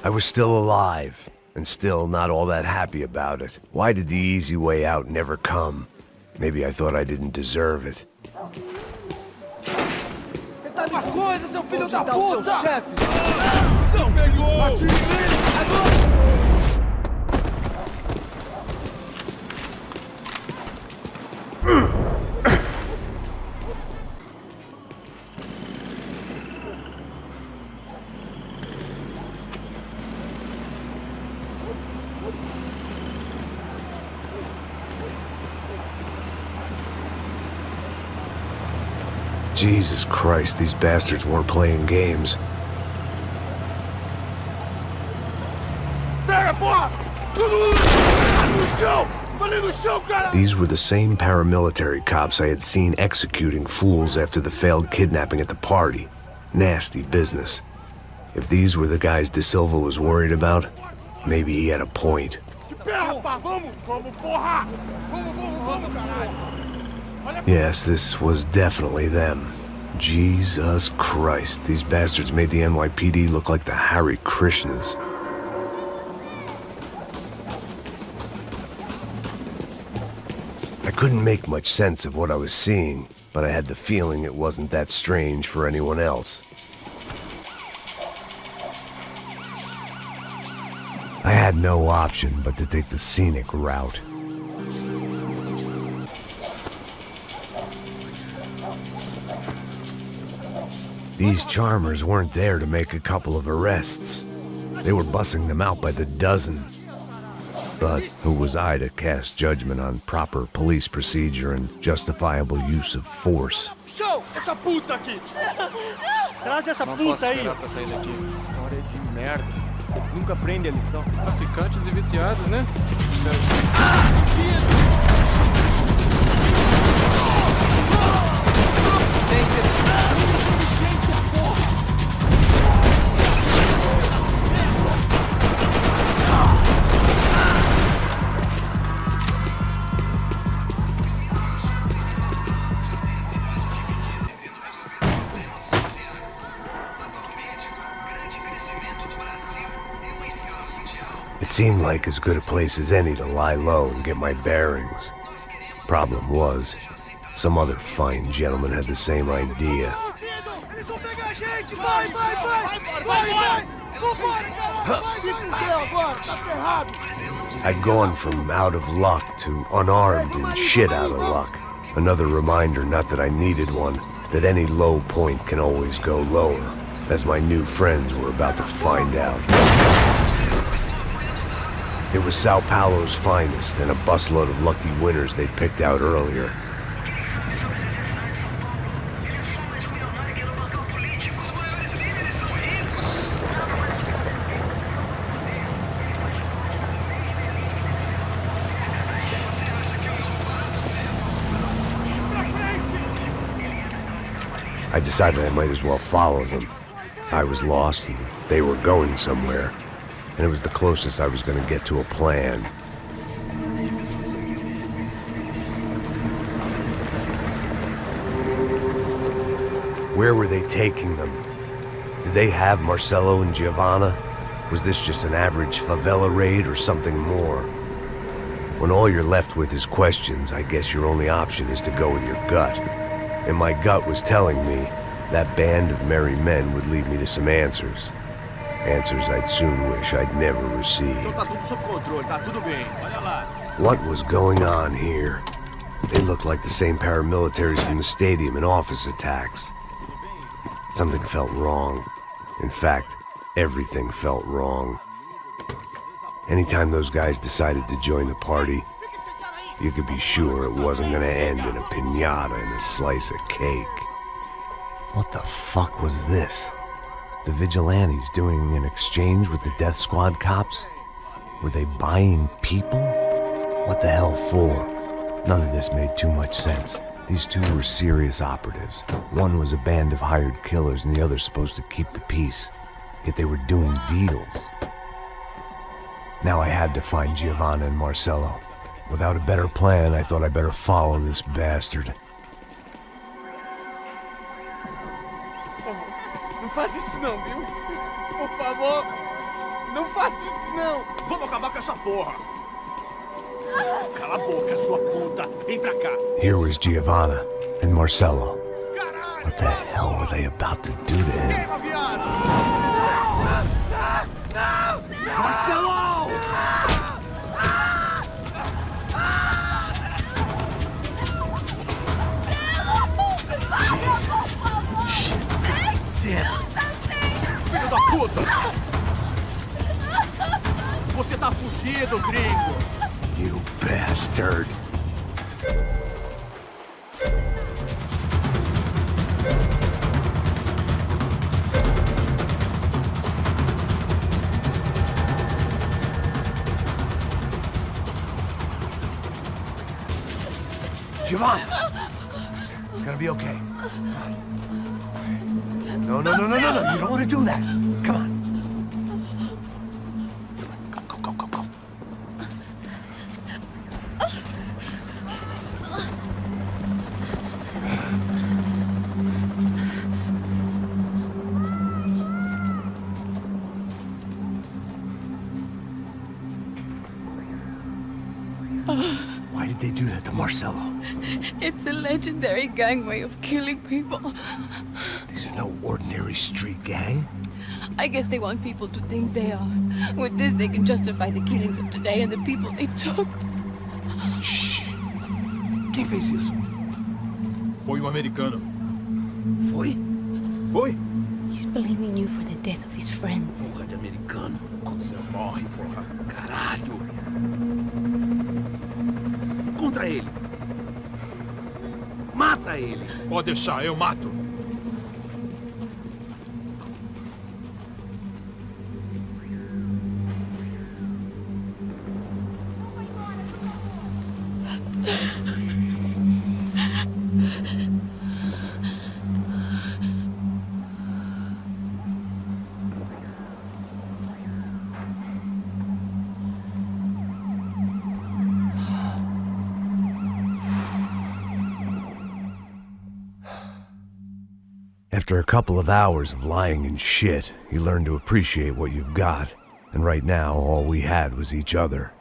I was still alive, and still not all that happy about it. Why did the easy way out never come? Maybe I thought I didn't deserve it.
Você tá de coisa, seu filho da puta! Seu chefe! São pegou! Atire nele! Agora!
Jesus Christ, these bastards weren't playing games. These were the same paramilitary cops I had seen executing fools after the failed kidnapping at the party. Nasty business. If these were the guys De Silva was worried about, maybe he had a point. Yes, this was definitely them. Jesus Christ, these bastards made the NYPD look like the Hare Krishnas. I couldn't make much sense of what I was seeing, but I had the feeling it wasn't that strange for anyone else. I had no option but to take the scenic route. These charmers weren't there to make a couple of arrests. They were bussing them out by the dozen. But who was I to cast judgment on proper police procedure and justifiable use of force?
Show essa puta aqui!
Traz essa puta aí! Não posso esperar pra sair daqui. História de merda. Nunca aprende a lição. Traficantes e viciados, né?
It seemed like as good a place as any to lie low and get my bearings. Problem was, some other fine gentleman had the same idea. I'd gone from out of luck to unarmed and shit out of luck. Another reminder, not that I needed one, that any low point can always go lower, as my new friends were about to find out. It was Sao Paulo's finest, and a busload of lucky winners they'd picked out earlier. I decided I might as well follow them. I was lost, and they were going somewhere, and it was the closest I was going to get to a plan. Where were they taking them? Did they have Marcelo and Giovanna? Was this just an average favela raid or something more? When all you're left with is questions, I guess your only option is to go with your gut. And my gut was telling me that band of merry men would lead me to some answers. Answers I'd soon wish I'd never received. What was going on here? They looked like the same paramilitaries from the stadium in office attacks. Something felt wrong. In fact, everything felt wrong. Anytime those guys decided to join the party, you could be sure it wasn't gonna end in a piñata and a slice of cake. What the fuck was this? The vigilantes doing an exchange with the death squad cops? Were they buying people? What the hell for? None of this made too much sense. These two were serious operatives. One was a band of hired killers and the other supposed to keep the peace. Yet they were doing deals. Now I had to find Giovanna and Marcelo. Without a better plan, I thought I'd better follow this bastard.
Não faz isso não, viu? Por favor, não faça isso não.
Vamos acabar com essa porra. Cala a boca, sua puta. Vem pra cá.
Here was Giovanna and Marcelo. What the hell were they about to do to him?
Marcelo!
Jesus. Shit. Damn.
Filho da puta! Você tá fugido, gringo!
You bastard. Giovanna! It's gonna be okay. No. You don't want to do that. Come on. Go. Why did they do that to Marcelo?
It's a legendary gang way of killing people.
These are no ordinary street gang.
I guess they want people to think they are. With this, they can justify the killings of today and the people they took.
Shh. Quem fez isso? Foi americano. Foi?
He's blaming you for the death of his friend.
Porra de americano. Você morre, porra. Caralho. Contra ele. Mata ele. Pode deixar, eu mato.
After a couple of hours of lying in shit, you learn to appreciate what you've got. And right now, all we had was each other.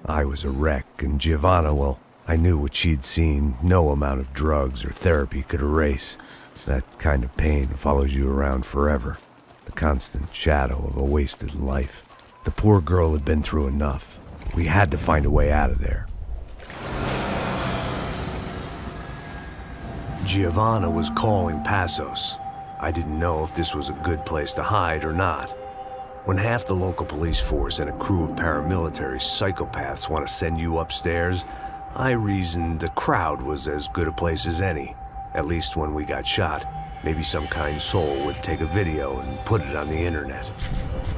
I was a wreck, and Giovanna, well, I knew what she'd seen no amount of drugs or therapy could erase. That kind of pain follows you around forever. The constant shadow of a wasted life. The poor girl had been through enough. We had to find a way out of there. Giovanna was calling Passos. I didn't know if this was a good place to hide or not. When half the local police force and a crew of paramilitary psychopaths want to send you upstairs, I reasoned the crowd was as good a place as any. At least when we got shot, maybe some kind soul would take a video and put it on the internet.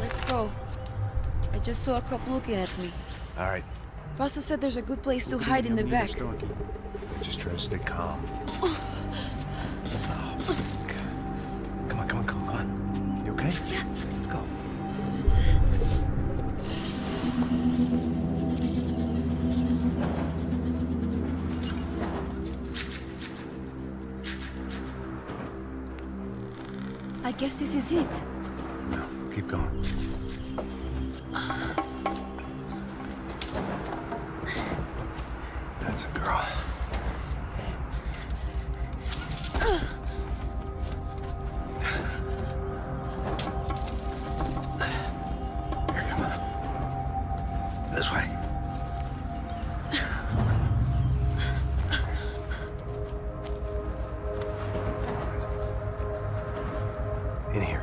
Let's go. I just saw a couple looking at me.
All right.
Passos said there's a good place to hide in the back.
Just try to stay calm. Come on. You okay?
Yeah.
Let's go.
I guess this is it.
No, keep going. That's a girl. Here, come on. This way. In here.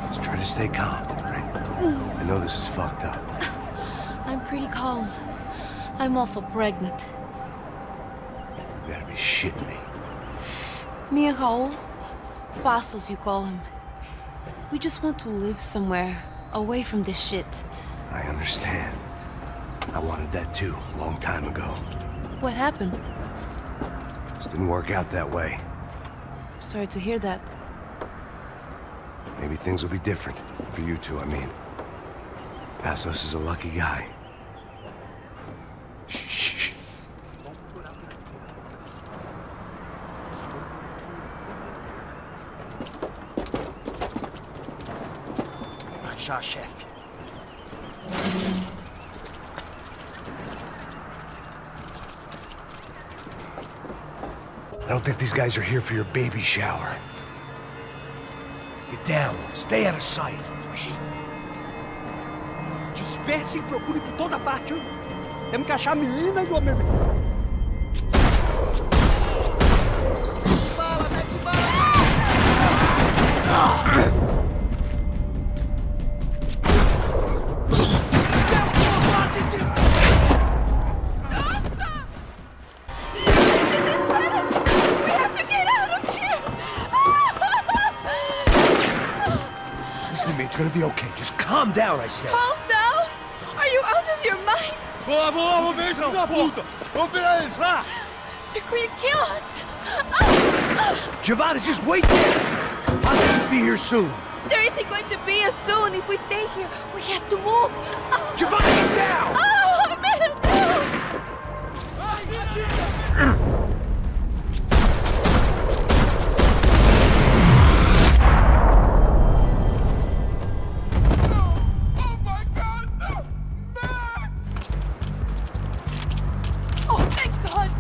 Just try to stay calm, all right? I know this is fucked up.
I'm pretty calm. I'm also pregnant.
You gotta be shitting me.
Me and Raul, Passos you call him. We just want to live somewhere, away from this shit.
I understand. I wanted that too, a long time ago.
What happened?
Just didn't work out that way.
Sorry to hear that.
Maybe things will be different. For you two, I mean. Passos is a lucky guy. Shh.
Já, chefe.
I don't think these guys are here for your baby shower. Get down. Stay out of sight.
Disperse e procure por toda parte. Temos que achar a menina e o homem. Bala, mete bala!
Listen to me, it's gonna be okay. Just calm down, I said.
Calm down? Are you out of your mind?
Vamos ver filho da puta! Vamos virar eles, vá!
They're going to kill us!
Giovanna, just wait there! I'll just be here soon.
There isn't going to be a soon if we stay here. We have to move.
Giovanna, get down!
Oh, man! Oh, thank God!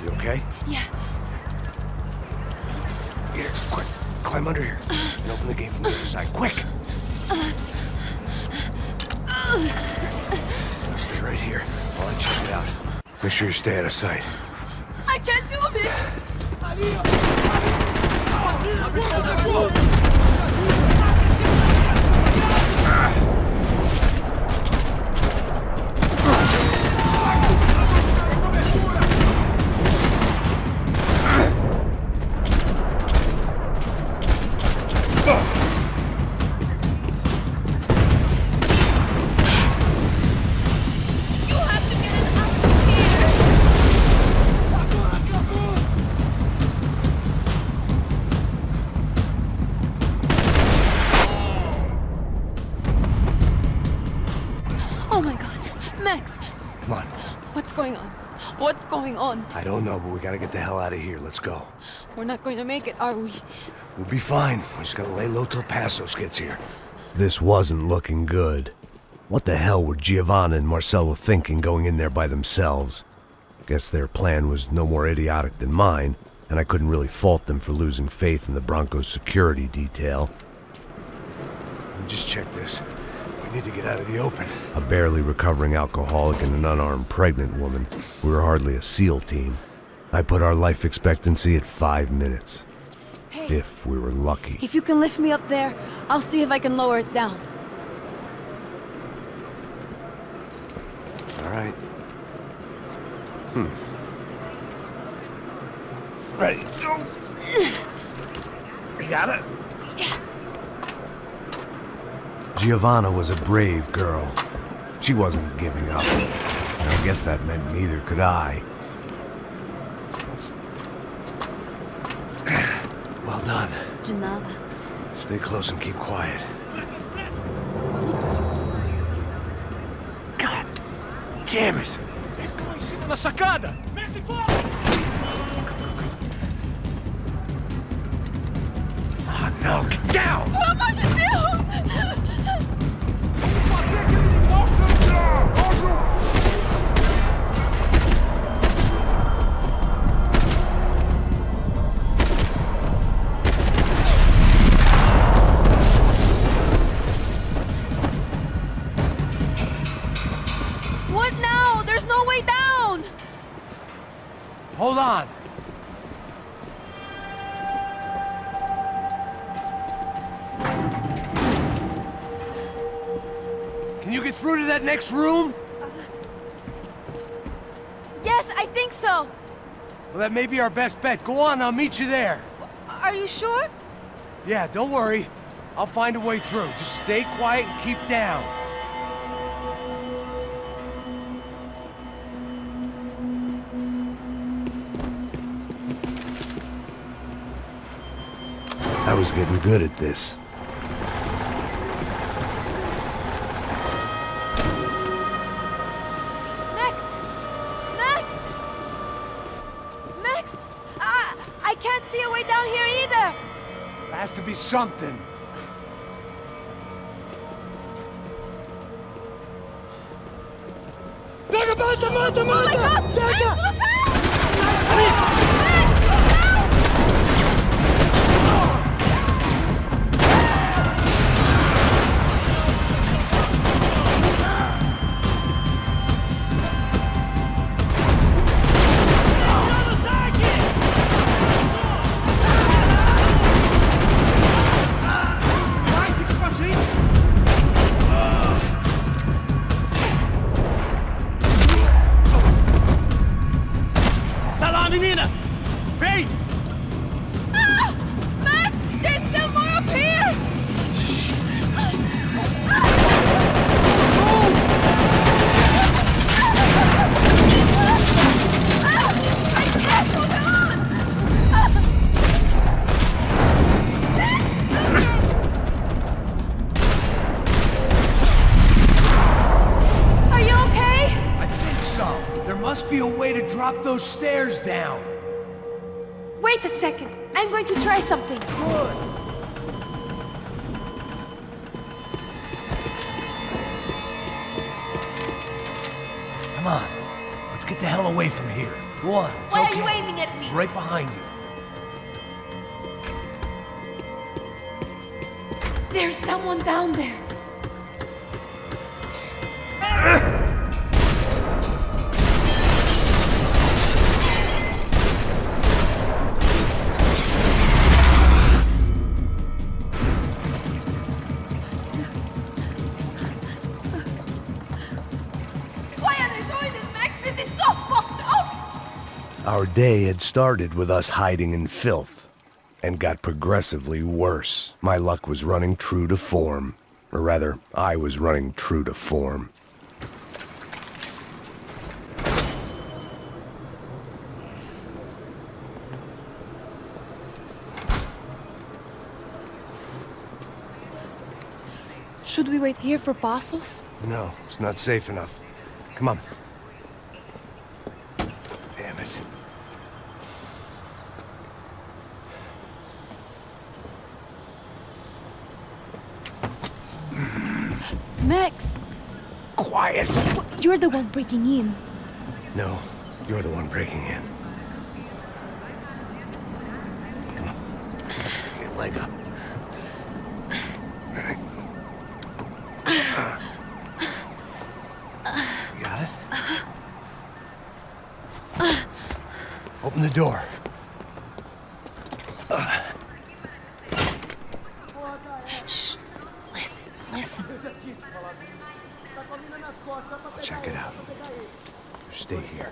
You okay?
Yeah.
Here, quick. Climb under here. And open the gate from the other side. Quick! Stay right here while I check it out. Make sure you stay out of sight.
I can't do this! Oh my God, Max!
Come on.
What's going on? What's going on?
I don't know, but we gotta get the hell out of here. Let's go.
We're not going to make it, are we?
We'll be fine. We just gotta lay low till Passos gets here.
This wasn't looking good. What the hell were Giovanna and Marcello thinking going in there by themselves? Guess their plan was no more idiotic than mine, and I couldn't really fault them for losing faith in the Broncos' security detail.
Just check this. We need to get out of the open.
A barely recovering alcoholic and an unarmed pregnant woman. We were hardly a SEAL team. I put our life expectancy at 5 minutes.
Hey,
if we were lucky.
if you can lift me up there, I'll see if I can lower it down.
All right.
Ready, go! You got it? Giovanna was a brave girl. She wasn't giving up. And I guess that meant neither could I.
Well done.
De nada.
Stay close and keep quiet. God damn it!
Estou em cima da sacada! Mete fogo!
Oh no, get down!
Pelo amor de Deus!
Vamos fazer aquele animal sangrar!
What now? There's no way down!
Hold on! Can you get through to that next room?
Yes, I think so.
Well, that may be our best bet. Go on, I'll meet you there.
Are you sure?
Yeah, don't worry. I'll find a way through. Just stay quiet and keep down.
I was getting good at this.
Max! I can't see a way down here either!
Has to be something.
Mata, mata,
Oh my God! Max, look out!
Menina! Vem!
Ah! Max! There's still more up here! I can't hold on! Are you okay?
I think so. There must be a way to drop those stairs down.
Wait a second. I'm going to try something.
Good. Come on. Let's get the hell away from here. Go on. It's
Why
okay.
are you aiming at me?
Right behind you.
There's someone down there. Why are they doing this, Max? This is so fucked up!
Our day had started with us hiding in filth, and got progressively worse. My luck was running true to form. Or rather, I was running true to form.
Should we wait here for Passos?
No, it's not safe enough. Come on. Damn it.
Max,
quiet.
You're the one breaking in.
No, you're the one breaking in. Come on. Get a leg up. All right. You got it? Open the door.
Shh. Listen.
I'll check it out. You stay here.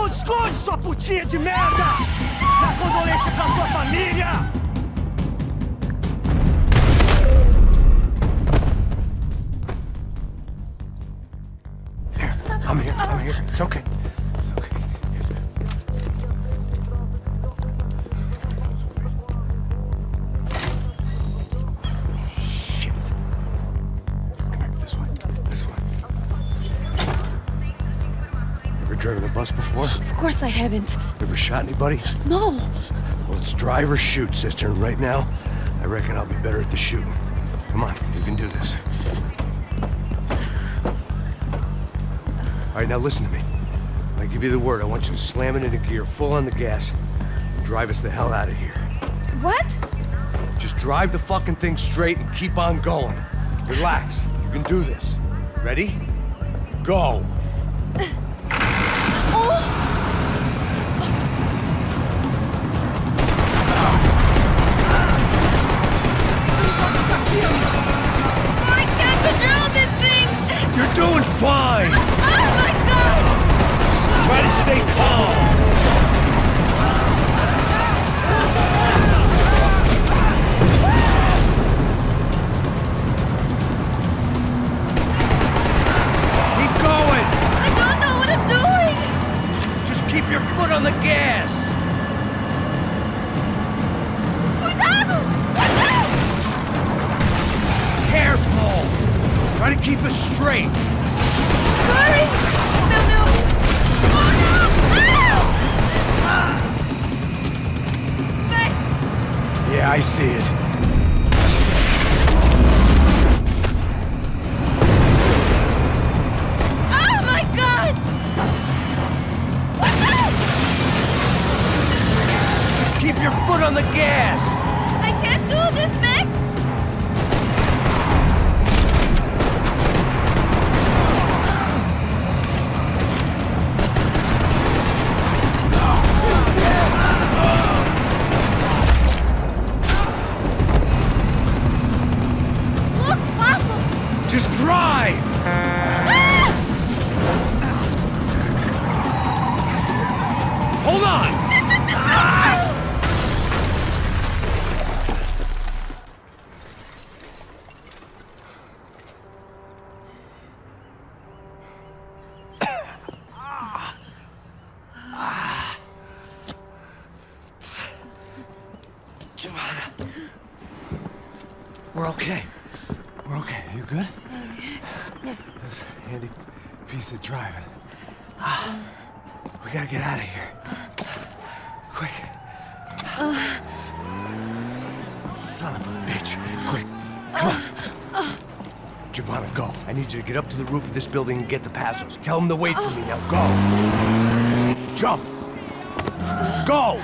Esconde, sua putinha de merda! Dá condolência pra sua família!
I'm here. It's okay. Shit. Come here, this way. Ever driven a bus before?
Of course I haven't.
Ever shot anybody?
No.
Well, it's drive or shoot, sister, and right now, I reckon I'll be better at the shooting. Come on, you can do this. All right, now listen to me. When I give you the word, I want you to slam it into gear, full on the gas, and drive us the hell out of here.
What?
Just drive the fucking thing straight and keep on going. Relax. You can do this. Ready? Go.
I can't control this thing!
You're doing fine!
Oh my god!
Try to stay calm! Keep going!
I don't know what I'm doing!
Just keep your foot on the gas!
Cuidado!
Careful! Try to keep us straight!
Sorry! Meu Deus! Oh no! Ah! Max!
Yeah, I see it.
Oh my god! What's up?
Just keep your foot on the gas!
I can't do this, Max! Look, Papa!
Just drive!
Ah!
Hold on! We're okay. We're okay. You good?
Yes.
That's a handy piece of driving. We gotta get out of here. Quick. Son of a bitch. Quick. Come on. Giovanna, go. I need you to get up to the roof of this building and get the Passos. Tell them to wait for me. Now go. Jump. Go.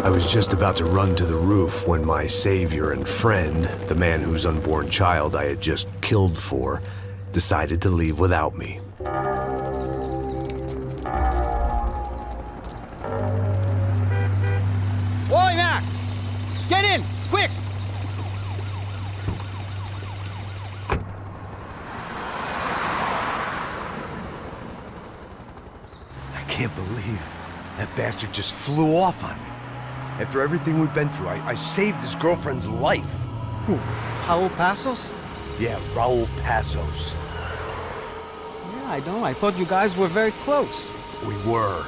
I was just about to run to the roof when my savior and friend, the man whose unborn child I had just killed for, decided to leave without me.
Oi, Max! Get in, quick!
I can't believe that bastard just flew off on me. After everything we've been through, I saved his girlfriend's life.
Who? Raul Passos?
Yeah, Raul Passos.
Yeah, I know. I thought you guys were very close.
We were.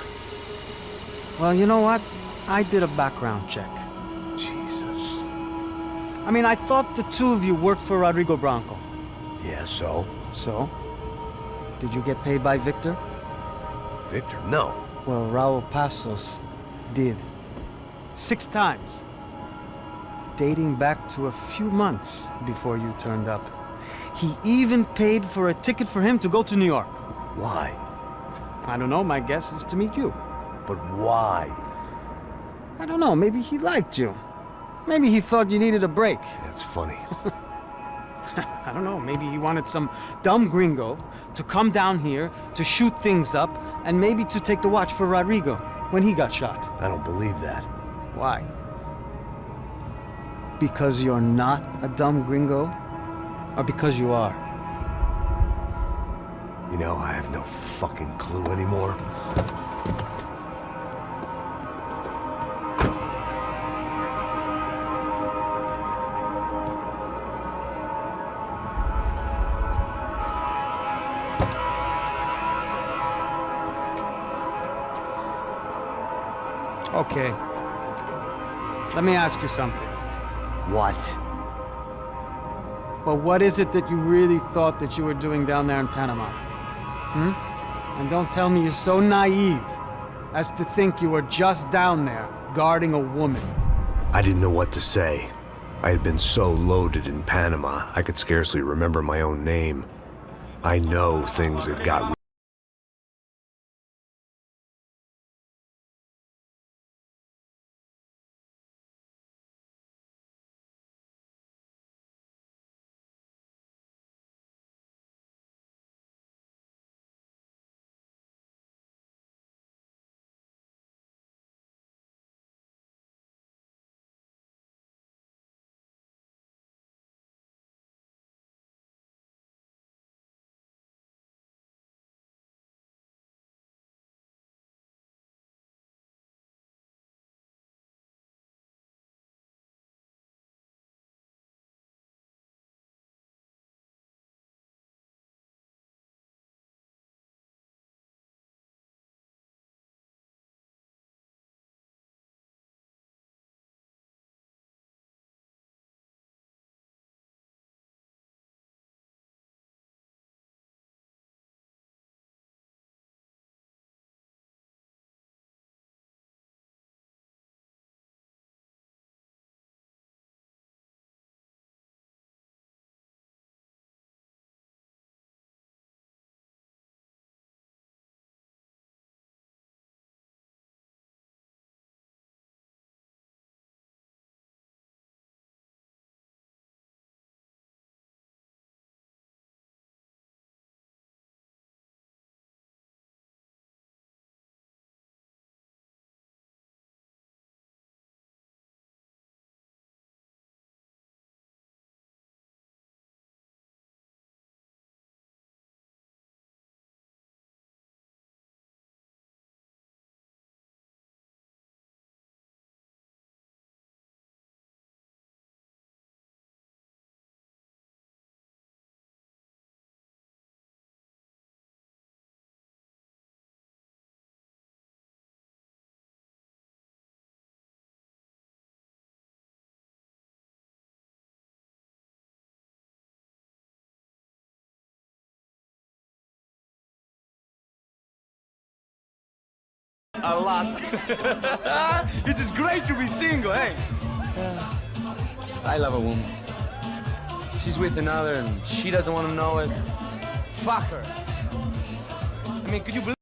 Well, you know what? I did a background check.
Jesus.
I mean, I thought the two of you worked for Rodrigo Branco.
Yeah, so?
So? Did you get paid by Victor?
Victor? No.
Well, Raul Passos did. 6 times. Dating back to a few months before you turned up. He even paid for a ticket for him to go to New York.
Why?
I don't know, my guess is to meet you.
But why?
I don't know, maybe he liked you. Maybe he thought you needed a break.
That's funny.
I don't know, maybe he wanted some dumb gringo to come down here to shoot things up and maybe to take the watch for Rodrigo when he got shot.
I don't believe that.
Why? Because you're not a dumb gringo? Or because you are?
You know, I have no fucking clue anymore.
Okay. Let me ask you something.
What?
Well, what is it that you really thought that you were doing down there in Panama? And don't tell me you're so naive as to think you were just down there guarding a woman.
I didn't know what to say. I had been so loaded in Panama, I could scarcely remember my own name. I know things had got
a lot. It is great to be single, hey?
I love a woman. She's with another and she doesn't want to know it.
Fuck her. I mean, could you believe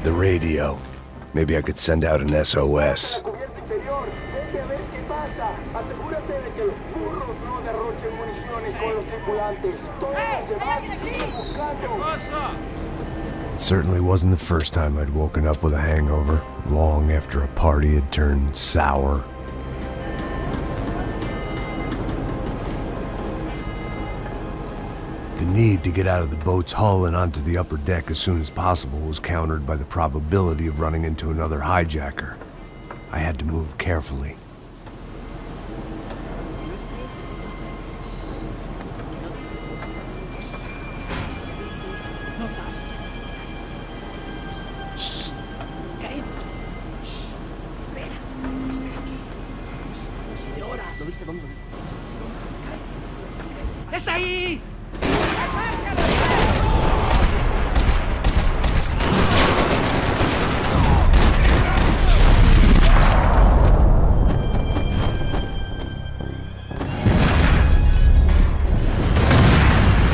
The radio. Maybe I could send out an SOS. It certainly wasn't the first time I'd woken up with a hangover, long after a party had turned sour. The need to get out of the boat's hull and onto the upper deck as soon as possible was countered by the probability of running into another hijacker. I had to move carefully.
¡Está ahí!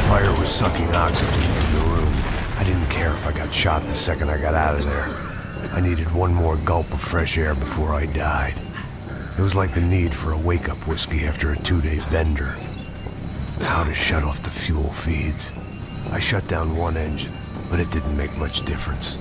Fire was sucking oxygen from the room. I didn't care if I got shot the second I got out of there. I needed one more gulp of fresh air before I died. It was like the need for a wake-up whiskey after a 2-day bender. How to shut off the fuel feeds. I shut down one engine, but it didn't make much difference.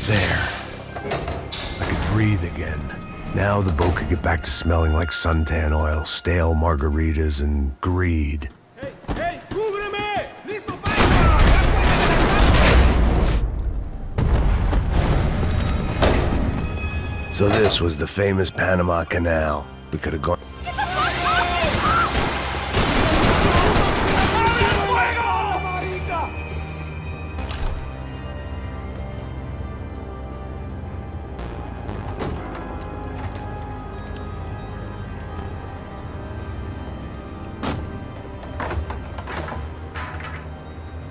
There. I could breathe again. Now the boat could get back to smelling like suntan oil, stale margaritas, and greed. So this was the famous Panama Canal. We could have gone...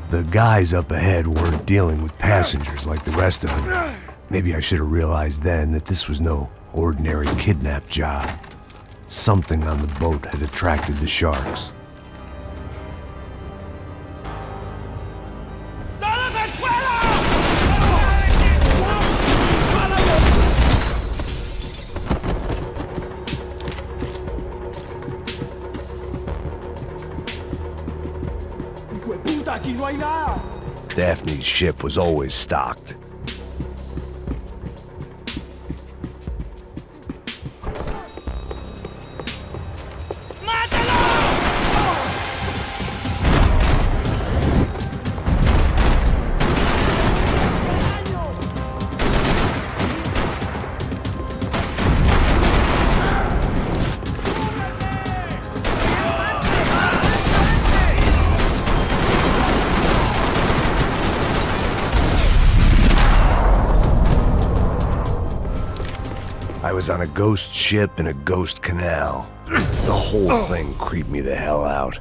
The guys up ahead weren't dealing with passengers like the rest of them. Maybe I should have realized then that this was no ordinary kidnap job. Something on the boat had attracted the sharks. Daphne's ship was always stocked. I was on a ghost ship in a ghost canal. The whole thing creeped me the hell out.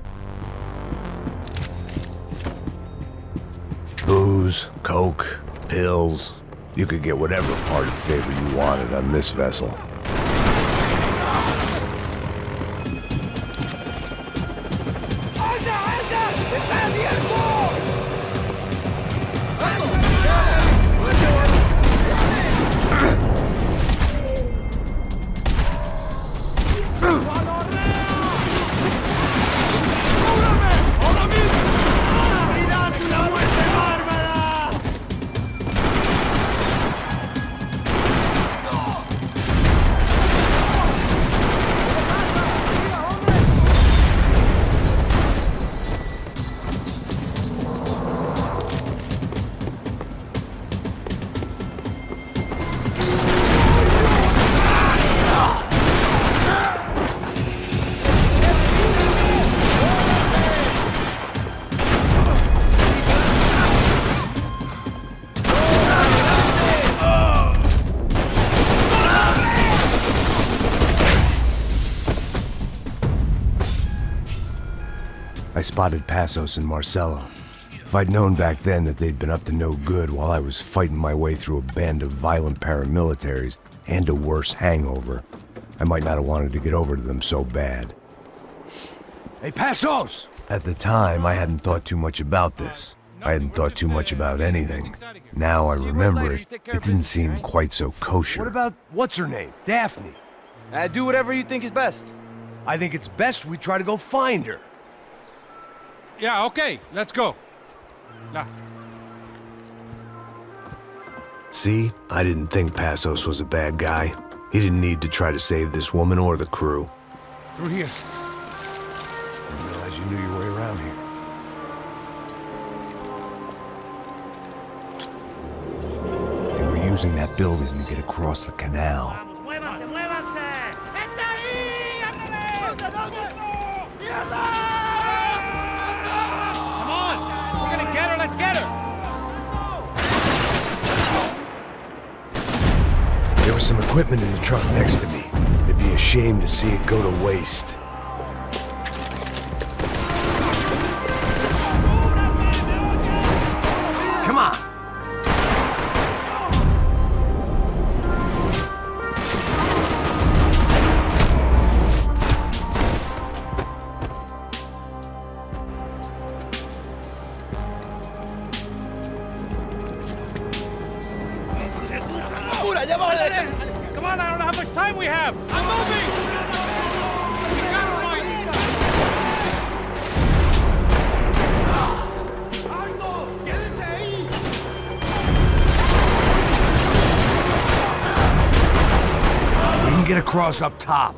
Booze, coke, pills. You could get whatever party favor you wanted on this vessel. I spotted Passos and Marcelo. If I'd known back then that they'd been up to no good while I was fighting my way through a band of violent paramilitaries and a worse hangover, I might not have wanted to get over to them so bad.
Hey, Passos!
At the time, I hadn't thought too much about this. I hadn't thought too much about anything. Now I remember it, it didn't seem quite so kosher.
What about, what's her name? Daphne?
Do whatever you think is best.
I think it's best we try to go find her.
Yeah, okay, let's go. Nah.
See? I didn't think Passos was a bad guy. He didn't need to try to save this woman or the crew.
Through here.
I didn't realize you knew your way around here.
They were using that building to get across the canal.
Let's get her!
There was some equipment in the truck next to me. It'd be a shame to see it go to waste.
Come on!
Come on, I don't know how much time we have! I'm moving!
We can get across up top.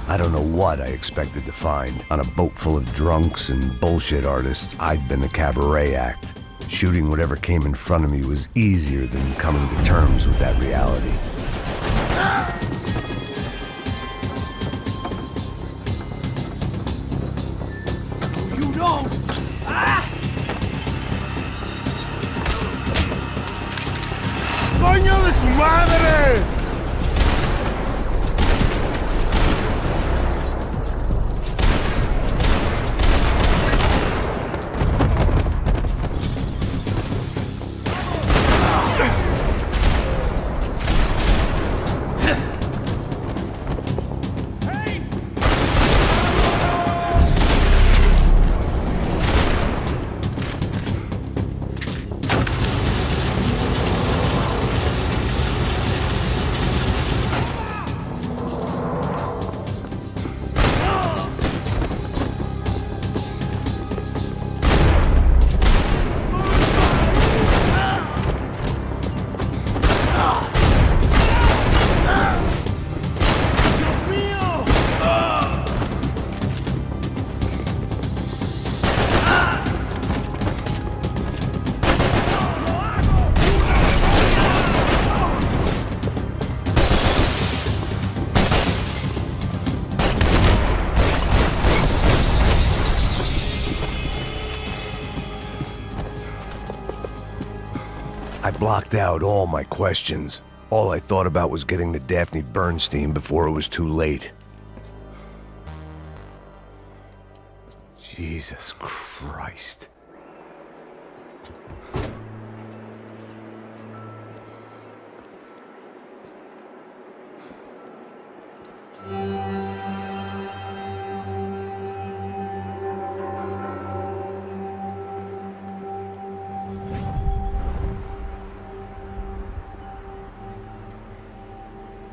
I don't know what I expected to find. On a boat full of drunks and bullshit artists, I'd been a cabaret act. Shooting whatever came in front of me was easier than coming to terms with that reality.
You don't!
¡Coño de su madre!
I blocked out all my questions. All I thought about was getting to Daphne Bernstein before it was too late. Jesus Christ.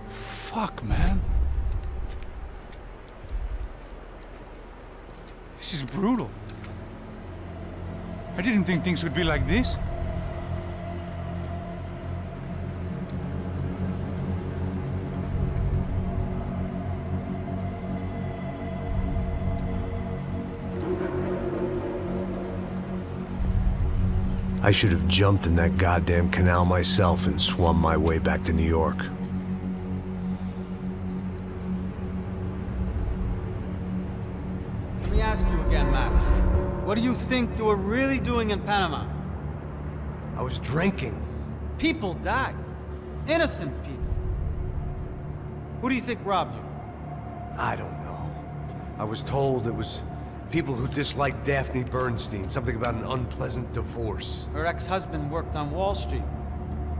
Fuck, man. This is brutal. I didn't think things would be like this.
I should have jumped in that goddamn canal myself and swum my way back to New York.
Let me ask you again, Max. What do you think you were really doing in Panama?
I was drinking.
People died. Innocent people. Who do you think robbed you?
I don't know. I was told it was people who disliked Daphne Bernstein, something about an unpleasant divorce.
Her ex-husband worked on Wall Street.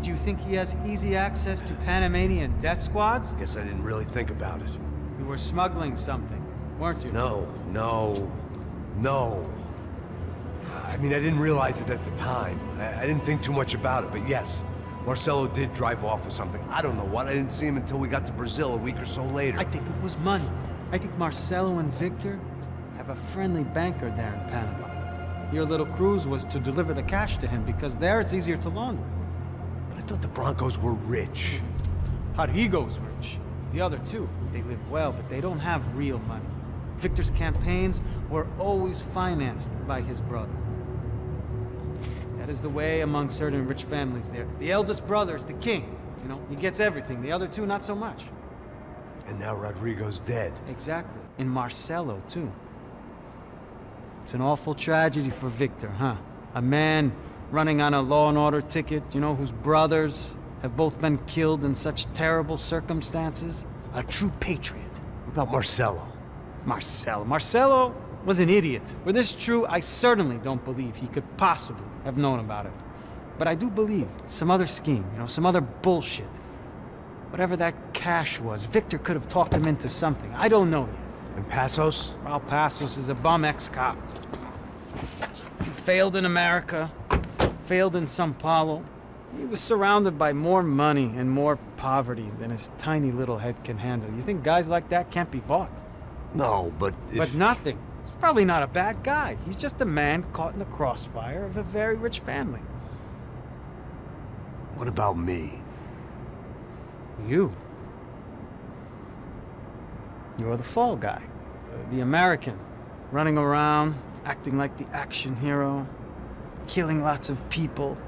Do you think he has easy access to Panamanian death squads?
Guess I didn't really think about it.
You were smuggling something, weren't you?
No. I mean, I didn't realize it at the time. I didn't think too much about it, but yes, Marcelo did drive off with something. I don't know what. I didn't see him until we got to Brazil a week or so later.
I think it was money. I think Marcelo and Victor have a friendly banker there in Panama. Your little cruise was to deliver the cash to him because there it's easier to launder.
But I thought the Broncos were rich.
Rodrigo's rich. The other two, they live well, but they don't have real money. Victor's campaigns were always financed by his brother. That is the way among certain rich families there. The eldest brother is the king. You know, he gets everything. The other two, not so much.
And now Rodrigo's dead.
Exactly. And Marcelo, too. It's an awful tragedy for Victor, huh? A man running on a law and order ticket, you know, whose brothers have both been killed in such terrible circumstances. A true patriot.
What about Marcelo?
Marcelo was an idiot. Were this true, I certainly don't believe he could possibly have known about it. But I do believe some other scheme, you know, some other bullshit. Whatever that cash was, Victor could have talked him into something. I don't know yet.
And Passos?
Well, Passos is a bum ex-cop. He failed in America, failed in Sao Paulo. He was surrounded by more money and more poverty than his tiny little head can handle. You think guys like that can't be bought?
No, but if...
But nothing. He's probably not a bad guy. He's just a man caught in the crossfire of a very rich family.
What about me?
You. You're the fall guy. The American. Running around, acting like the action hero. Killing lots of people.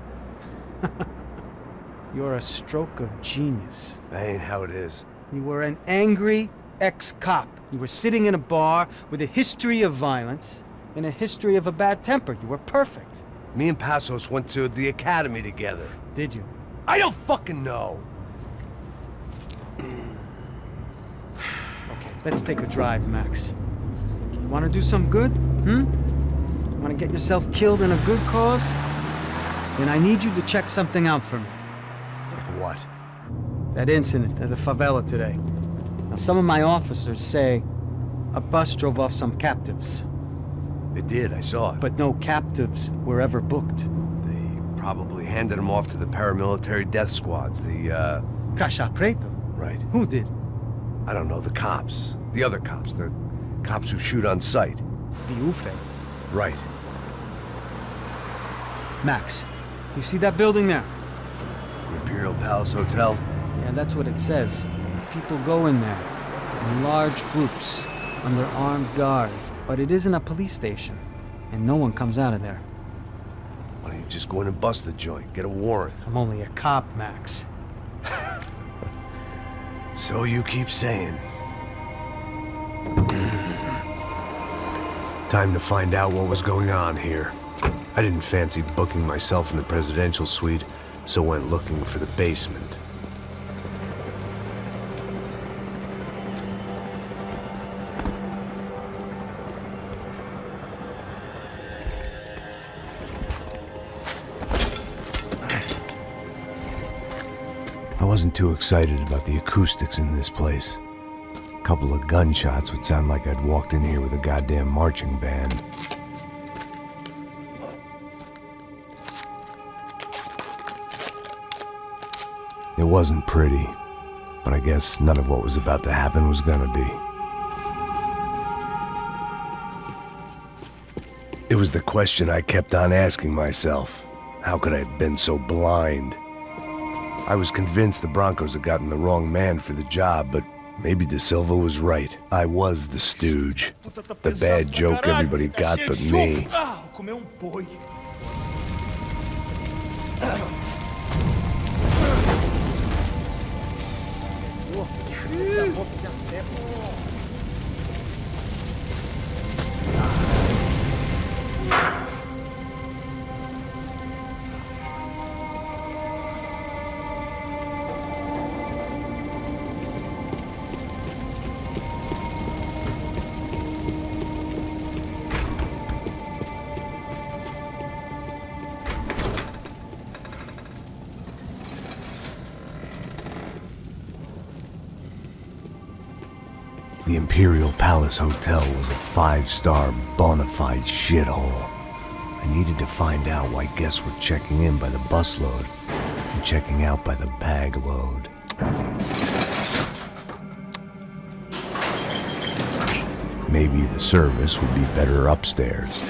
You're a stroke of genius.
That ain't how it is.
You were an angry ex-cop. You were sitting in a bar with a history of violence and a history of a bad temper. You were perfect.
Me and Passos went to the academy together.
Did you?
I don't fucking know.
Okay, let's take a drive, Max. You want to do some good? You want to get yourself killed in a good cause? Then I need you to check something out for me.
Like what?
That incident at the favela today. Now, some of my officers say a bus drove off some captives.
They did, I saw it.
But no captives were ever booked.
They probably handed them off to the paramilitary death squads, the,
Caixa Preto?
Right.
Who did?
I don't know, the cops. The other cops, the cops who shoot on sight.
The UFE?
Right.
Max, you see that building there?
The Imperial Palace Hotel?
Yeah, that's what it says. People go in there, in large groups, under armed guard. But it isn't a police station, and no one comes out of there.
Why don't you just go in and bust the joint, get a warrant?
I'm only a cop, Max.
So you keep saying.
Time to find out what was going on here. I didn't fancy booking myself in the presidential suite, so went looking for the basement. I wasn't too excited about the acoustics in this place. A couple of gunshots would sound like I'd walked in here with a goddamn marching band. It wasn't pretty, but I guess none of what was about to happen was gonna be. It was the question I kept on asking myself. How could I have been so blind? I was convinced the Broncos had gotten the wrong man for the job, but maybe De Silva was right. I was the stooge. The bad joke everybody got but me. The Imperial Palace Hotel was a 5-star bona fide shithole. I needed to find out why guests were checking in by the busload and checking out by the bag load. Maybe the service would be better upstairs.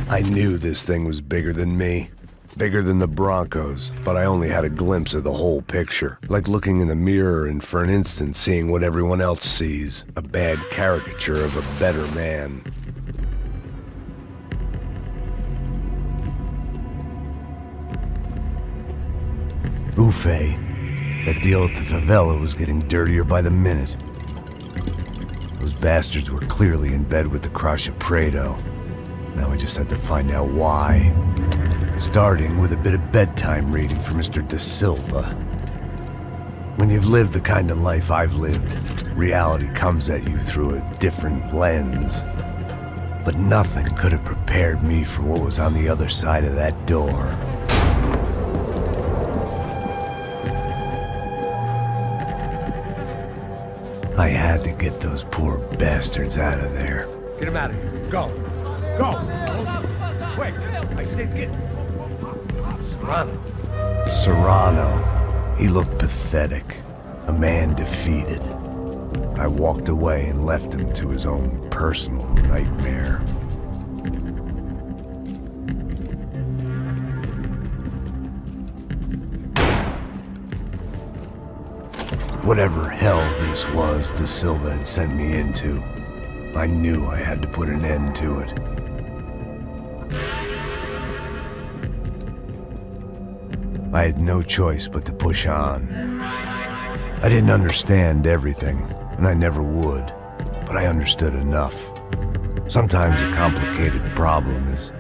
I knew this thing was bigger than me, bigger than the Broncos, but I only had a glimpse of the whole picture, like looking in the mirror and for an instant seeing what everyone else sees, a bad caricature of a better man. Ufe, that deal at the favela was getting dirtier by the minute. Those bastards were clearly in bed with the Crush of Prado. Now I just had to find out why. Starting with a bit of bedtime reading for Mr. Da Silva. When you've lived the kind of life I've lived, reality comes at you through a different lens. But nothing could have prepared me for what was on the other side of that door. I had to get those poor bastards out of there.
Get him out of here. Go. Go! Wait, I said get... Serrano.
Serrano. He looked pathetic. A man defeated. I walked away and left him to his own personal nightmare. Whatever hell this was Da Silva had sent me into, I knew I had to put an end to it. I had no choice but to push on. I didn't understand everything, and I never would, but I understood enough. Sometimes a complicated problem is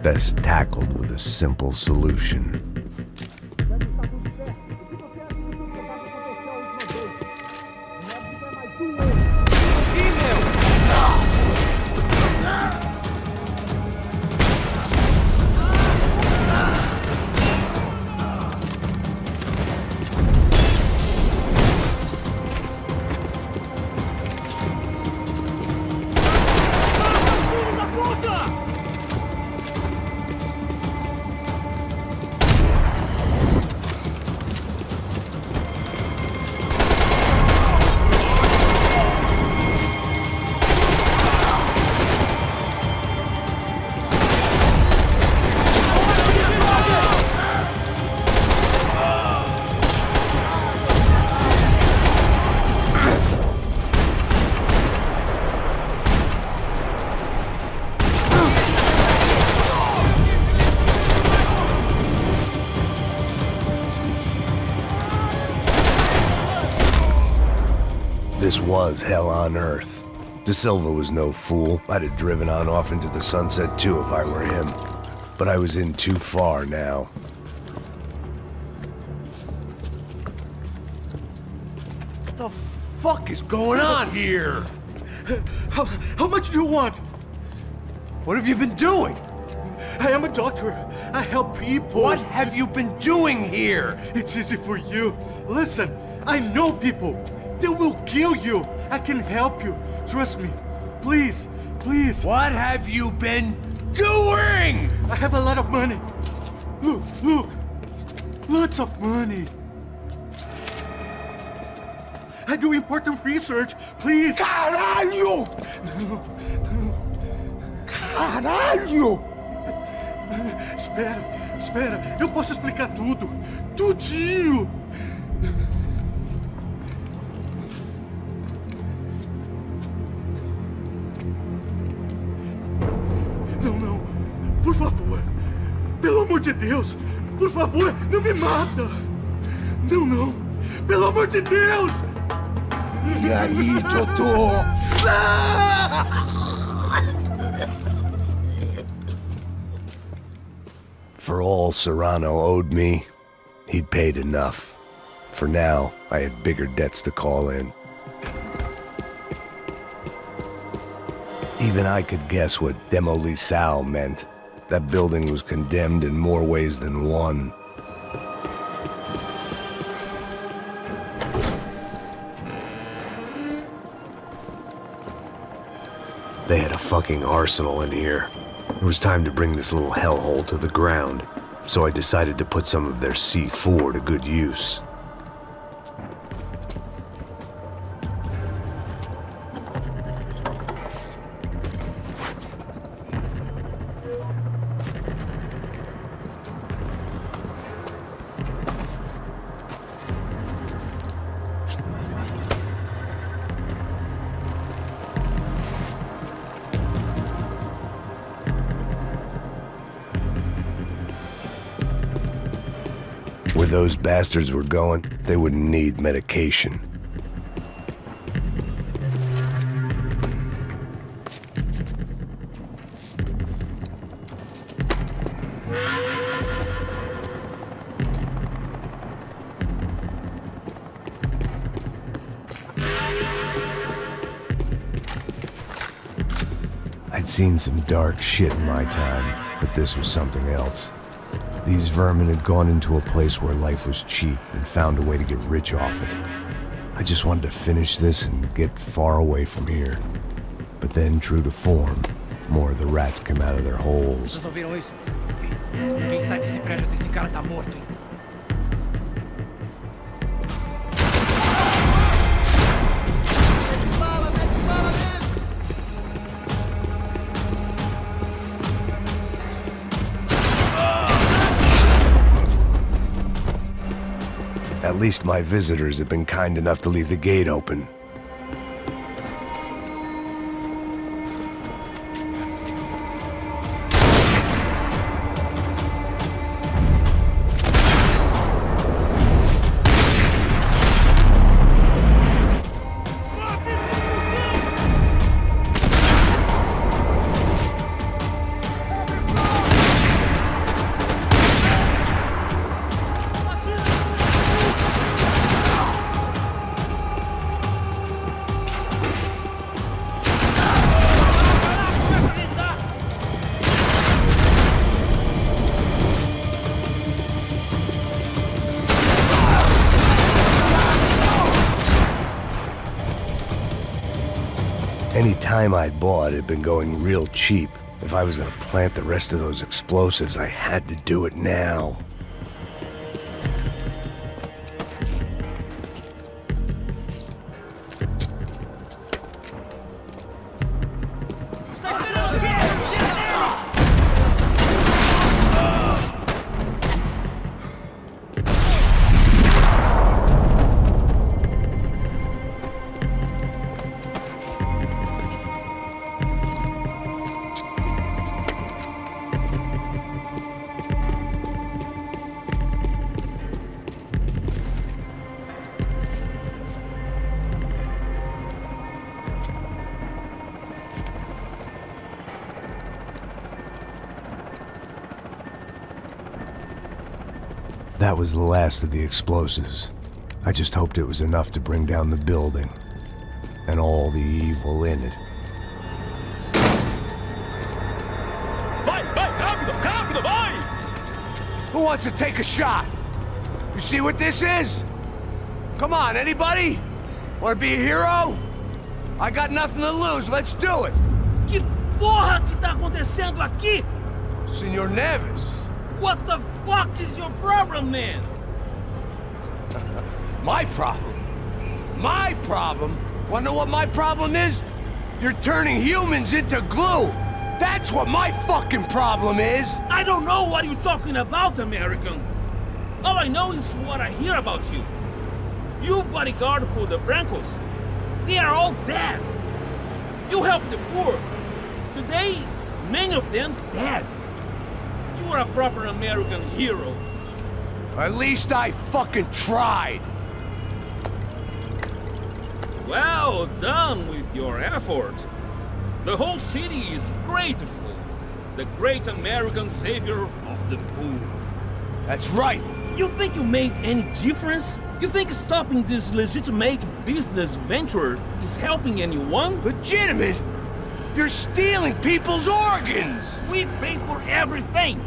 best tackled with a simple solution. This was hell on earth. De Silva was no fool. I'd have driven on off into the sunset too if I were him. But I was in too far now.
What the fuck is going on here?
How much do you want?
What have you been doing?
I am a doctor. I help people.
What have you been doing here?
It's easy for you. Listen, I know people. They will kill you. I can help you. Trust me. Please, please.
What have you been doing?
I have a lot of money. Look, look. Lots of money. I do important research. Please.
Caralho! Caralho!
Espera. Eu posso explicar tudo. Tudinho. Não. Por favor. Pelo amor de Deus. Por favor, não me mata. Não. Pelo amor de Deus.
E aí, doutor?
For all Serrano owed me, he'd paid enough. For now, I had bigger debts to call in. Even I could guess what demolissao meant. That building was condemned in more ways than one. They had a fucking arsenal in here. It was time to bring this little hellhole to the ground, so I decided to put some of their C4 to good use. Where those bastards were going, they wouldn't need medication. I'd seen some dark shit in my time, but this was something else. These vermin had gone into a place where life was cheap and found a way to get rich off it. I just wanted to finish this and get far away from here. But then, true to form, more of the rats came out of their holes.
Vocês ouviram isso? Quem sai desse prédio desse cara tá morto, hein?
At least my visitors have been kind enough to leave the gate open. Any time I'd bought had been going real cheap. If I was gonna plant the rest of those explosives, I had to do it now. That was the last of the explosives. I just hoped it was enough to bring down the building. And all the evil in it.
Who wants to take a shot? You see what this is? Come on, anybody? Wanna be a hero? I got nothing to lose, let's do it!
Que porra que tá acontecendo aqui?
Senor Neves.
What the fuck is your problem, man?
My problem? My problem? Wanna know what my problem is? You're turning humans into glue! That's what my fucking problem is!
I don't know what you're talking about, American. All I know is what I hear about you. You bodyguard for the Brancos. They are all dead. You help the poor. Today, many of them dead. You are a proper American hero.
At least I fucking tried.
Well done with your effort. The whole city is grateful. The great American savior of the poor.
That's right.
You think you made any difference? You think stopping this legitimate business venture is helping anyone?
Legitimate? You're stealing people's organs!
We pay for everything!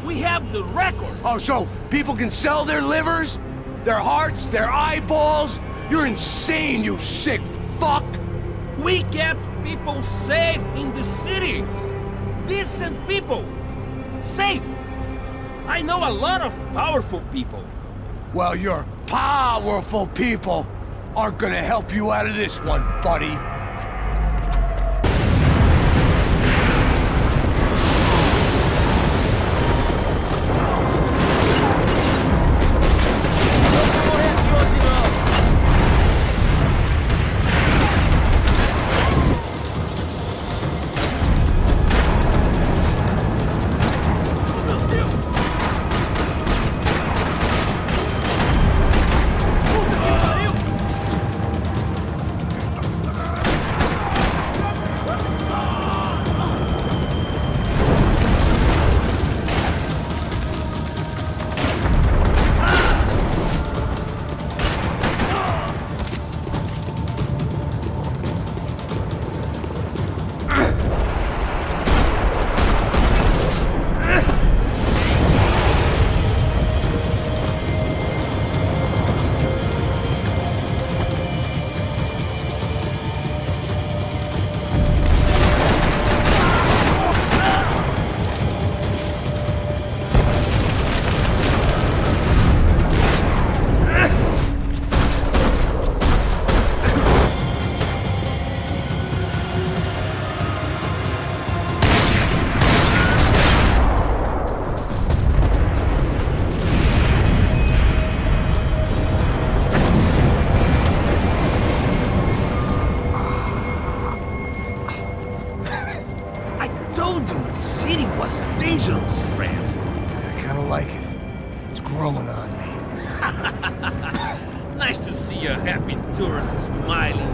We have the record!
Oh, so people can sell their livers? Their hearts? Their eyeballs? You're insane, you sick fuck!
We kept people safe in the city! Decent people! Safe! I know a lot of powerful people.
Well, your powerful people aren't gonna help you out of this one, buddy.
Nice to see a happy tourist smiling.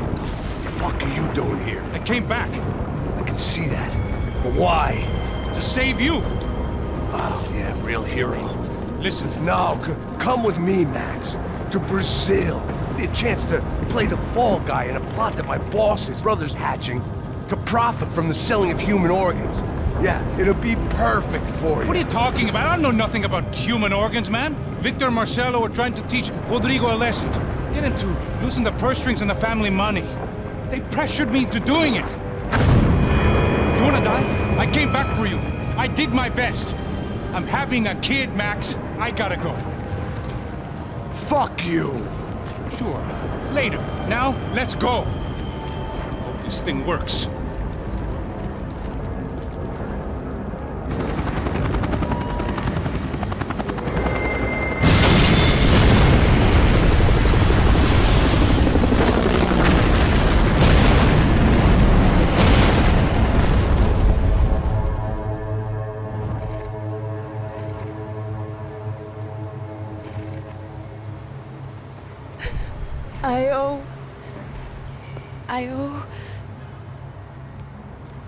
What the fuck are you doing here?
I came back.
I can see that. But why?
To save you.
Oh, yeah, real hero.
Listen.
No, come with me, Max. To Brazil. Be a chance to play the fall guy in a plot that my boss's brother's hatching to profit from the selling of human organs. Yeah, it'll be perfect for you.
What are you talking about? I don't know nothing about human organs, man. Victor and Marcelo are trying to teach Rodrigo a lesson. Get him to loosen the purse strings and the family money. They pressured me into doing it. You wanna die? I came back for you. I did my best. I'm having a kid, Max. I gotta go.
Fuck you.
Sure. Later. Now, let's go. Hope this thing works.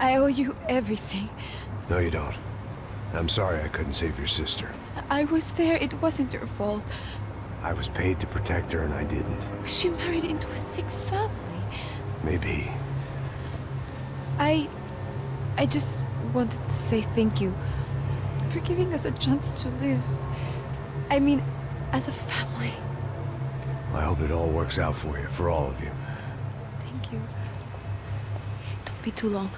I owe you everything.
No, you don't. I'm sorry I couldn't save your sister.
I was there. It wasn't your fault.
I was paid to protect her and I didn't.
She married into a sick family.
Maybe.
I just wanted to say thank you for giving us a chance to live. I mean, as a family.
I hope it all works out for you, for all of you.
Thank you. Don't be too long.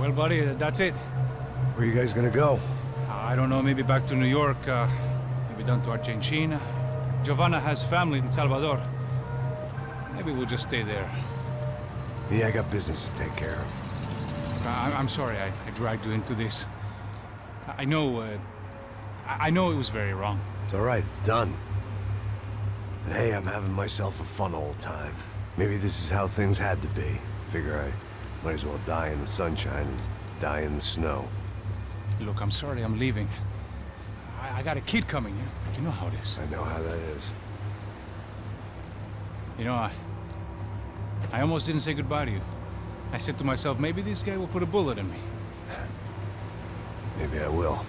Well, buddy, that's it.
Where are you guys gonna go?
I don't know, maybe back to New York, maybe down to Argentina. Giovanna has family in Salvador. Maybe we'll just stay there.
Yeah, I got business to take care of.
I'm sorry I dragged you into this. I know it was very wrong.
It's all right, it's done. And hey, I'm having myself a fun old time. Maybe this is how things had to be. Figure I might as well die in the sunshine as die in the snow.
Look, I'm sorry I'm leaving. I got a kid coming, you know how it is.
I know how that is.
You know, I almost didn't say goodbye to you. I said to myself, maybe this guy will put a bullet in me.
Maybe I will.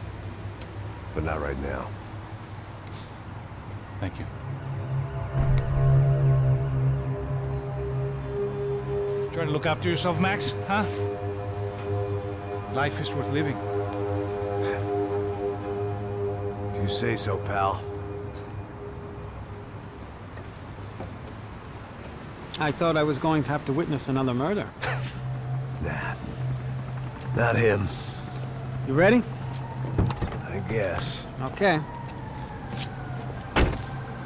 But not right now.
Thank you. Try to look after yourself, Max, huh? Life is worth living.
If you say so, pal.
I thought I was going to have to witness another murder.
Nah. Not him.
You ready?
I guess.
Okay.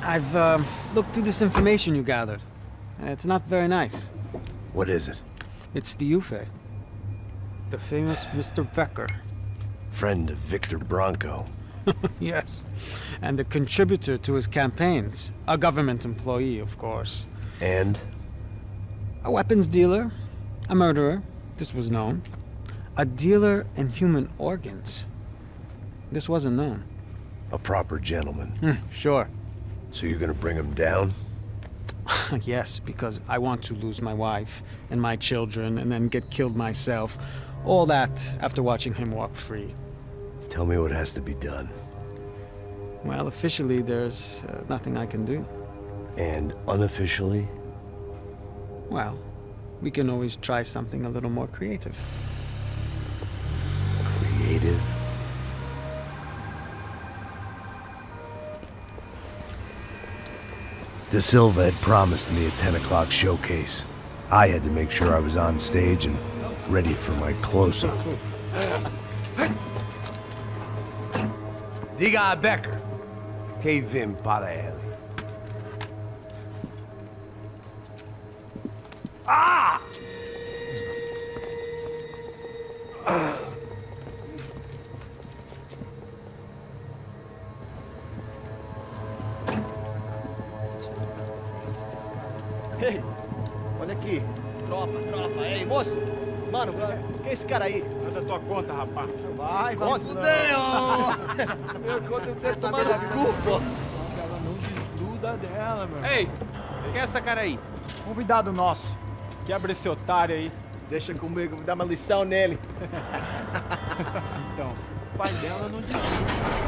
I've looked through this information you gathered. And it's not very nice.
What is it?
It's the Ufe. The famous Mr. Becker.
Friend of Victor Bronco.
Yes. And a contributor to his campaigns. A government employee, of course.
And?
A weapons dealer. A murderer. This was known. A dealer in human organs. This wasn't known.
A proper gentleman.
Sure.
So you're gonna bring him down?
Yes, because I want to lose my wife and my children and then get killed myself. All that after watching him walk free.
Tell me what has to be done.
Well, officially, there's nothing I can do.
And unofficially?
Well, we can always try something a little more creative.
Creative? De Silva had promised me a 10 o'clock showcase. I had to make sure I was on stage and ready for my close-up. Diga a Becker. Que vim para ele. Ah!
Ei, olha aqui. Tropa. Ei, moço. Mano, quem é esse cara aí?
Manda tua conta, rapaz.
Vai se fuder, ó! Meu conta, eu tenho saber da culpa.
Ela não desgruda dela, meu.
Ei, quem é essa cara aí?
Convidado nosso. Quebra esse otário aí.
Deixa comigo, vou dar uma lição nele.
Então, o pai dela não desgruda.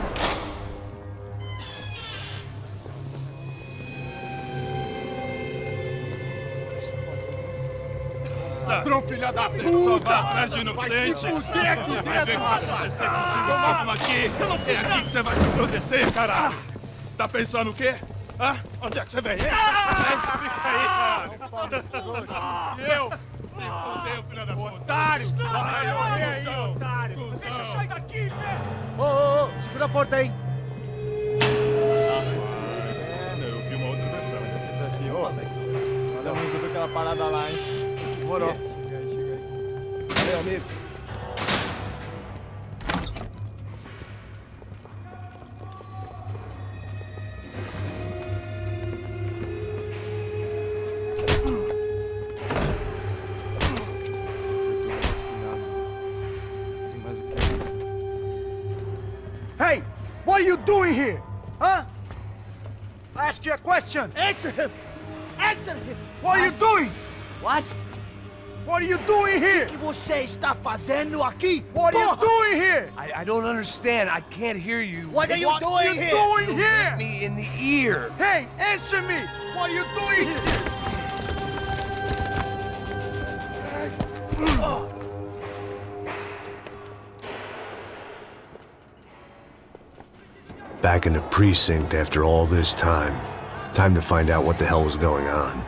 Ladrão, filha da puta! Vai atrás de inocentes! Vai ver vai aparecer contigo mesmo aqui! Eu não fiz nada! Que você vai se proteger, cara! Tá pensando o quê? Hã? Onde é que você vem? Fica aí, cara! Eu? Se fodeu, filha da puta! Otário! Vai morrer aí, otário! Deixa eu sair daqui, né?
Ô, segura a porta aí!
Eu vi uma outra versão.
Olha muito aquela parada lá, hein?
Demorou.
Chega aí.
Valeu, amigo.
Hey! What are you doing here? Huh? I ask you a question!
Answer him! Answer him!
What are you doing?
What?
What are you doing here?
O que você está fazendo aqui?
What are you doing here?
I don't understand. I can't hear you.
What are you doing here?
Doing
You
here?
hit me in the ear.
Hey, answer me! What are you doing here?
Back in the precinct after all this time. Time to find out what the hell was going on.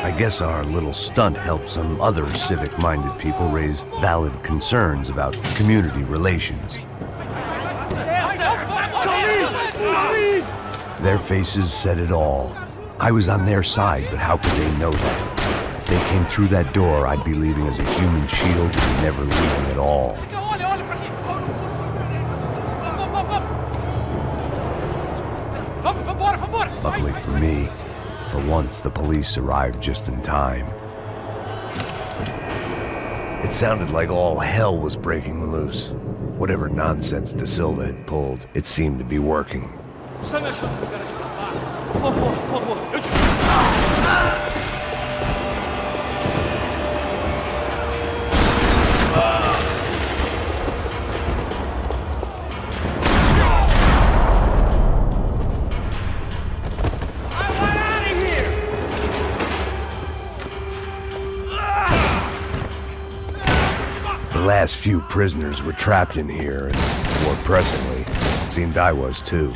I guess our little stunt helped some other civic-minded people raise valid concerns about community relations. Their faces said it all. I was on their side, but how could they know that? If they came through that door, I'd be leaving as a human shield and never leaving at all. Luckily for me, for once the police arrived just in time. It sounded like all hell was breaking loose. Whatever nonsense De Silva had pulled, it seemed to be working.
Está me achando que eu quero te matar? Por favor, por favor, eu te...
The last few prisoners were trapped in here, and more pressingly, it seemed I was too.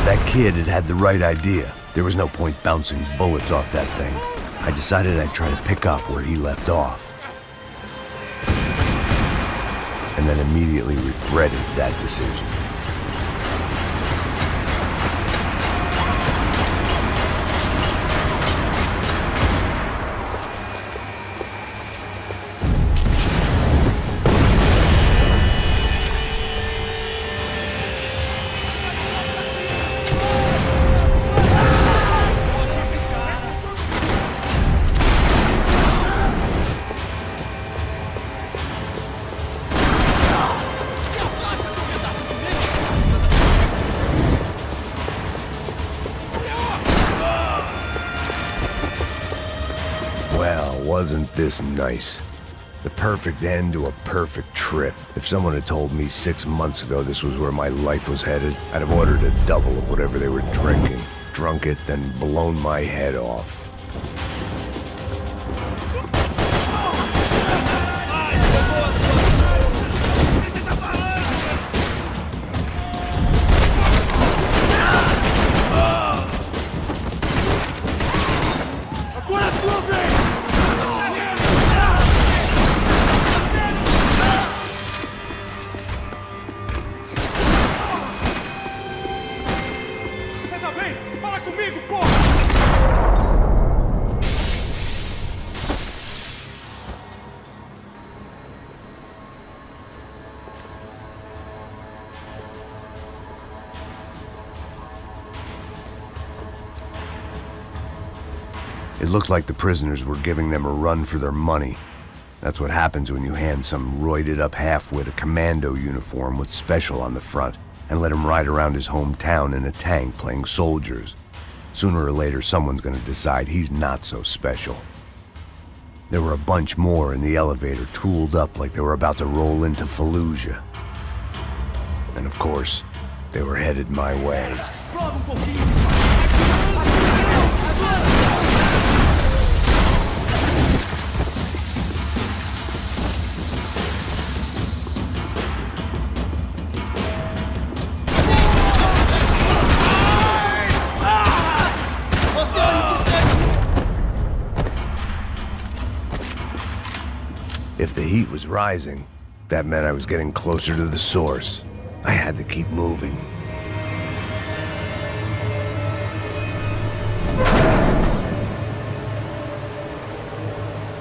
That kid had the right idea. There was no point bouncing bullets off that thing. I decided I'd try to pick up where he left off. And then immediately regretted that decision. Well, wasn't this nice? The perfect end to a perfect trip. If someone had told me 6 months ago this was where my life was headed, I'd have ordered a double of whatever they were drinking, drunk it, then blown my head off. It looked like the prisoners were giving them a run for their money. That's what happens when you hand some roided-up halfwit a commando uniform with special on the front and let him ride around his hometown in a tank playing soldiers. Sooner or later, someone's gonna decide he's not so special. There were a bunch more in the elevator, tooled up like they were about to roll into Fallujah. And of course, they were headed my way. If the heat was rising, that meant I was getting closer to the source. I had to keep moving.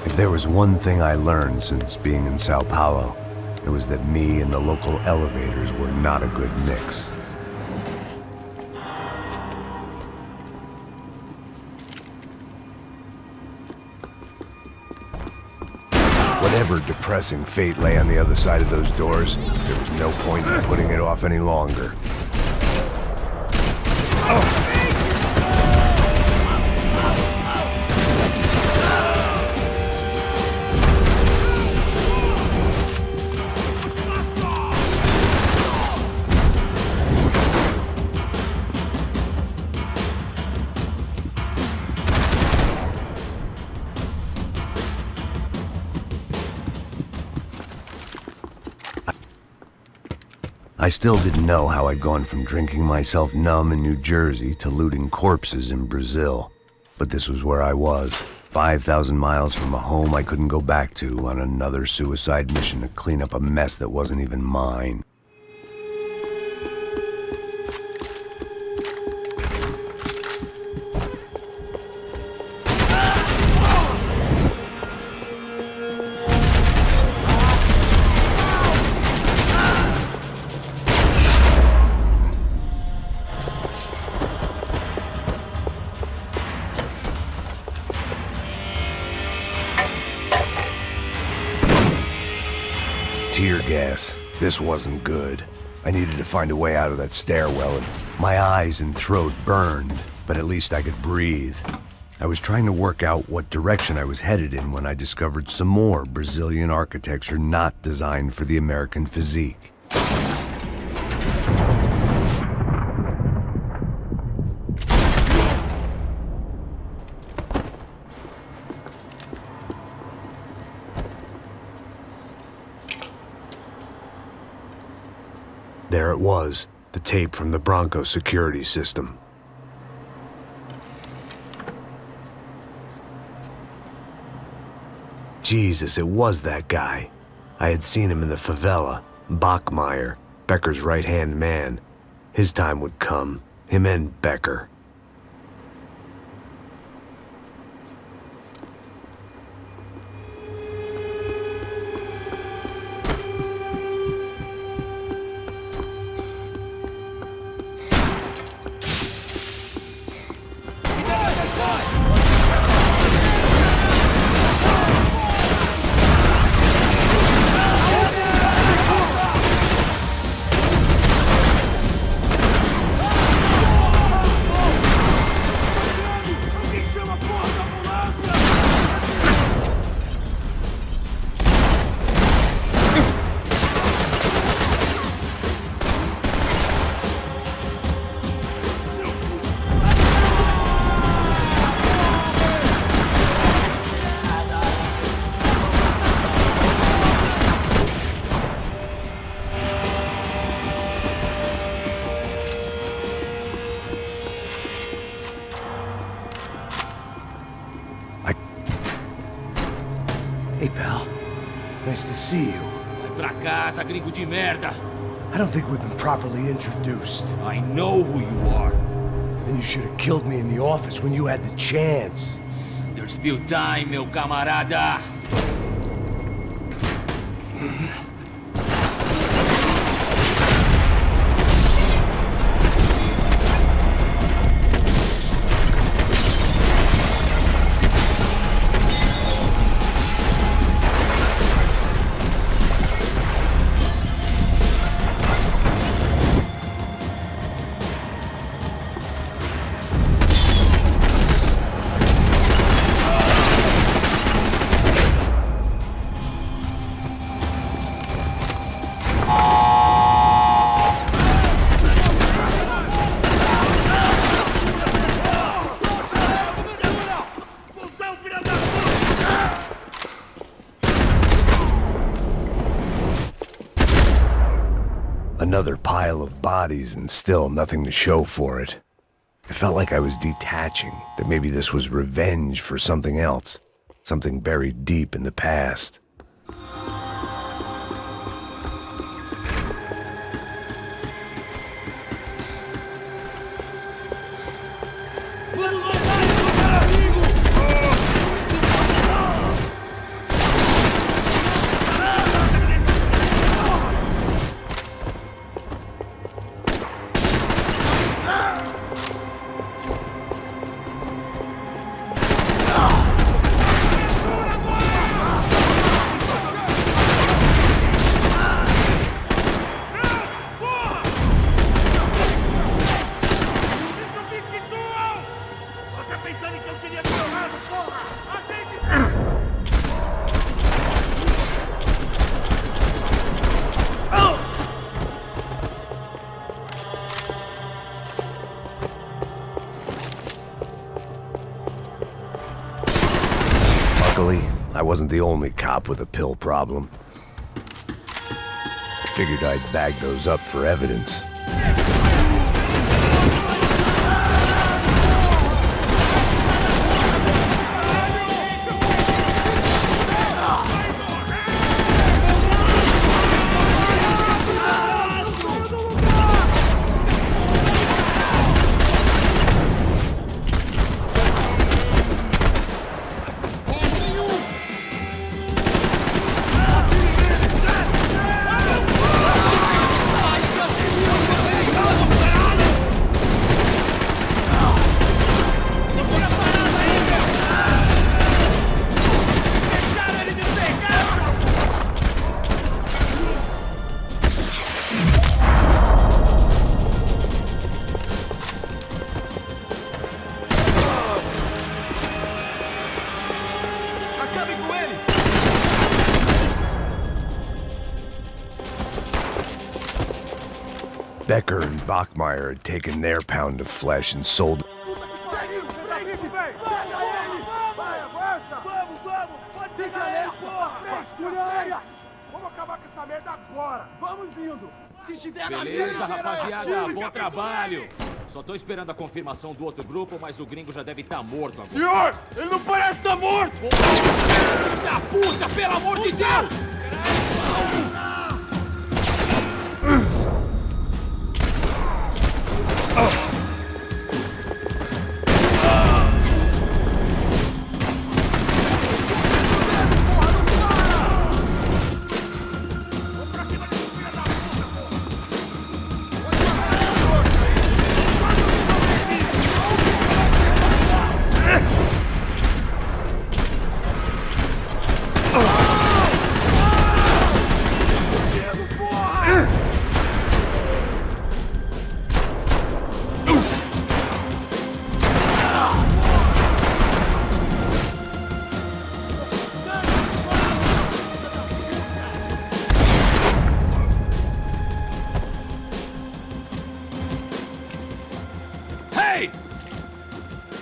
If there was one thing I learned since being in Sao Paulo, it was that me and the local elevators were not a good mix. Whatever depressing fate lay on the other side of those doors, there was no point in putting it off any longer. I still didn't know how I'd gone from drinking myself numb in New Jersey to looting corpses in Brazil. But this was where I was, 5,000 miles from a home I couldn't go back to, on another suicide mission to clean up a mess that wasn't even mine. Tear gas. This wasn't good. I needed to find a way out of that stairwell, and my eyes and throat burned, but at least I could breathe. I was trying to work out what direction I was headed in when I discovered some more Brazilian architecture not designed for the American physique. There it was, the tape from the Bronco security system. Jesus, it was that guy. I had seen him in the favela, Bachmeyer, Becker's right-hand man. His time would come, him and Becker. Hey, pal. Nice to see you.
Vai pra casa, gringo de merda.
I don't think we've been properly introduced.
I know who you are.
Then you should have killed me in the office when you had the chance.
There's still time, meu camarada.
Another pile of bodies and still nothing to show for it. It felt like I was detaching, that maybe this was revenge for something else, something buried deep in the past. Luckily, I wasn't the only cop with a pill problem. Figured I'd bag those up for evidence. Becker and Bachmeyer had taken their pound of flesh and sold.
Beleza, rapaziada, bom trabalho. Só tô esperando a confirmação do outro grupo, mas o gringo já deve estar morto agora.
Senhor, ele não parece estar morto!
Filho da puta, pelo amor de Deus!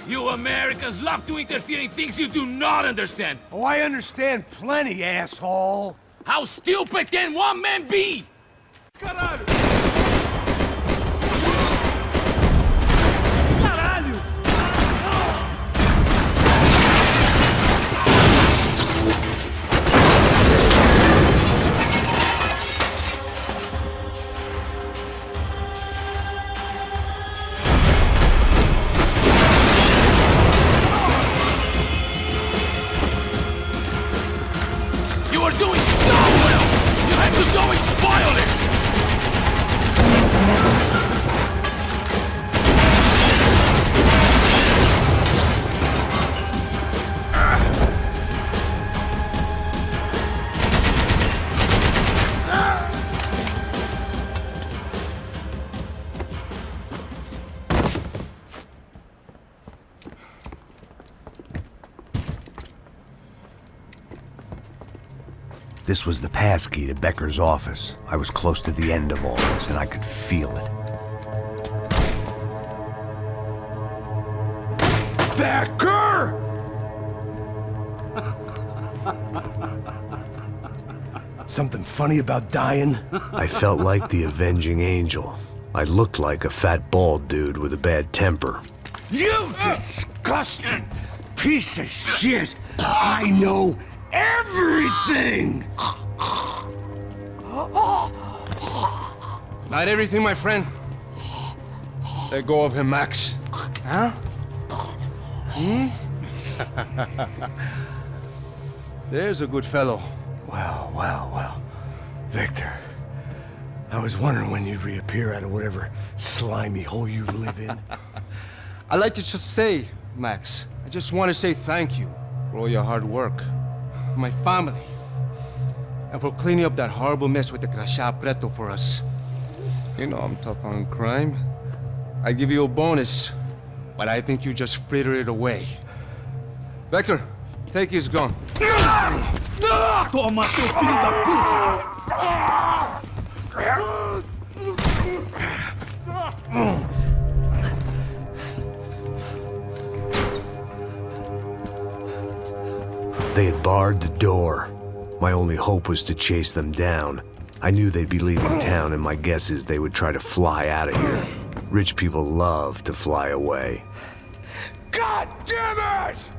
You Americans love to interfere in things you do not understand.
Oh, I understand plenty, asshole.
How stupid can one man be?
Caralho!
You are doing so well! You have to go and spoil it!
This was the passkey to Becker's office. I was close to the end of all this, and I could feel it.
Becker!
Something funny about dying? I felt like the avenging angel. I looked like a fat bald dude with a bad temper.
You disgusting piece of shit! I know everything!
Not everything, my friend. Let go of him, Max. Huh?
There's a good fellow.
Well. Victor, I was wondering when you'd reappear out of whatever slimy hole you live in.
I'd like to just say, Max, I just want to say thank you for all your hard work, for my family, and for cleaning up that horrible mess with the crachá preto for us. You know I'm tough on crime. I give you a bonus, but I think you just frittered it away. Becker, take his gun.
Toma, seu filho da puta!
They had barred the door. My only hope was to chase them down. I knew they'd be leaving town, and my guess is they would try to fly out of here. Rich people love to fly away.
God damn it!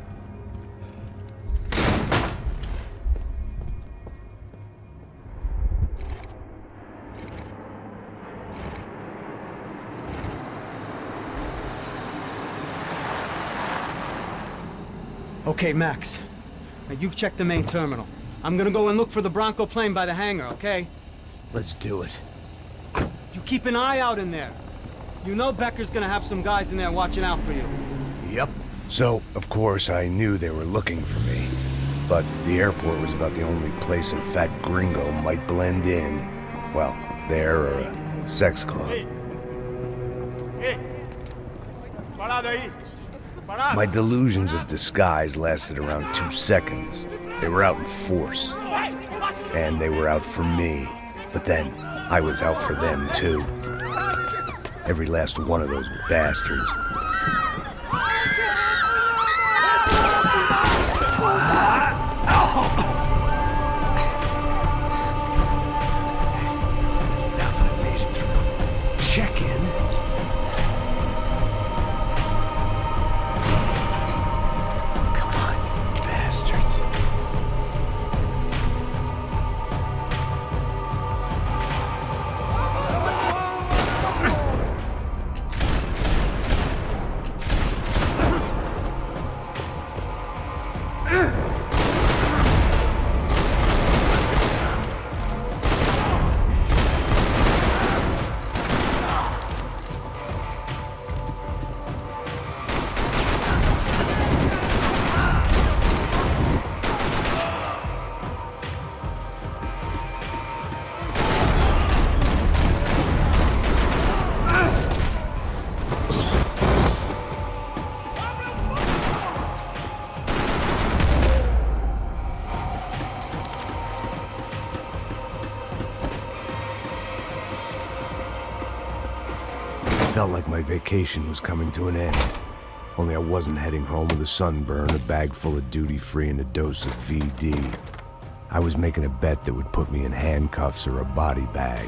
Okay, Max. Now you check the main terminal. I'm gonna go and look for the Bronco plane by the hangar, okay?
Let's do it.
You keep an eye out in there. You know Becker's gonna have some guys in there watching out for you.
Yep. So, of course, I knew they were looking for me. But the airport was about the only place a fat gringo might blend in. Well, there or a sex club. My delusions of disguise lasted around 2 seconds. They were out in force. And they were out for me. But then, I was out for them too. Every last one of those bastards. Now that I made it through the check-in. Come on, you bastards. Felt like my vacation was coming to an end. Only I wasn't heading home with a sunburn, a bag full of duty-free, and a dose of VD. I was making a bet that would put me in handcuffs or a body bag.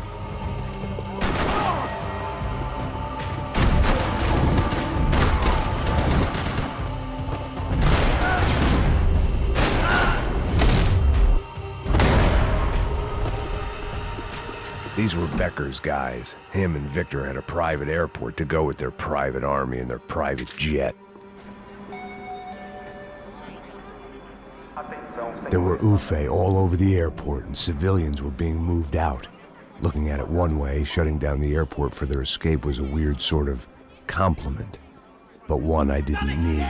These were Becker's guys. Him and Victor had a private airport to go with their private army and their private jet. There were UFE all over the airport, and civilians were being moved out. Looking at it one way, shutting down the airport for their escape was a weird sort of compliment, but one I didn't need.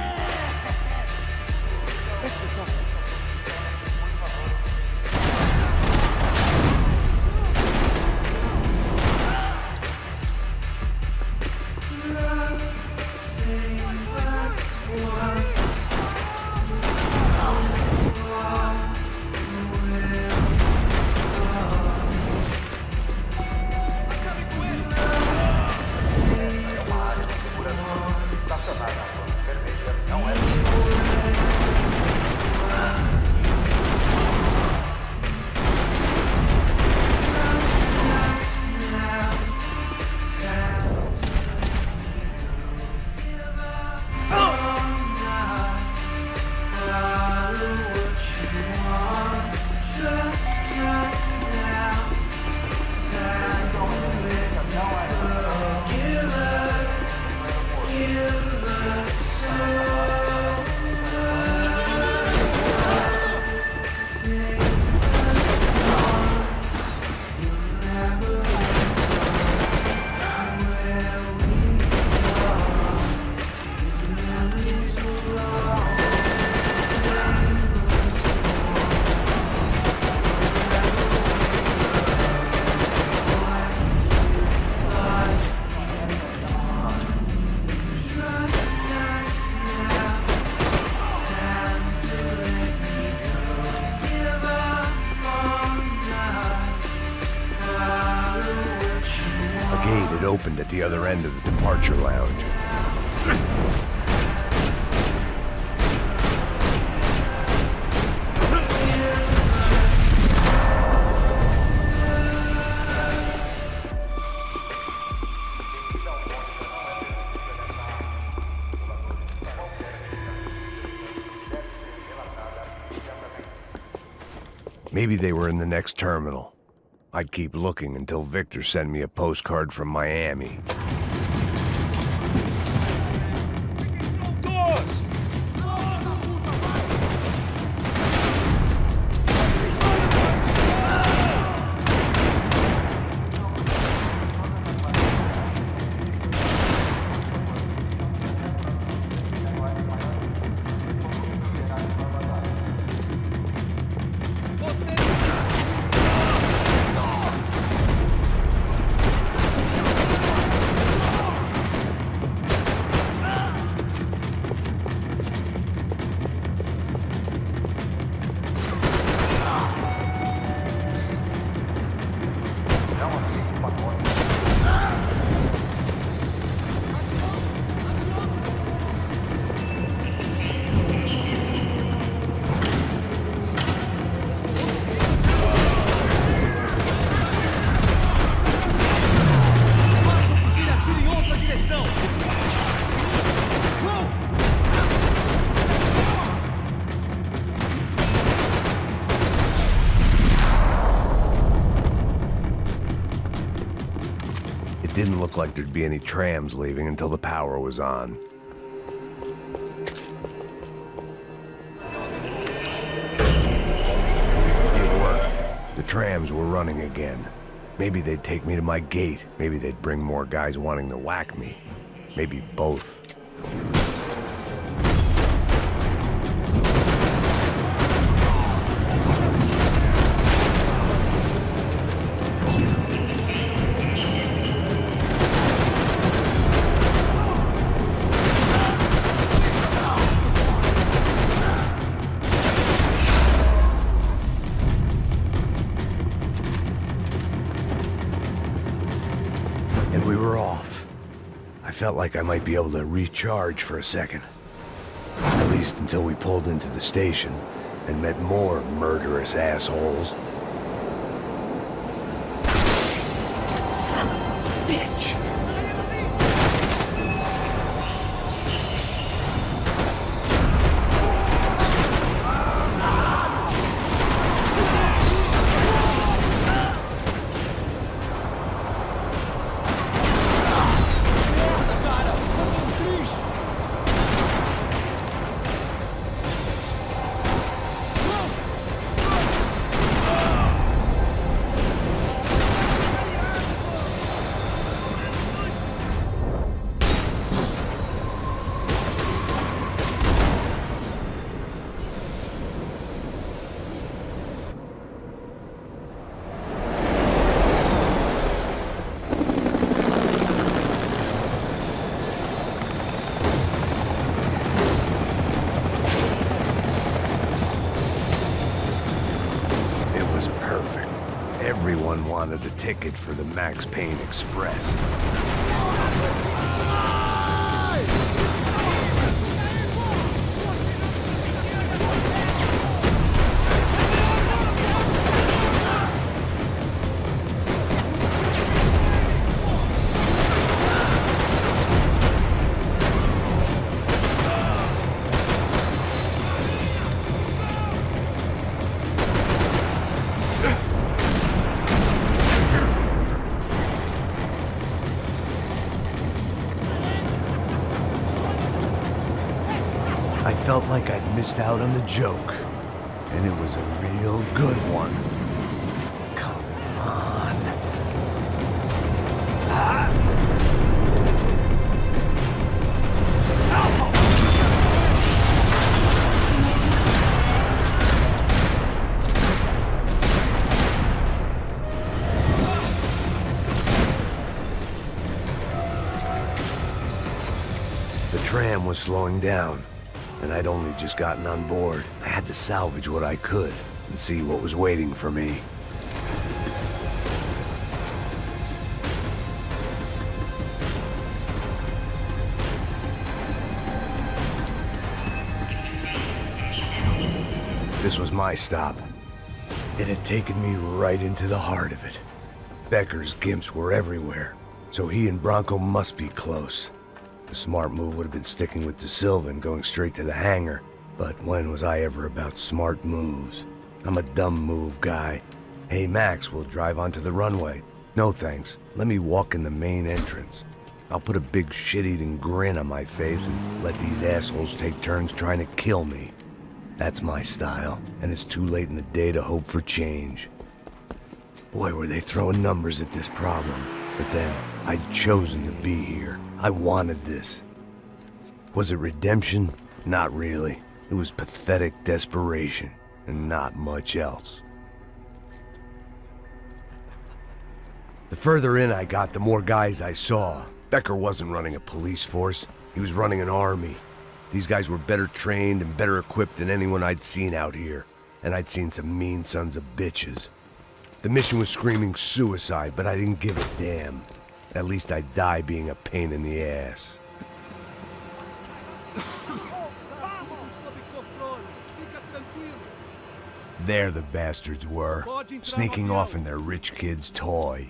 Não é
opened at the other end of the departure lounge. Maybe they were in the next terminal. I'd keep looking until Victor sent me a postcard from Miami. It didn't look like there'd be any trams leaving until the power was on. It worked. The trams were running again. Maybe they'd take me to my gate. Maybe they'd bring more guys wanting to whack me. Maybe both. We were off. I felt like I might be able to recharge for a second. At least until we pulled into the station and met more murderous assholes. Son of a bitch! Everyone wanted a ticket for the Max Payne Express. I felt like I'd missed out on the joke, and it was a real good one. Come on. The tram was slowing down, and I'd only just gotten on board. I had to salvage what I could and see what was waiting for me. This was my stop. It had taken me right into the heart of it. Becker's gimps were everywhere, so he and Bronco must be close. The smart move would have been sticking with De Silva and going straight to the hangar, but when was I ever about smart moves? I'm a dumb move guy. Hey Max, we'll drive onto the runway. No thanks, let me walk in the main entrance. I'll put a big shit-eating grin on my face and let these assholes take turns trying to kill me. That's my style, and it's too late in the day to hope for change. Boy, were they throwing numbers at this problem. But then, I'd chosen to be here. I wanted this. Was it redemption? Not really. It was pathetic desperation, and not much else. The further in I got, the more guys I saw. Becker wasn't running a police force. He was running an army. These guys were better trained and better equipped than anyone I'd seen out here. And I'd seen some mean sons of bitches. The mission was screaming suicide, but I didn't give a damn. At least I'd die being a pain in the ass. There the bastards were, sneaking off in their rich kid's toy.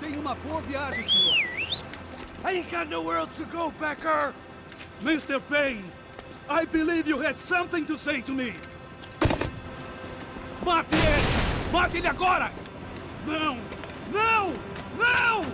Tenha uma boa viagem, senhor. I ain't got nowhere else to go, Becker. Mr. Payne, I believe you had something to say to me. Mate ele! Mate ele agora! Não! Não! Não!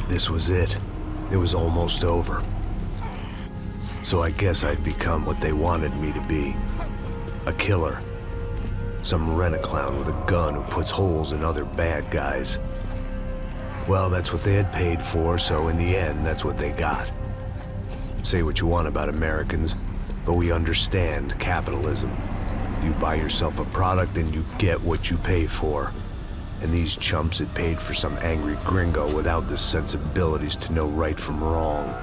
This was it. It was almost over. So I guess I'd become what they wanted me to be. A killer. Some rent-a-clown with a gun who puts holes in other bad guys. Well, that's what they had paid for, so in the end, that's what they got. Say what you want about Americans, but we understand capitalism. You buy yourself a product and you get what you pay for. And these chumps had paid for some angry gringo without the sensibilities to know right from wrong.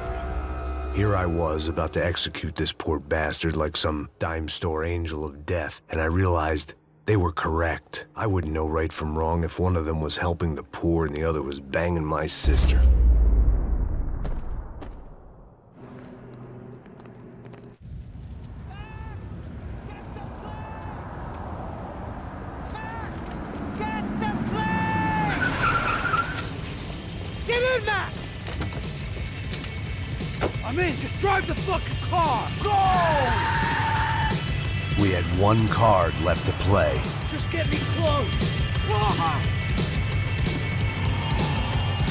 Here I was, about to execute this poor bastard like some dime store angel of death, and I realized they were correct. I wouldn't know right from wrong if one of them was helping the poor and the other was banging my sister.
I'm in, just drive the fucking car! Go!
We had one card left to play.
Just get me close! Whoa!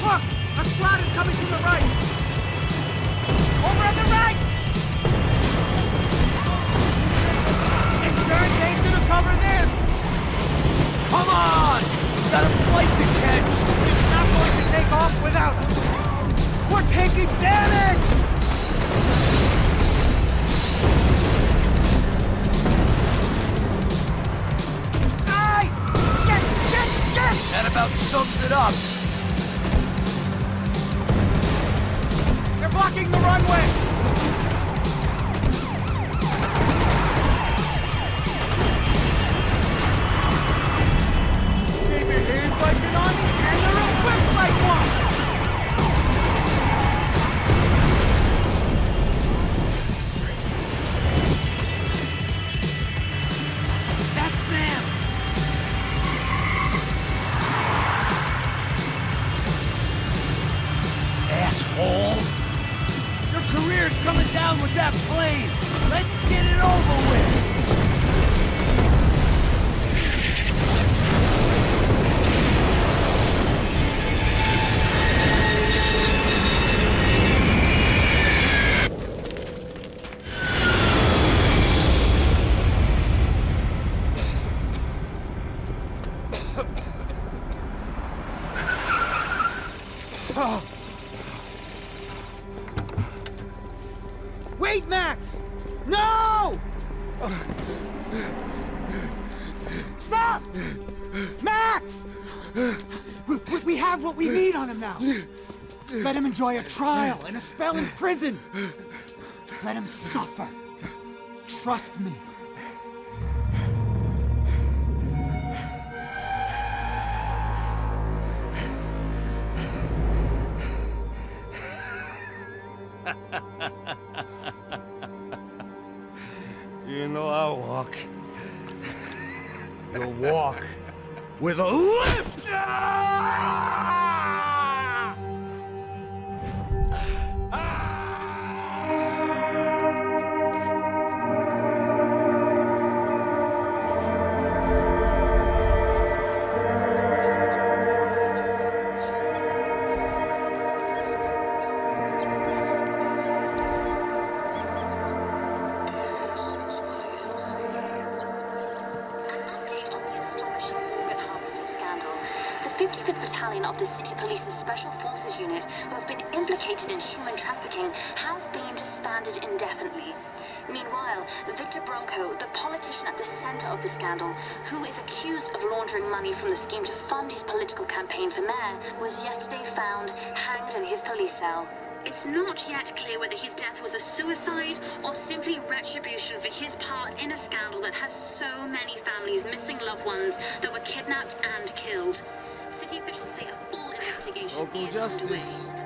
Look! A squad is coming from the right! Over on the right! Insurance ain't gonna cover this! Come on! We got a flight to catch! It's not going to take off without us! We're taking damage! Aye! Shit!
That about sums it up.
They're blocking the runway! They behave like an army and they're equipped like one! Stop! Max! We have what we need on him now. Let him enjoy a trial and a spell in prison. Let him suffer. Trust me.
You know I'll walk. You'll walk with a lift!
Of the City Police's Special Forces Unit who have been implicated in human trafficking has been disbanded indefinitely. Meanwhile, Victor Bronco, the politician at the center of the scandal, who is accused of laundering money from the scheme to fund his political campaign for mayor, was yesterday found hanged in his police cell. It's not yet clear whether his death was a suicide or simply retribution for his part in a scandal that has so many families missing loved ones that were kidnapped and killed. City officials say a full investigation
Local
is
justice.
underway.